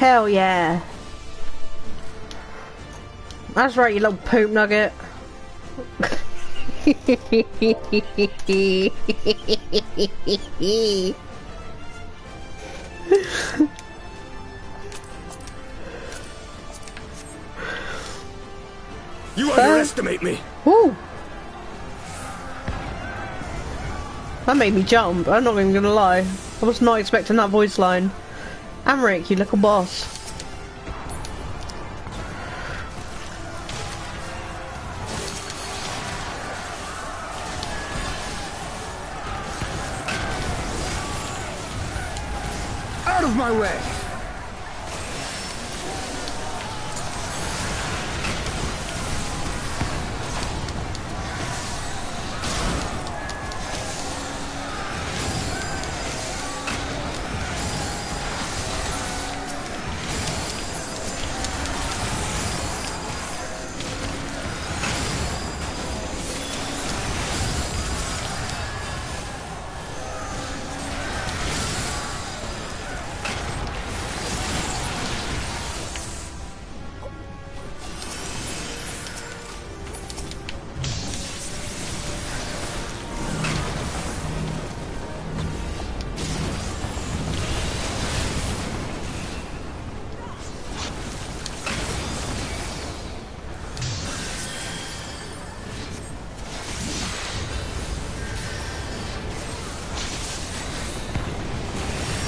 Hell yeah. That's right, you little poop nugget. You underestimate me. Woo. That made me jump, I'm not even gonna lie. I was not expecting that voice line. Amric, you little boss. Out of my way!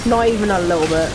Not even a little bit.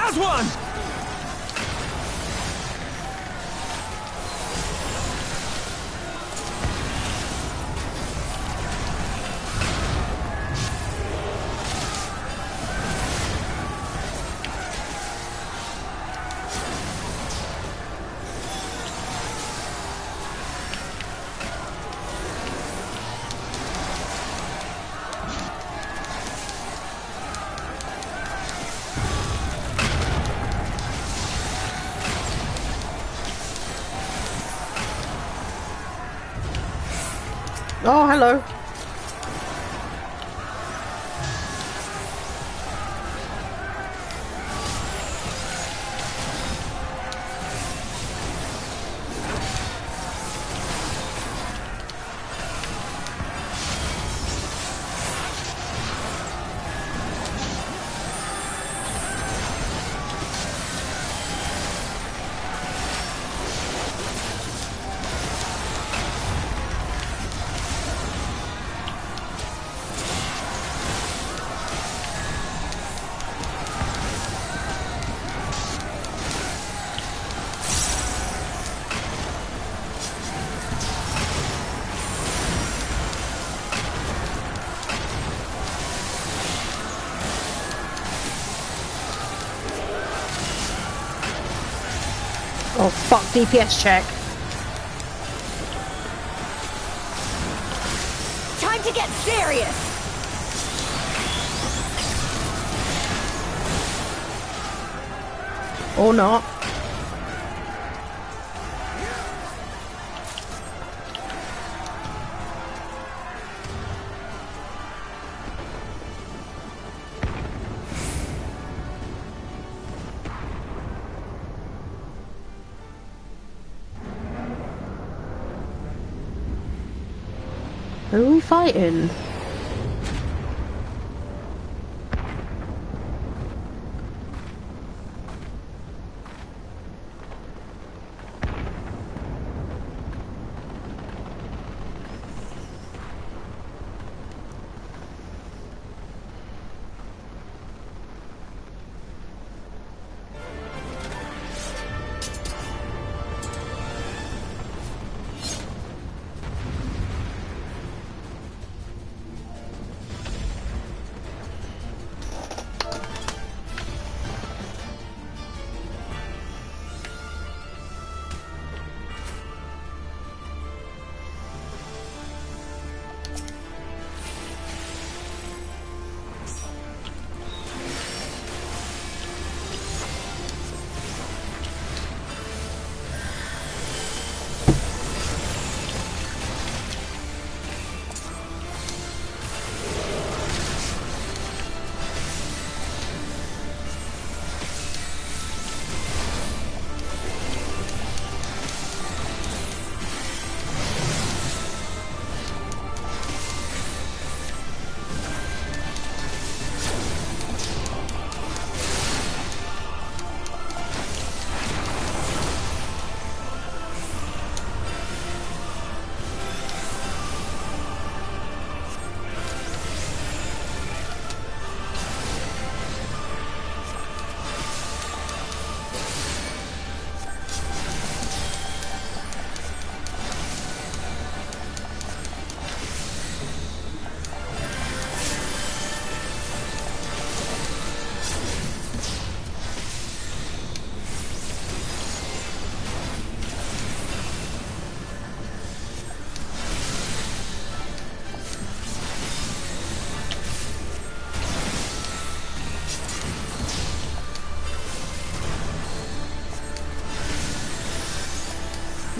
As one! Oh, hello. Oh fuck, DPS check. Time to get serious! Or not. Who are we fighting?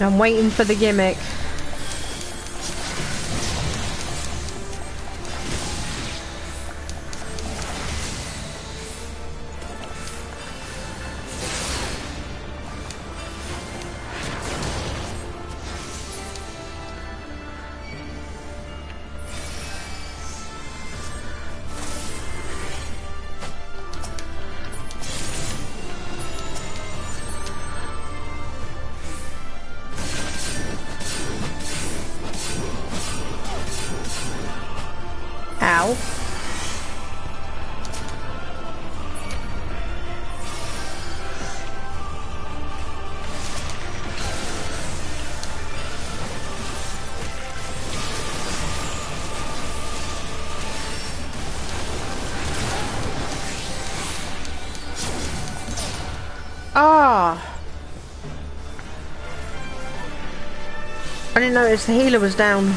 I'm waiting for the gimmick. Ow. Ah. I didn't notice the healer was down.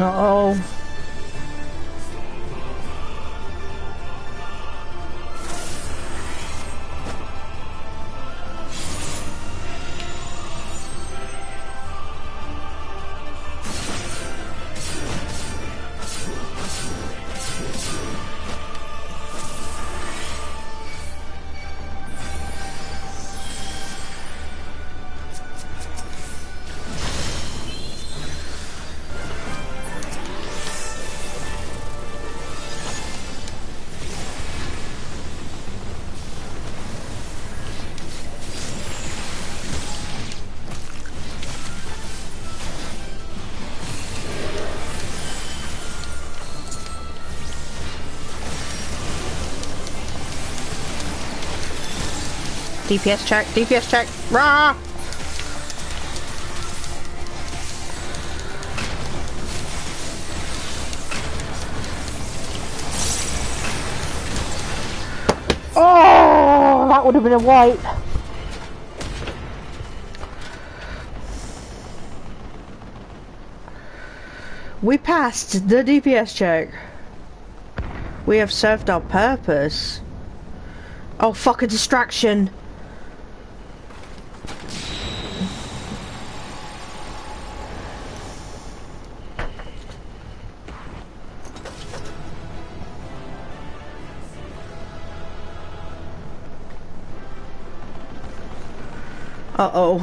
Uh-oh. DPS check, DPS check, rah! Oh, that would have been a wipe. We passed the DPS check. We have served our purpose. Oh, fuck, a distraction. Uh-oh.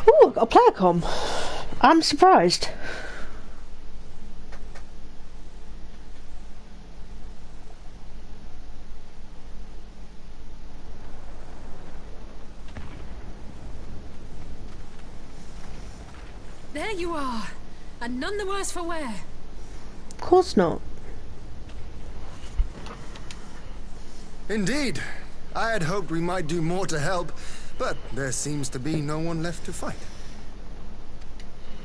Ooh, a player comm. I'm surprised. There you are, and none the worse for wear. Of course not. Indeed. I had hoped we might do more to help, but there seems to be no one left to fight.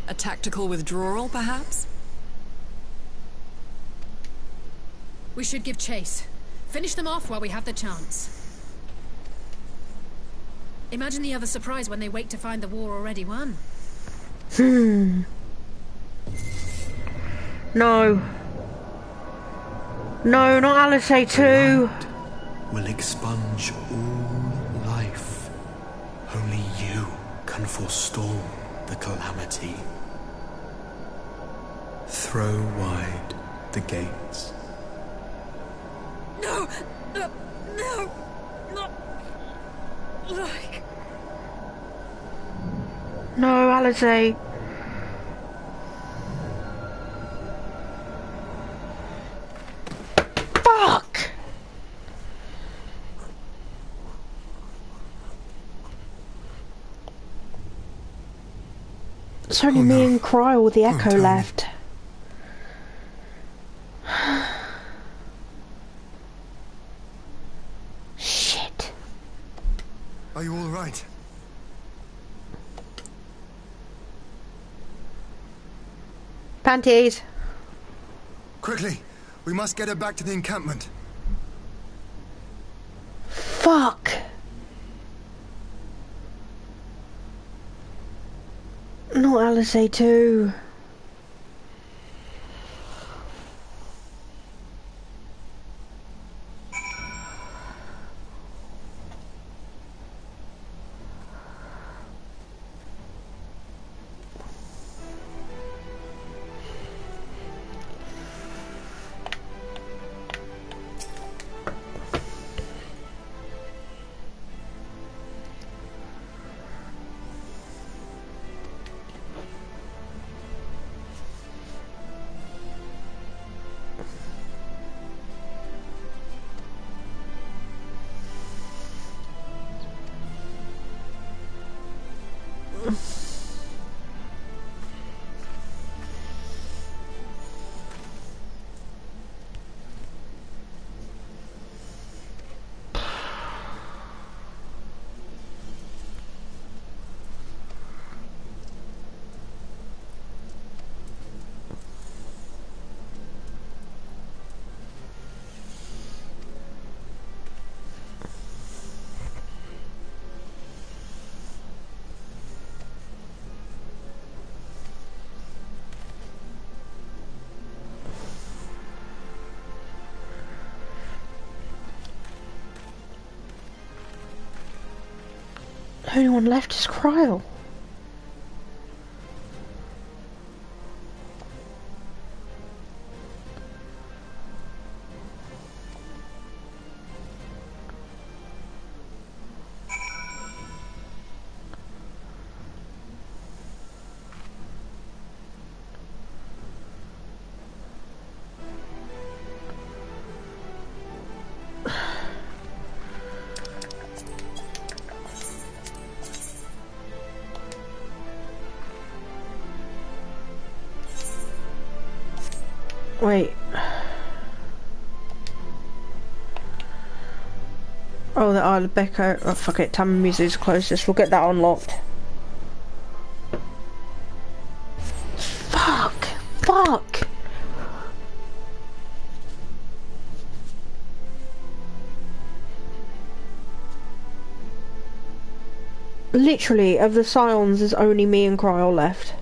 A tactical withdrawal, perhaps? We should give chase. Finish them off while we have the chance. Imagine the other surprise when they wake to find the war already won. No. No, not Alice 2. Will expunge all life. Only you can forestall the calamity. Throw wide the gates. No! No! No! Not like... No, Alice. Fuck! It's only me and Cryle with the echo left. Shit. Are you all right? Panties. Quickly, we must get her back to the encampment. Fuck. Not Alice 2. The only one left is Cryle. Wait. Oh, the Isle of Becco. Oh, fuck it. Tammuz is closest. We'll get that unlocked. Fuck! Fuck! Literally, of the Scions, there's only me and Cryle left.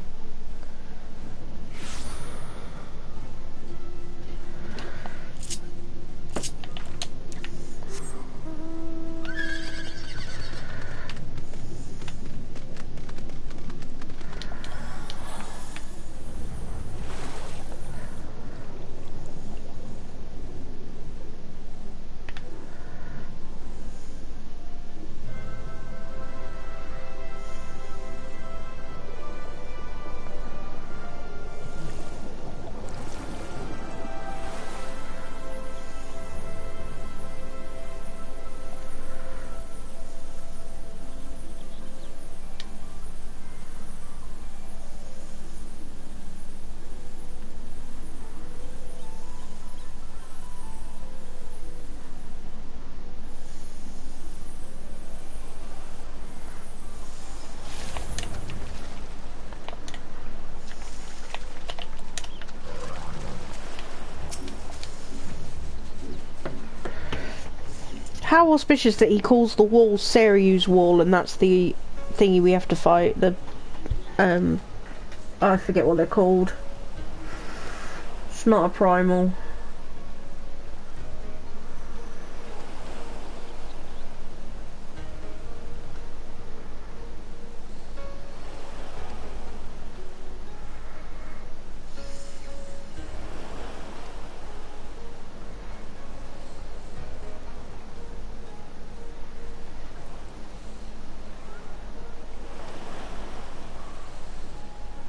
How auspicious that he calls the wall Serious Wall, and that's the thingy we have to fight. The I forget what they're called. It's not a primal.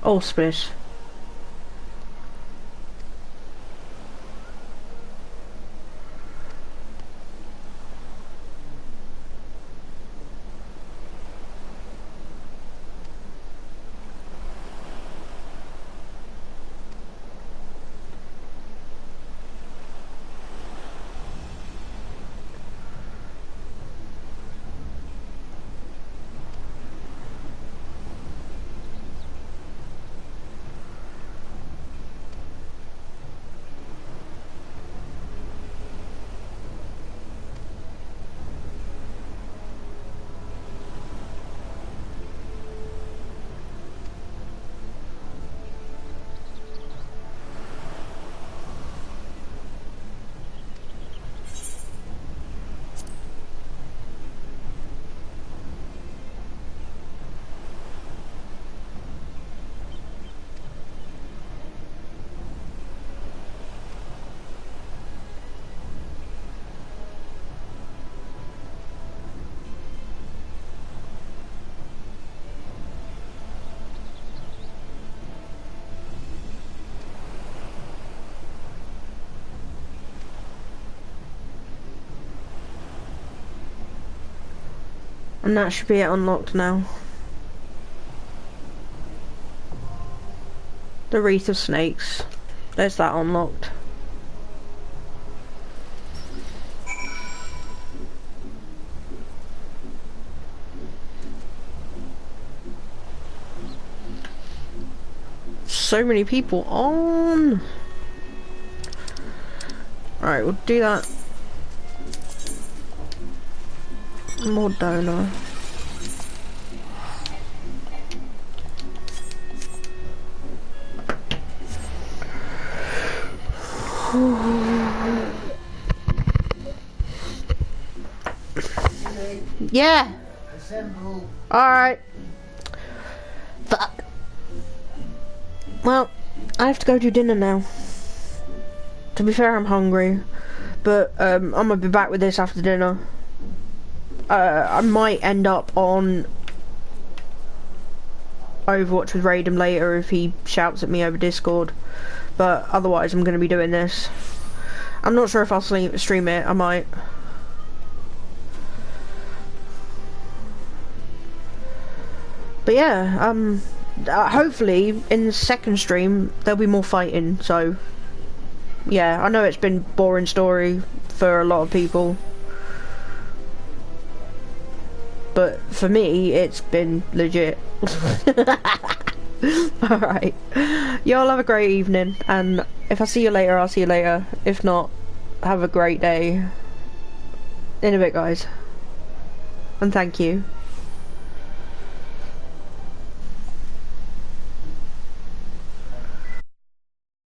Auspice. And that should be it unlocked now. The Wreath of Snakes. There's that unlocked. So many people on. Alright, we'll do that. More donor. Yeah. Alright. Fuck. Well, I have to go do dinner now. To be fair, I'm hungry. But, I'm gonna be back with this after dinner. I might end up on Overwatch with Raiden later if he shouts at me over Discord. But otherwise, I'm gonna be doing this. I'm not sure if I'll stream it. I might. But yeah, hopefully in the second stream there'll be more fighting. So yeah, I know it's been boring story for a lot of people, but for me it's been legit. Alright, y'all have a great evening, and if I see you later, I'll see you later. If not, have a great day. In a bit, guys, and thank you.